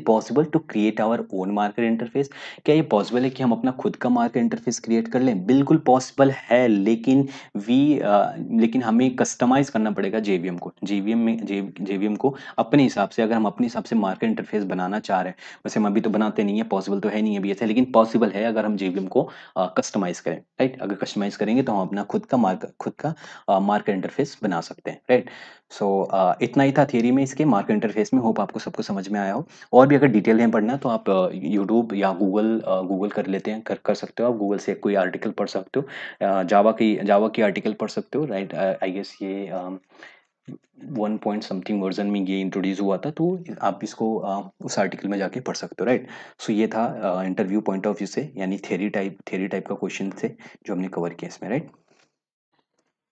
possible to create our own marker interface. क्या ये पॉसिबल है कि हम अपना खुद का मार्कर इंटरफेस क्रिएट कर लें? बिल्कुल पॉसिबल है, लेकिन हमें कस्टमाइज करना पड़ेगा जेवीएम को अपने हिसाब से। अगर हम अपने हिसाब से मार्कर इंटरफेस बनाना चाह रहे हैं, वैसे हम अभी तो बनाते नहीं है, पॉसिबल तो है नहीं अभी ऐसा, लेकिन पॉसिबल है अगर हम जेवीएम को कस्टमाइज करें, राइट। अगर कस्टमाइज करेंगे तो हम अपना खुद का मार्कर इंटरफेस बना सकते हैं, राइट। सो इतना ही था थियरी में इसके मार्कर इंटरफेस में। होप आपको सबको समझ में आया हो। और भी अगर डिटेल में पढ़ना है तो आप यूट्यूब या गूगल कर लेते हैं, कर सकते हो आप, गूगल से कोई आर्टिकल पढ़ सकते हो, जावा की आर्टिकल पढ़ सकते हो, राइट। आई गेस ये 1 समथिंग वर्जन में ये इंट्रोड्यूस हुआ था, तो आप इसको उस आर्टिकल में जाके पढ़ सकते हो, राइट। सो ये था इंटरव्यू पॉइंट ऑफ व्यू से, यानी थ्योरी टाइप का क्वेश्चन थे जो हमने कवर किया इसमें, राइट।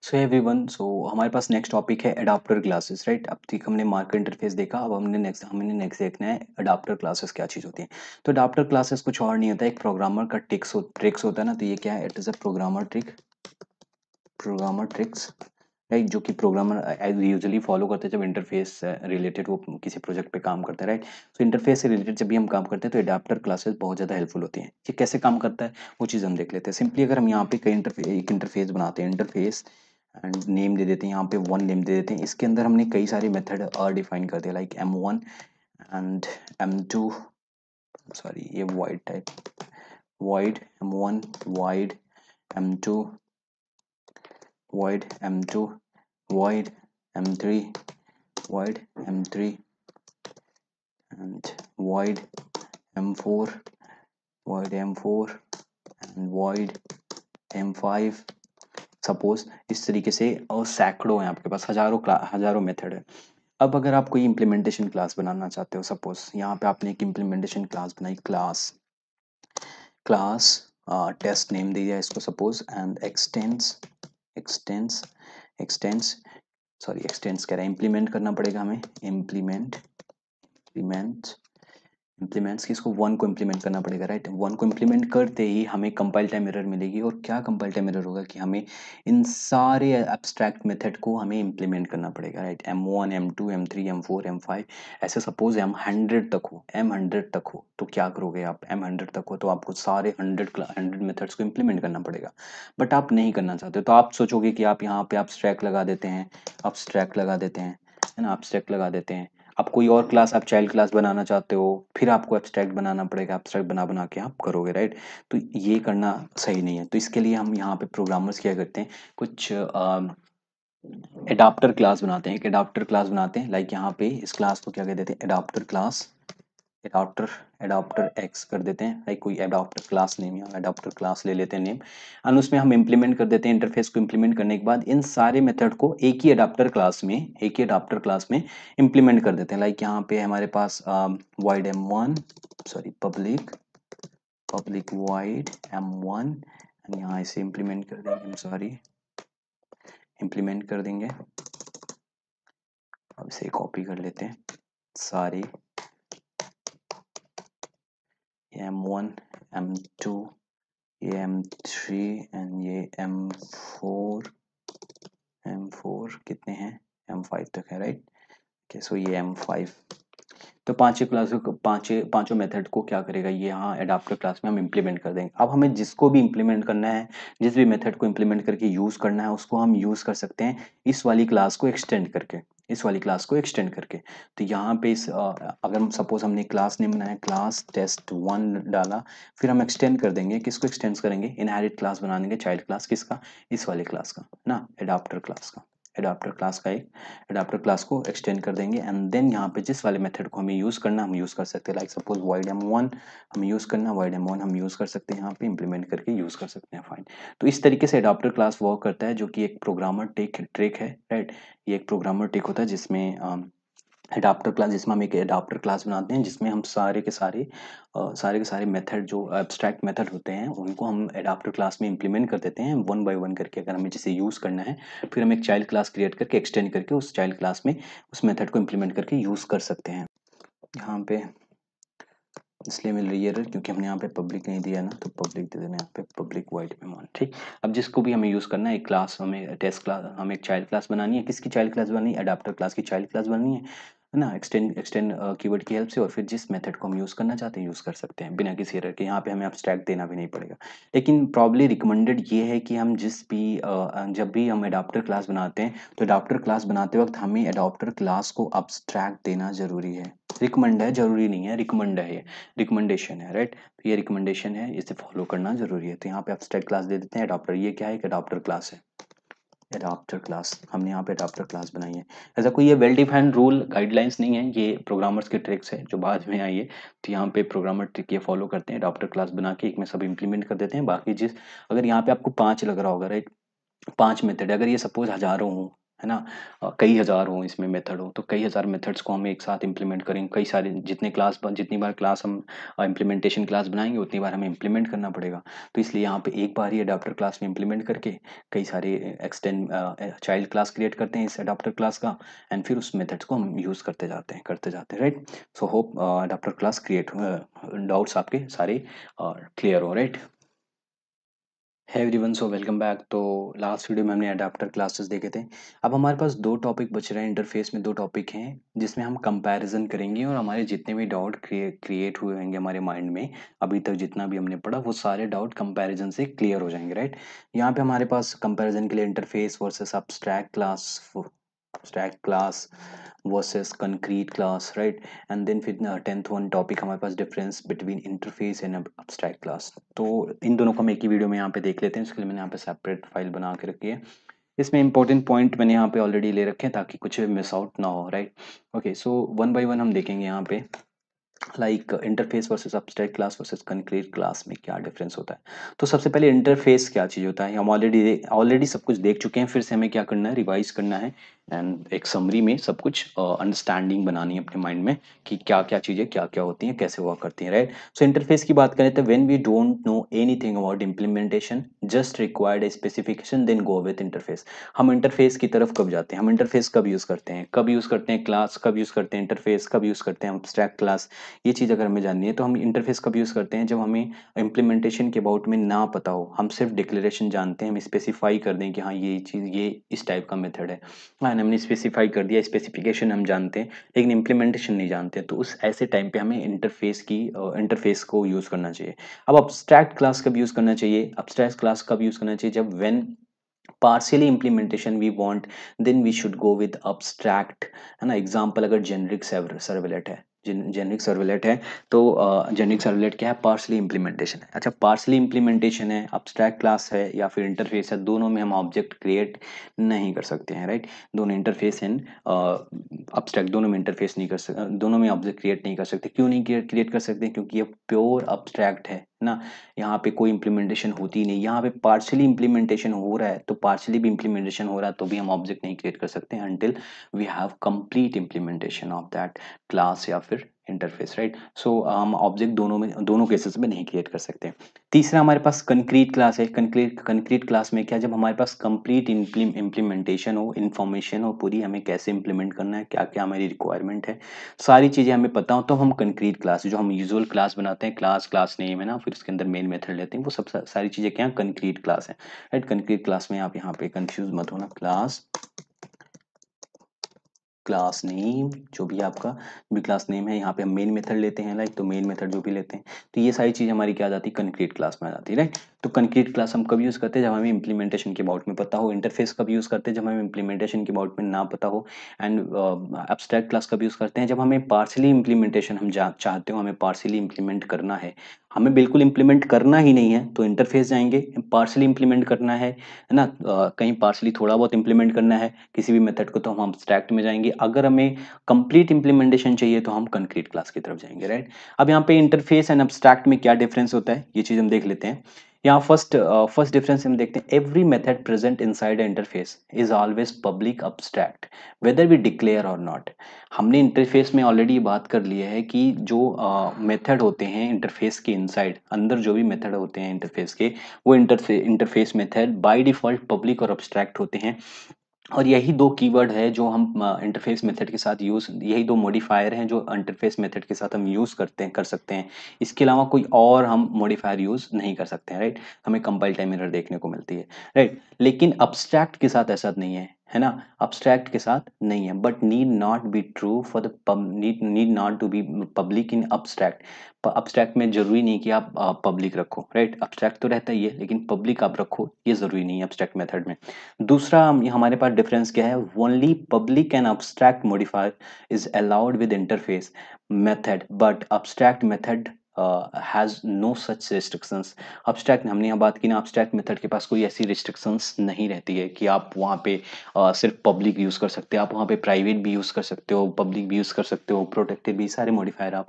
सो एवरीवन, सो हमारे पास नेक्स्ट टॉपिक है अडाप्टर क्लासेस, राइट। अब तक हमने मार्कर इंटरफेस देखा, अब हमने नेक्स्ट देखना है अडाप्टर क्लासेस क्या चीज़ होती है। तो अडाप्टर क्लासेस कुछ और नहीं होता है, एक प्रोग्रामर का ट्रिक्स होता है ना, तो ये क्या है, it is a programmer tricks, right, जो कि प्रोग्रामर यूजुअली फॉलो करते हैं जब इंटरफेस रिलेटेड वो किसी प्रोजेक्ट पे काम करते हैं, राइट। तो इंटरफेस से रिलेटेड जब भी हम काम करते हैं तो अडाप्टर क्लासेस बहुत ज़्यादा हेल्पफुल होती हैं। ये कैसे काम करता है वो चीज़ हम देख लेते हैं। सिंपली अगर हम यहाँ पे एक इंटरफेस बनाते हैं, इंटरफेस एंड नेम दे देते हैं, यहाँ पे वन नेम दे देते हैं। इसके अंदर हमने कई सारे मेथड और डिफाइन कर दिया, like M1 and M2, sorry ये void M1, void M2, void M2, void M3, void M3 and void m4, void m4 and void m5, suppose इस तरीके से। और सैकड़ों हैं आपके पास, हजारों मेथड है। अब अगर आप कोई इम्प्लीमेंटेशन क्लास बनाना चाहते हो, सपोज यहाँ पे आपने एक इम्प्लीमेंटेशन क्लास बनाई, क्लास टेस्ट नेम दिया इसको suppose, and expanse expanse sorry expanse कह रहा है, इम्प्लीमेंट करना पड़ेगा हमें, इम्प्लीमेंट्स की इसको वन को इम्प्लीमेंट करना पड़ेगा, राइट। वन को इम्प्लीमेंट करते ही हमें कंपाइल टाइम एरर मिलेगी। और क्या कंपाइल टाइम एरर होगा कि हमें इन सारे एब्स्ट्रैक्ट मेथड को हमें इम्प्लीमेंट करना पड़ेगा, right. M1 M2 M3 M4 M5 ऐसे सपोज M100 तक हो तो क्या करोगे आप, M100 तक हो तो आपको सारे 100 मेथड्स को इम्प्लीमेंट करना पड़ेगा। बट आप नहीं करना चाहते तो आप सोचोगे कि आप यहाँ पे abstract लगा देते हैं, है ना, abstract लगा देते हैं। अब कोई और क्लास, आप चाइल्ड क्लास बनाना चाहते हो, फिर आपको एब्स्ट्रैक्ट बनाना पड़ेगा, एब्स्ट्रैक्ट बना के आप करोगे, राइट। तो ये करना सही नहीं है। तो इसके लिए हम यहाँ पे प्रोग्रामर्स क्या करते हैं, कुछ एडाप्टर क्लास बनाते हैं, एक एडाप्टर क्लास बनाते हैं। लाइक यहाँ पे इस क्लास को क्या कह देते हैं, एडाप्टर एक्स कर देते हैं, लाइक कोई एडाप्टर क्लास नेम या एडाप्टर क्लास ले लेते हैं नेम, एंड उसमें हम इंप्लीमेंट कर देते हैं। इंटरफेस को इंप्लीमेंट करने के बाद इन सारे मेथड को एक ही एडाप्टर क्लास में इंप्लीमेंट कर देते हैं। लाइक यहाँ पे हमारे पास void m1 sorry public void m1, and यहाँ इसे इंप्लीमेंट कर देंगे, इंप्लीमेंट कर देंगे। अब इसे कॉपी कर लेते हैं सारे, M1 M2 ये M3 एंड ये M4 कितने हैं, M5 तक है, राइट। ओके, सो ये M5। तो पांचों मेथड को क्या करेगा, ये यहाँ एडाप्टर क्लास में हम इंप्लीमेंट कर देंगे। अब हमें जिसको भी इंप्लीमेंट करना है, जिस भी मेथड को इंप्लीमेंट करके यूज करना है, उसको हम यूज कर सकते हैं इस वाली क्लास को एक्सटेंड करके। तो यहाँ पे अगर हम सपोज हमने क्लास नेम बनाया, क्लास test1 डाला, फिर हम एक्सटेंड कर देंगे, किसको एक्सटेंड करेंगे, इनहेरिट क्लास बना देंगे, चाइल्ड क्लास किसका, इस वाले क्लास का ना, एडाप्टर क्लास को एक्सटेंड कर देंगे। एंड देन यहाँ पे जिस वाले मेथड को हमें यूज करना हम यूज कर सकते हैं। लाइक सपोज void m1 हमें यूज करना, void m1 हम यूज कर सकते हैं, यहाँ पे इंप्लीमेंट करके यूज कर सकते हैं, फाइन। तो इस तरीके से एडाप्टर क्लास वर्क करता है, जो कि एक प्रोग्रामर ट्रिक है, राइट। ये एक प्रोग्रामर ट्रिक होता है जिसमें एडाप्टर क्लास, जिसमें हम एक एडाप्टर क्लास बनाते हैं, जिसमें हम सारे के सारे मेथड जो एब्स्ट्रैक्ट मेथड होते हैं उनको हम एडाप्टर क्लास में इंप्लीमेंट कर देते हैं वन बाय वन करके। अगर हमें जिसे यूज़ करना है, फिर हम एक चाइल्ड क्लास क्रिएट करके एक्सटेंड करके उस चाइल्ड क्लास में उस मेथड को इंप्लीमेंट करके यूज़ कर सकते हैं। यहाँ पे इसलिए मिल रही है एरर क्योंकि हमने यहाँ पे पब्लिक नहीं दिया ना, तो पब्लिक दे देना यहाँ पे, पब्लिक void मेमोन, ठीक। अब जिसको भी हमें यूज़ करना है, एक क्लास हमें टेस्ट क्लास, हमें एक चाइल्ड क्लास बनानी है, किसकी चाइल्ड क्लास बनानी है, एडाप्टर क्लास की चाइल्ड क्लास बनानी है ना, एक्सटेंड कीवर्ड की हेल्प से। और फिर जिस मेथड को हम यूज़ करना चाहते हैं यूज़ कर सकते हैं बिना किसी एरर के। यहाँ पे हमें एब्स्ट्रैक्ट देना भी नहीं पड़ेगा। लेकिन प्रॉब्ली रिकमेंडेड ये है कि हम जब भी हम एडाप्टर क्लास बनाते हैं, तो एडाप्टर क्लास बनाते वक्त हमें एडाप्टर क्लास को एब्स्ट्रैक्ट देना जरूरी है। रिकमेंड है, जरूरी नहीं है, रिकमेंड है, ये रिकमेंडेशन है, राइट। तो ये रिकमेंडेशन है, इसे फॉलो करना जरूरी है। तो यहाँ पे एब्स्ट्रैक्ट क्लास दे देते हैं एडाप्टर। ये क्या है, एक एडाप्टर क्लास है, एडाप्टर क्लास हमने यहाँ पे एडाप्टर क्लास बनाई है। ऐसा कोई ये वेल डिफाइंड रूल गाइडलाइंस नहीं है, ये प्रोग्रामर्स के ट्रिक्स है जो बाद में आई है। तो यहाँ पे प्रोग्रामर ट्रिक ये फॉलो करते हैं, एडाप्टर क्लास बना के एक में सब इंप्लीमेंट कर देते हैं। बाकी अगर यहाँ पे आपको 5 लग रहा होगा, राइट, 5 मेथड, अगर ये सपोज हजारों हो, है ना, कई हजार हो इसमें मेथड हो, तो कई हजार मेथड्स को हम एक साथ इंप्लीमेंट करेंगे। कई सारे जितनी बार क्लास हम इम्प्लीमेंटेशन क्लास बनाएंगे उतनी बार हमें इंप्लीमेंट करना पड़ेगा। तो इसलिए यहाँ पे एक बार ही अडाप्टर क्लास में इंप्लीमेंट करके कई सारे एक्सटेंड चाइल्ड क्लास क्रिएट करते हैं इस अडाप्टर क्लास का, एंड फिर उस मेथड्स को हम यूज़ करते जाते हैं, right. So hope adapter class create doubts आपके सारे क्लियर हो, right. Hi everyone, so welcome back. तो लास्ट वीडियो में हमने अडाप्टर क्लासेस देखे थे। अब हमारे पास 2 टॉपिक बच रहे हैं, इंटरफेस में 2 टॉपिक हैं जिसमें हम कंपैरिजन करेंगे, और हमारे जितने भी डाउट क्रिएट हुए होंगे हमारे माइंड में अभी तक जितना भी हमने पढ़ा, वो सारे डाउट कंपैरिजन से क्लियर हो जाएंगे, राइट। यहाँ पे हमारे पास कंपैरिजन के लिए interface versus abstract class versus concrete class, right. And then फिर 10th वन टॉपिक हमारे पास difference between interface and abstract class. तो इन दोनों को हम एक ही वीडियो में यहाँ पे देख लेते हैं। इसके लिए मैंने यहाँ पे सेपरेट फाइल बना के रखी है। इसमें इंपॉर्टेंट पॉइंट मैंने यहाँ पे ऑलरेडी ले रखे हैं ताकि कुछ मिस आउट ना हो, right. Okay, so one by one हम देखेंगे यहाँ पे। Like interface versus abstract class versus concrete class में क्या डिफरेंस होता है। तो सबसे पहले इंटरफेस क्या चीज़ होता है, हम ऑलरेडी सब कुछ देख चुके हैं, फिर से हमें क्या करना है, रिवाइज करना है एंड एक समरी में सब कुछ अंडरस्टैंडिंग बनानी है अपने माइंड में कि क्या क्या चीज़ें क्या क्या होती हैं, कैसे हुआ करती हैं, राइट। सो इंटरफेस की बात करें तो when we don't know anything about implementation, just required a specification, then go with interface. हम इंटरफेस की तरफ कब जाते हैं, हम इंटरफेस कब यूज़ करते हैं, कब यूज़ करते हैं क्लास, कब यूज़ करते हैं इंटरफेस, कब यूज़ करते हैं एब्स्ट्रैक्ट क्लास। ये चीज़ अगर हमें जाननी है तो हम इंटरफेस कब यूज़ करते हैं, जब हमें इम्प्लीमेंटेशन के अबाउट में ना पता हो, हम सिर्फ डिक्लेरेशन जानते हैं, हम स्पेसिफाई कर दें कि हाँ ये चीज़ ये इस टाइप का मेथड है, हाँ हमने स्पेसिफाई कर दिया, स्पेसिफिकेशन हम जानते हैं लेकिन इम्प्लीमेंटेशन नहीं जानते, तो उस ऐसे टाइम पे हमें इंटरफेस को यूज़ करना चाहिए। अब अब्स्ट्रैक्ट क्लास कब यूज़ करना चाहिए, अब्स्ट्रैक्ट क्लास कब यूज़ करना चाहिए, जब when partially implementation we want, then we should go with abstract, है ना। एग्जांपल अगर जेनरिक सर्वलेट है, जेनरिक सर्वलेट है तो जेनरिक सर्वलेट क्या है, पार्शियली इम्प्लीमेंटेशन है। अच्छा, पार्शियली इम्प्लीमेंटेशन है, अब्स्ट्रैक्ट क्लास है या फिर इंटरफेस है, दोनों में हम ऑब्जेक्ट क्रिएट नहीं कर सकते हैं, राइट। दोनों इंटरफेस एंड अब्स्ट्रैक्ट दोनों में इंटरफेस नहीं कर सकते, दोनों में ऑब्जेक्ट क्रिएट नहीं कर सकते। क्यों नहीं क्रिएट कर सकते, क्योंकि ये प्योर अब्स्ट्रैक्ट है ना, यहाँ पे कोई इम्प्लीमेंटेशन होती नहीं, यहाँ पे पार्शियली इम्प्लीमेंटेशन हो रहा है, तो पार्शियली भी इम्प्लीमेंटेशन हो रहा है तो भी हम ऑब्जेक्ट नहीं क्रिएट कर सकते until we have complete implementation of that class या फिर इंटरफेस, राइट। सो हम ऑब्जेक्ट दोनों केसेस में नहीं क्रिएट कर सकते। तीसरा हमारे पास कंक्रीट क्लास है। कंक्रीट क्लास में क्या, जब हमारे पास कंप्लीट इम्प्लीमेंटेशन हो, इन्फॉर्मेशन हो पूरी, हमें कैसे इंप्लीमेंट करना है, क्या क्या हमारी रिक्वायरमेंट है, सारी चीज़ें हमें पता हो, तो हम कंक्रीट क्लास, जो हम यूजुअल क्लास बनाते हैं, क्लास नेम है ना, फिर उसके अंदर मेन मेथड लेते हैं, वो सब सारी चीज़ें क्या, कंक्रीट क्लास है, राइट। कंक्रीट क्लास में आप यहाँ पे कंफ्यूज मत होना, क्लास नेम जो भी आपका भी क्लास नेम है, यहाँ पे हम मेन मेथड लेते हैं, लाइक, तो मेन मेथड जो भी लेते हैं, तो ये सारी चीज़ हमारी क्या आ जाती है, कंक्रीट क्लास में आ जाती है, राइट। तो कंक्रीट क्लास हम कब यूज़ करते हैं, जब हमें इंप्लीमेंटेशन के अबाउट में पता हो। इंटरफेस कब यूज़ करते हैं, जब हमें इंप्लीमेंटेशन के अबाउट में ना पता हो। एंड एब्स्ट्रैक्ट क्लास कब यूज़ करते हैं, जब हमें पार्शियली इंप्लीमेंटेशन हम चाहते हो, हमें पार्शियली इंप्लीमेंट करना है, हमें बिल्कुल इंप्लीमेंट करना ही नहीं है तो इंटरफेस जाएंगे। पार्शियली इंप्लीमेंट करना है ना, कहीं पार्शियली थोड़ा बहुत इंप्लीमेंट करना है किसी भी मेथड को, तो हम अब्स्ट्रैक्ट में जाएंगे। अगर हमें कंप्लीट इंप्लीमेंटेशन चाहिए तो हम कंक्रीट क्लास की तरफ जाएंगे, राइट। अब यहाँ पे इंटरफेस एंड अब्स्ट्रैक्ट में क्या डिफरेंस होता है, ये चीज़ हम देख लेते हैं। यहाँ फर्स्ट डिफरेंस हम देखते हैं, every method present inside interface is always public abstract whether we declare और नॉट। हमने इंटरफेस में ऑलरेडी बात कर ली है कि जो मेथड होते हैं इंटरफेस के इनसाइड, अंदर जो भी मेथड होते हैं इंटरफेस के, वो interface method by default public और अब्स्ट्रैक्ट होते हैं। और यही दो कीवर्ड है जो हम इंटरफेस मेथड के साथ यूज़, यही दो मॉडिफायर हैं जो इंटरफेस मेथड के साथ हम यूज़ कर सकते हैं। इसके अलावा कोई और हम मॉडिफायर यूज़ नहीं कर सकते हैं, राइट। हमें कंपाइल टाइम एरर देखने को मिलती है, राइट। लेकिन अब्स्ट्रैक्ट के साथ ऐसा नहीं है ना, अब्स्ट्रैक्ट के साथ नहीं है। But need not be true for the need not to be public in abstract. Abstract में जरूरी नहीं कि आप पब्लिक रखो, राइट। अब्स्ट्रैक्ट तो रहता ही है लेकिन पब्लिक आप रखो ये जरूरी नहीं है अब्स्ट्रैक्ट मेथड में। दूसरा हमारे पास डिफरेंस क्या है, only public and abstract modifier is allowed with interface method, but abstract method has no such restrictions. Abstract, हमने यहाँ बात की ना, अब्स्ट्रैक्ट मेथड के पास कोई ऐसी रिस्ट्रिक्शंस नहीं रहती है कि आप वहाँ पे सिर्फ पब्लिक यूज़ कर सकते हो, आप वहाँ पे प्राइवेट भी यूज़ कर सकते हो, पब्लिक भी यूज़ कर सकते हो, प्रोटेक्टेड भी, सारे मॉडिफायर आप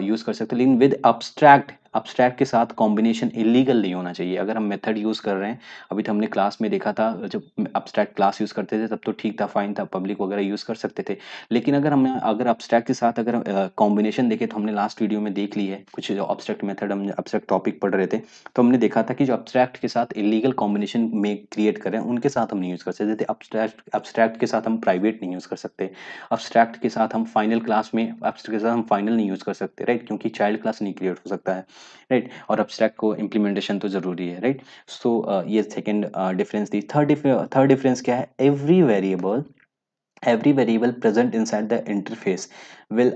यूज़ कर सकते हो। लेकिन विद अब्स्ट्रैक्ट, अब्स्ट्रैक्ट के साथ कॉम्बिनेशन इलीगल नहीं होना चाहिए। अगर हम मेथड यूज़ कर रहे हैं, अभी तो हमने क्लास में देखा था, जब अब्स्ट्रैक्ट क्लास यूज़ करते थे तब तो ठीक था, फाइन था, पब्लिक वगैरह यूज़ कर सकते थे। लेकिन अगर अब्स्ट्रैक्ट के साथ अगर कॉम्बिनेशन देखें, तो हमने लास्ट वीडियो में देख ली है कुछ जो अब्स्ट्रैक्ट मेथड, हम अब्स्ट्रैक्ट टॉपिक पढ़ रहे थे, तो हमने देखा था कि जो अब्स्ट्रैक्ट के साथ इलीगल कॉम्बिनेशन में क्रिएट करें उनके साथ हम नहीं यूज़ कर सकते थे। अब्स्ट्रैक्ट के साथ हम प्राइवेट नहीं यूज़ कर सकते, अब्स्ट्रैक्ट के साथ हम फाइनल क्लास में, अब्स्ट्रैक्ट के साथ हम फाइनल नहीं यूज़ कर सकते, राइट, क्योंकि चाइल्ड क्लास नहीं क्रिएट हो सकता है, राइट। और अब्स्ट्रैक्ट को इम्प्लीमेंटेशन तो ज़रूरी है, राइट। सो ये सेकंड डिफरेंस थी। थर्ड डिफरेंस क्या है, every variable present inside the interface will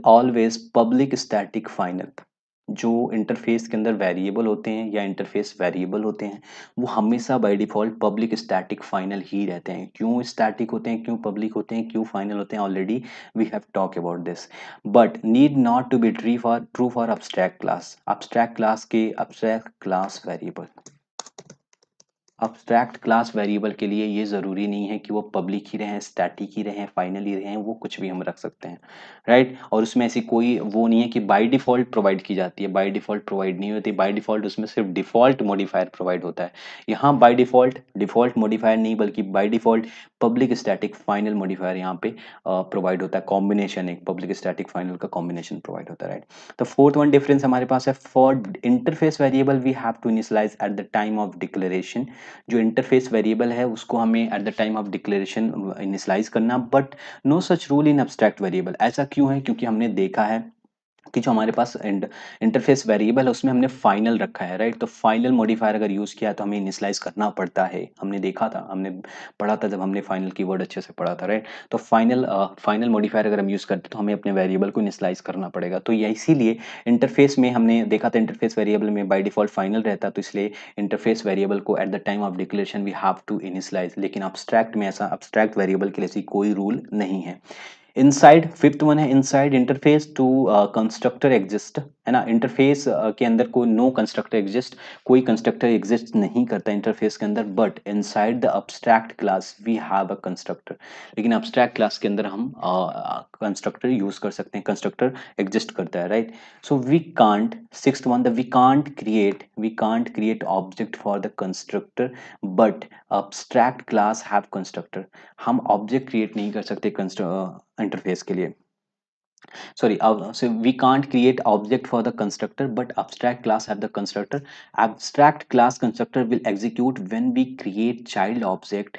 always public static final। जो इंटरफेस के अंदर वेरिएबल होते हैं या इंटरफेस वेरिएबल होते हैं, वो हमेशा by default public static final ही रहते हैं। क्यों स्टैटिक होते हैं, क्यों पब्लिक होते हैं, क्यों फाइनल होते हैं, already we have talk about this. But need not to be true for abstract class, abstract class variable. Abstract class variable के लिए ये ज़रूरी नहीं है कि वो पब्लिक ही रहें, स्टैटिक ही रहें, फाइनल ही रहें, वो कुछ भी हम रख सकते हैं, राइट? और उसमें ऐसी कोई वो नहीं है कि बाय डिफ़ॉल्ट प्रोवाइड की जाती है, बाय डिफ़ॉल्ट प्रोवाइड नहीं होती, बाय डिफ़ॉल्ट उसमें सिर्फ डिफ़ॉल्ट मॉडिफायर प्रोवाइड होता है। यहाँ बाय डिफ़ॉल्ट मॉडिफायर नहीं बल्कि by default public static final modifier यहाँ पे प्रोवाइड होता है, कॉम्बिनेशन एक पब्लिक स्टैटिक फाइनल का कॉम्बिनेशन प्रोवाइड होता है, राइट? तो फोर्थ वन डिफरेंस हमारे पास है, for interface variable we have to initialize at the time of declaration. जो इंटरफेस वेरिएबल है उसको हमें at the time of declaration initialize करना, but no such rule in abstract variable. ऐसा क्यों है? क्योंकि हमने देखा है कि जो हमारे पास इंटरफेस वेरिएबल है उसमें हमने फाइनल रखा है, राइट? तो फाइनल मॉडिफायर अगर यूज किया तो हमें इनिशियलाइज करना पड़ता है। हमने देखा था, हमने पढ़ा था जब हमने फाइनल कीवर्ड अच्छे से पढ़ा था, राइट? तो फाइनल मॉडिफायर अगर हम यूज करते तो हमें अपने वेरिएबल को इनिशियलाइज करना पड़ेगा। तो ये इसीलिए इंटरफेस में हमने देखा था, इंटरफेस वेरिएबल में बाय डिफॉल्ट फाइनल रहता, तो इसलिए इंटरफेस वेरिएबल को at the time of declaration we have to initialize. लेकिन अब्स्ट्रैक्ट में ऐसा, अब्स्ट्रैक्ट वेरिएबल के लिए ऐसी कोई रूल नहीं है। इनसाइड फिफ्थ वन है, inside interface to constructor exist, है ना? इंटरफेस के अंदर कोई नो कंस्ट्रक्टर एग्जिस्ट, कोई कंस्ट्रक्टर एग्जिस्ट नहीं करता इंटरफेस के अंदर, but inside the abstract class we have a constructor. लेकिन अब्स्ट्रैक्ट क्लास के अंदर हम कंस्ट्रक्टर यूज कर सकते हैं, कंस्ट्रक्टर एग्जिस्ट करता है, right? So we can't, sixth one, the we can't create object for the constructor, but abstract class have constructor. हम ऑब्जेक्ट क्रिएट नहीं कर सकते इंटरफेस के लिए, sorry, so we can't create object for the constructor, but abstract class have the constructor. Abstract class constructor will execute when we create child object,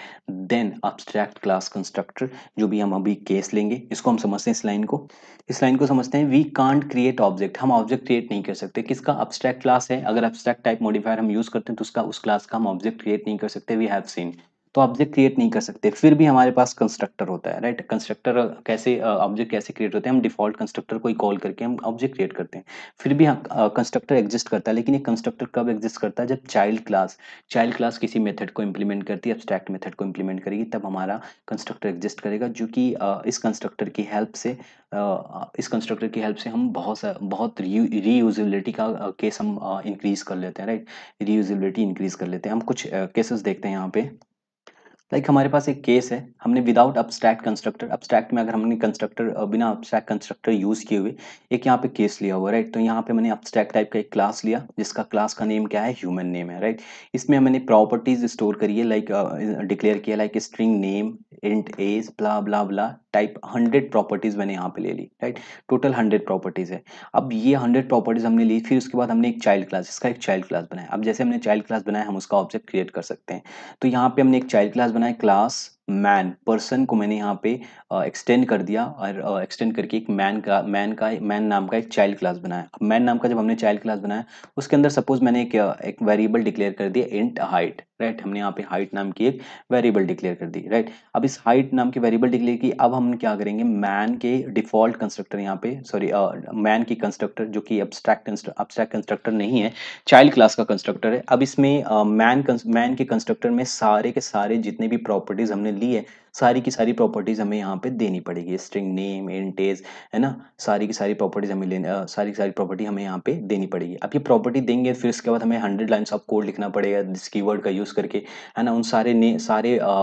then abstract class constructor। जो भी हम अभी case लेंगे इसको हम समझते हैं, इस लाइन को समझते हैं। वी कांट क्रिएट ऑब्जेक्ट, हम ऑब्जेक्ट क्रिएट नहीं कर सकते किसका? अब्स्ट्रैक्ट क्लास है, अगर अब्स्ट्रैक्ट टाइप मॉडिफायर हम यूज करते हैं तो उसका, उस क्लास का हम ऑब्जेक्ट क्रिएट नहीं कर सकते, वी हैव सीन। तो ऑब्जेक्ट क्रिएट नहीं कर सकते, फिर भी हमारे पास कंस्ट्रक्टर होता है, राइट? कंस्ट्रक्टर कैसे, ऑब्जेक्ट कैसे क्रिएट होते हैं? हम डिफॉल्ट कंस्ट्रक्टर को ही कॉल करके हम ऑब्जेक्ट क्रिएट करते हैं। फिर भी कंस्ट्रक्टर एग्जिस्ट करता है, लेकिन ये कंस्ट्रक्टर कब एग्जिस्ट करता है? जब चाइल्ड क्लास किसी मेथड को इंप्लीमेंट करती है, एब्स्ट्रैक्ट मेथड को इंप्लीमेंट करेगी, तब हमारा कंस्ट्रक्टर एग्जिस्ट करेगा। जो कि इस कंस्ट्रक्टर की हेल्प से हम बहुत रीयूजेबिलिटी का केस हम इंक्रीज कर लेते हैं, राइट? रीयूजेबिलिटी इंक्रीज कर लेते हैं। हम कुछ केसेस देखते हैं यहाँ पे। हमारे पास एक केस है, हमने विदाउट अब्स्ट्रैक्ट कंस्ट्रक्टर, अब्स्ट्रैक्ट में अगर हमने कंस्ट्रक्टर बिना अब्स्ट्रैक्ट कंस्ट्रक्टर यूज किए हुए एक यहाँ पे केस लिया हुआ, राइट? तो यहाँ पे मैंने अब्स्ट्रैक्ट टाइप का एक क्लास लिया जिसका क्लास का नेम क्या है? ह्यूमन नेम है, राइट? इसमें मैंने प्रॉपर्टीज स्टोर करी है, डिक्लेयर किया, like string name, int age, blah blah blah type, 100 properties मैंने यहाँ पे ले ली, राइट? टोटल 100 प्रॉपर्टीज है। अब ये 100 प्रॉपर्टीज हमने ली, फिर उसके बाद हमने एक चाइल्ड क्लास, इसका एक चाइल्ड क्लास बनाया। अब जैसे हमने चाइल्ड क्लास बनाया, हम उसका ऑब्जेक्ट क्रिएट कर सकते हैं। तो यहाँ पे हमने एक चाइल्ड क्लास बनाया, क्लास मैन, पर्सन को मैंने यहाँ पे एक्सटेंड कर दिया, और एक्सटेंड करके एक मैन नाम का एक चाइल्ड क्लास बनाया। अब मैन नाम का जब हमने चाइल्ड क्लास बनाया, उसके अंदर सपोज मैंने एक वेरिएबल डिक्लेयर कर दिया, इंट हाइट, राइट? हमने यहाँ पे हाइट नाम की एक वेरिएबल डिक्लेयर कर दी, राइट? अब इस हाइट नाम की वेरिएबल डिक्लेयर की, अब हम क्या करेंगे? मैन के डिफॉल्ट कंस्ट्रक्टर, यहाँ पे सॉरी, मैन की कंस्ट्रक्टर जो कि अब्स्ट्रैक्ट कंस्ट्रक्टर नहीं है, चाइल्ड क्लास का कंस्ट्रक्टर है। अब इसमें मैन के कंस्ट्रक्टर में सारे के सारे जितने भी प्रॉपर्टीज हमने ली है, सारी की सारी प्रॉपर्टीज हमें यहाँ पे देनी पड़ेगी, स्ट्रिंग नेम, इंट एज, है ना? सारी की सारी प्रॉपर्टीज हमें सारी की सारी प्रॉपर्टी हमें यहाँ पे देनी पड़ेगी। अब ये प्रॉपर्टी देंगे, फिर उसके बाद हमें 100 लाइन्स ऑफ कोड लिखना पड़ेगा दिस कीवर्ड का यूज करके, है ना? उन सारे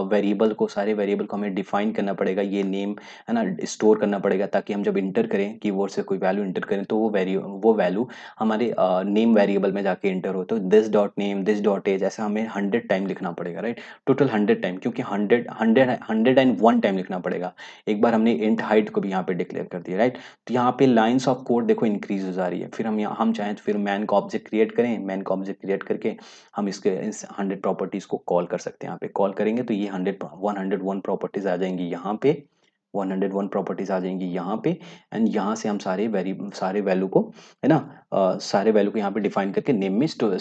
वेरिएबल को हमें डिफाइन करना पड़ेगा, ये नेम, है ना, स्टोर करना पड़ेगा, ताकि हम जब इंटर करें, कीवर्ड से कोई वैल्यू इंटर करें, तो वो वैल्यू हमारे नेम वेरिएबल में जाके इंटर हो। तो this dot name, this dot age, ऐसा हमें 100 टाइम लिखना पड़ेगा, राइट? टोटल 100 टाइम, क्योंकि 101 टाइम लिखना पड़ेगा। एक बार हमने इंट हाइट को भी यहाँ पे डिक्लेयर कर दिया, राइट? तो यहाँ पे लाइंस ऑफ कोड देखो इंक्रीज हो जा रही है। फिर हम चाहें तो फिर मैन का ऑब्जेक्ट क्रिएट करें, मैन का ऑब्जेक्ट क्रिएट करके हम इस 100 प्रॉपर्टीज को कॉल कर सकते हैं। यहाँ पे कॉल करेंगे तो ये 101 प्रॉपर्टीज आ जाएंगी यहाँ पे, 101 प्रॉपर्टीज आ जाएंगी यहाँ पे, एंड यहाँ से हम सारे वैल्यू को, है ना, सारे वैल्यू को यहाँ पे डिफाइन करके नेम में स्टोर,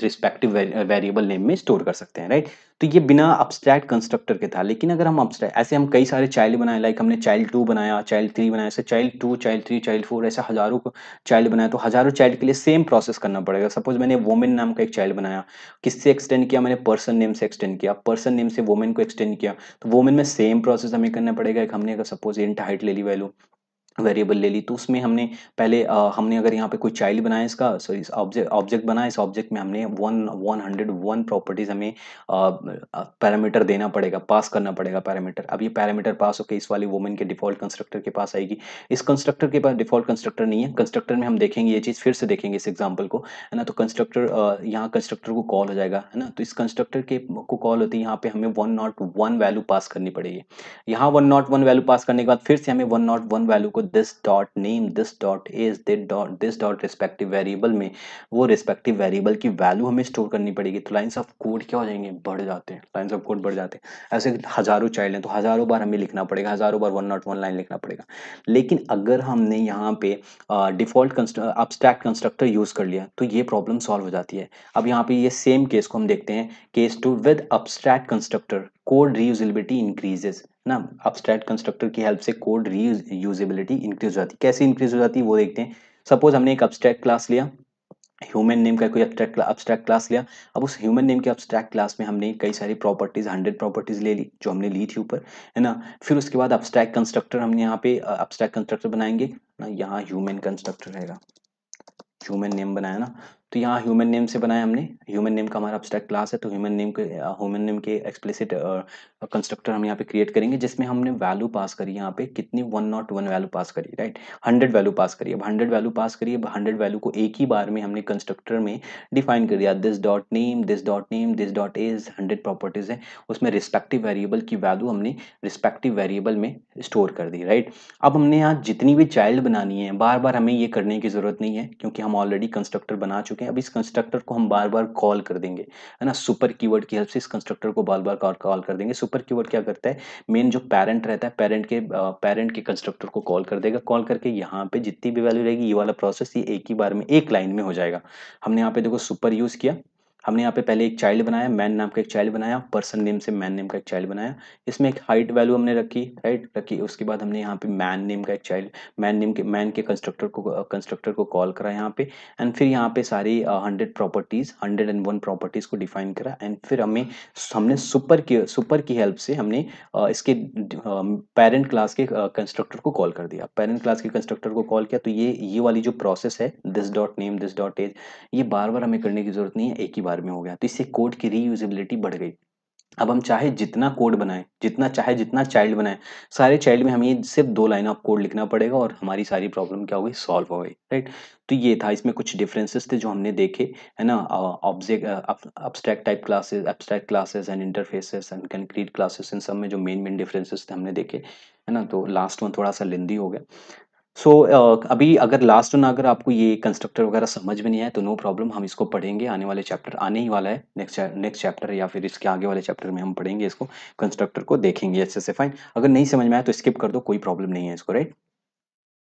रिस्पेक्टिव वेरिएबल नेम में स्टोर कर सकते हैं, राइट? तो ये बिना अब्स्ट्रैक्ट कंस्ट्रक्टर के था। लेकिन अगर हम अब्स्ट्रैक्ट, ऐसे हम कई सारे चाइल्ड बनाए, लाइक हमने चाइल्ड 2 बनाया, चाइल्ड 3 बनाया, ऐसे चाइल्ड 2, चाइल्ड 3, चाइल्ड 4, ऐसे हजारों को चाइल्ड बनाया, तो हजारों चाइल्ड के लिए सेम प्रोसेस करना पड़ेगा। सपोज मैंने वोमेन नाम का एक चाइल्ड बनाया, किससे एक्सटेंड किया? मैंने पर्सन नेम से एक्सटेंड किया, पर्सन नेम से वोमेन को एक्सटेंड किया, तो वोमेन में सेम प्रोसेस हमें करना पड़ेगा। एक हमने अगर सपोज इंट हाइट ले ली वैल्यू, वेरिएबल ले ली, तो उसमें हमने पहले हमने अगर यहाँ पे कोई चाइल्ड बनाया इसका, सॉरी ऑब्जेक्ट ऑब्जेक्ट बनाया, इस ऑब्जेक्ट में हमने 101 प्रॉपर्टीज हमें पैरामीटर देना पड़ेगा, पास करना पड़ेगा पैरामीटर। अब ये पैरामीटर पास होकर इस वाली वुमन के डिफॉल्ट कंस्ट्रक्टर के पास आएगी। इस कंस्ट्रक्टर के पास डिफॉल्ट कंस्ट्रक्टर नहीं है, कंस्ट्रक्टर में हम देखेंगे ये चीज़, फिर से देखेंगे इस एग्जाम्पल को, है ना। तो कंस्ट्रक्टर यहाँ कंस्ट्रक्टर को कॉल हो जाएगा, है ना। तो इस कंस्ट्रक्टर के को कॉल होती है, यहाँ पे हमें 101 वैल्यू पास करनी पड़ेगी। यहाँ 101 वैल्यू पास करने के बाद फिर से हमें 101 वैल्यू को this dot name, this dot age, this dot respective variable में वो रिस्पेक्टिव वेरिएबल की वैल्यू हमें स्टोर करनी पड़ेगी। तो लाइंस ऑफ कोड क्या हो जाएंगे, बढ़ जाते हैं, लाइंस ऑफ कोड बढ़ जाते हैं। ऐसे हजारों चाइल्ड हैं तो हजारों बार हमें लिखना पड़ेगा, हजारों बार 101 लाइन लिखना पड़ेगा। लेकिन अगर हमने यहाँ पे डिफॉल्ट अब्स्ट्रैक्ट कंस्ट्रक्टर यूज कर लिया तो ये प्रॉब्लम सॉल्व हो जाती है। अब यहाँ पे ये सेम केस को हम देखते हैं, case 2, with abstract constructor code reusability increases ना। अब्स्ट्रैक्ट कंस्ट्रक्टर की हेल्प से कोड रीयूजेबिलिटी इंक्रीज हो जाती है। कैसे इंक्रीज हो जाती है वो देखते हैं। सपोज हमने एक अब्स्ट्रैक्ट क्लास लिया, ह्यूमन नेम का कोई अब्स्ट्रैक्ट क्लास लिया। अब उस ह्यूमन नेम के अब्स्ट्रैक्ट क्लास में हमने कई सारी प्रॉपर्टीज, 100 प्रॉपर्टीज ले ली जो हमने ली थी ऊपर, है ना। फिर उसके बाद अब्स्ट्रैक्ट कंस्ट्रक्टर हमने यहाँ पे अब्स्ट्रैक्ट कंस्ट्रक्टर बनाएंगे ना, यहाँ ह्यूमन कंस्ट्रक्टर रहेगा, ह्यूमन नेम बनाया ना। तो यहाँ ह्यूमन नेम से बनाया हमने, ह्यूमन नेम का हमारा अब्स्ट्रैक्ट क्लास है, तो ह्यूमन नेम के एक्सप्लिसिट कंस्ट्रक्टर हम यहाँ पे क्रिएट करेंगे, जिसमें हमने वैल्यू पास करी, यहाँ पे कितनी 101 वैल्यू पास करी, राइट। 100 वैल्यू पास करी। अब 100 वैल्यू पास करी, अब 100 वैल्यू को एक ही बार में हमने कंस्ट्रक्टर में डिफाइन कर दिया, this dot name, this dot name, this dot age, 100 properties है, उसमें रिस्पेक्टिव वेरिएबल की वैल्यू हमने रिस्पेक्टिव वेरिएबल में स्टोर कर दी, राइट। अब हमने यहाँ जितनी भी चाइल्ड बनानी है, बार बार हमें ये करने की जरूरत नहीं है, क्योंकि हम ऑलरेडी कंस्ट्रक्टर बना चुके हैं। अब इस कंस्ट्रक्टर को हम बार बार कॉल कर देंगे, है ना। सुपर कीवर्ड की हेल्प से इस कंस्ट्रक्टर को बार बार कॉल कर देंगे। सुपर कीवर्ड क्या करता है, मेन जो पेरेंट रहता है, पेरेंट के कंस्ट्रक्टर को कॉल कर देगा, कॉल करके यहाँ पे जितनी भी वैल्यू रहेगी, ये वाला प्रोसेस ये एक ही बार में एक लाइन में हो जाएगा। हमने यहाँ पे देखो सुपर यूज किया, हमने यहाँ पे पहले एक चाइल्ड बनाया, मैन नाम का एक चाइल्ड बनाया, पर्सन नेम से मैन नेम का एक चाइल्ड बनाया, इसमें एक हाइट वैल्यू हमने रखी, राइट रखी। उसके बाद हमने यहाँ पे मैन नेम का एक चाइल्ड, मैन के कंस्ट्रक्टर को कॉल करा यहाँ पे, एंड फिर यहाँ पे सारी 101 प्रॉपर्टीज को डिफाइन करा, एंड फिर हमने सुपर की हेल्प से हमने इसके पेरेंट क्लास के कंस्ट्रक्टर को कॉल कर दिया। पेरेंट क्लास के कंस्ट्रक्टर को कॉल किया, तो ये वाली जो प्रोसेस है, this dot name, this dot age, ये बार बार हमें करने की जरूरत नहीं है, एक ही बार में हो गया। तो इससे कोड की रीयूजेबिलिटी बढ़ गई। अब हम चाहे जितना कोड बनाएं, जितना चाइल्ड बनाएं, सारे चाइल्ड में हमें सिर्फ 2 लाइन ऑफ कोड लिखना पड़ेगा और हमारी सारी प्रॉब्लम क्या हो गई, सॉल्व हो गई, राइट। तो ये था, इसमें कुछ डिफरेंसेस थे जो हमने देखे, है ना। Object abstract type classes, abstract classes and interfaces and concrete classes, इन सब में जो मेन मेन डिफरेंसेस थे हमने देखे, है ना। तो लास्ट वन थोड़ा सा लेंदी हो गया। सो अभी अगर लास्ट वन, अगर आपको ये कंस्ट्रक्टर वगैरह समझ में नहीं आया तो नो प्रॉब्लम, हम इसको पढ़ेंगे, आने वाले चैप्टर आने ही वाला है, नेक्स्ट चैप्टर या फिर इसके आगे वाले चैप्टर में हम पढ़ेंगे इसको, कंस्ट्रक्टर को देखेंगे अच्छे से, फाइन। अगर नहीं समझ में आया तो स्किप कर दो, कोई प्रॉब्लम नहीं है इसको, राइट।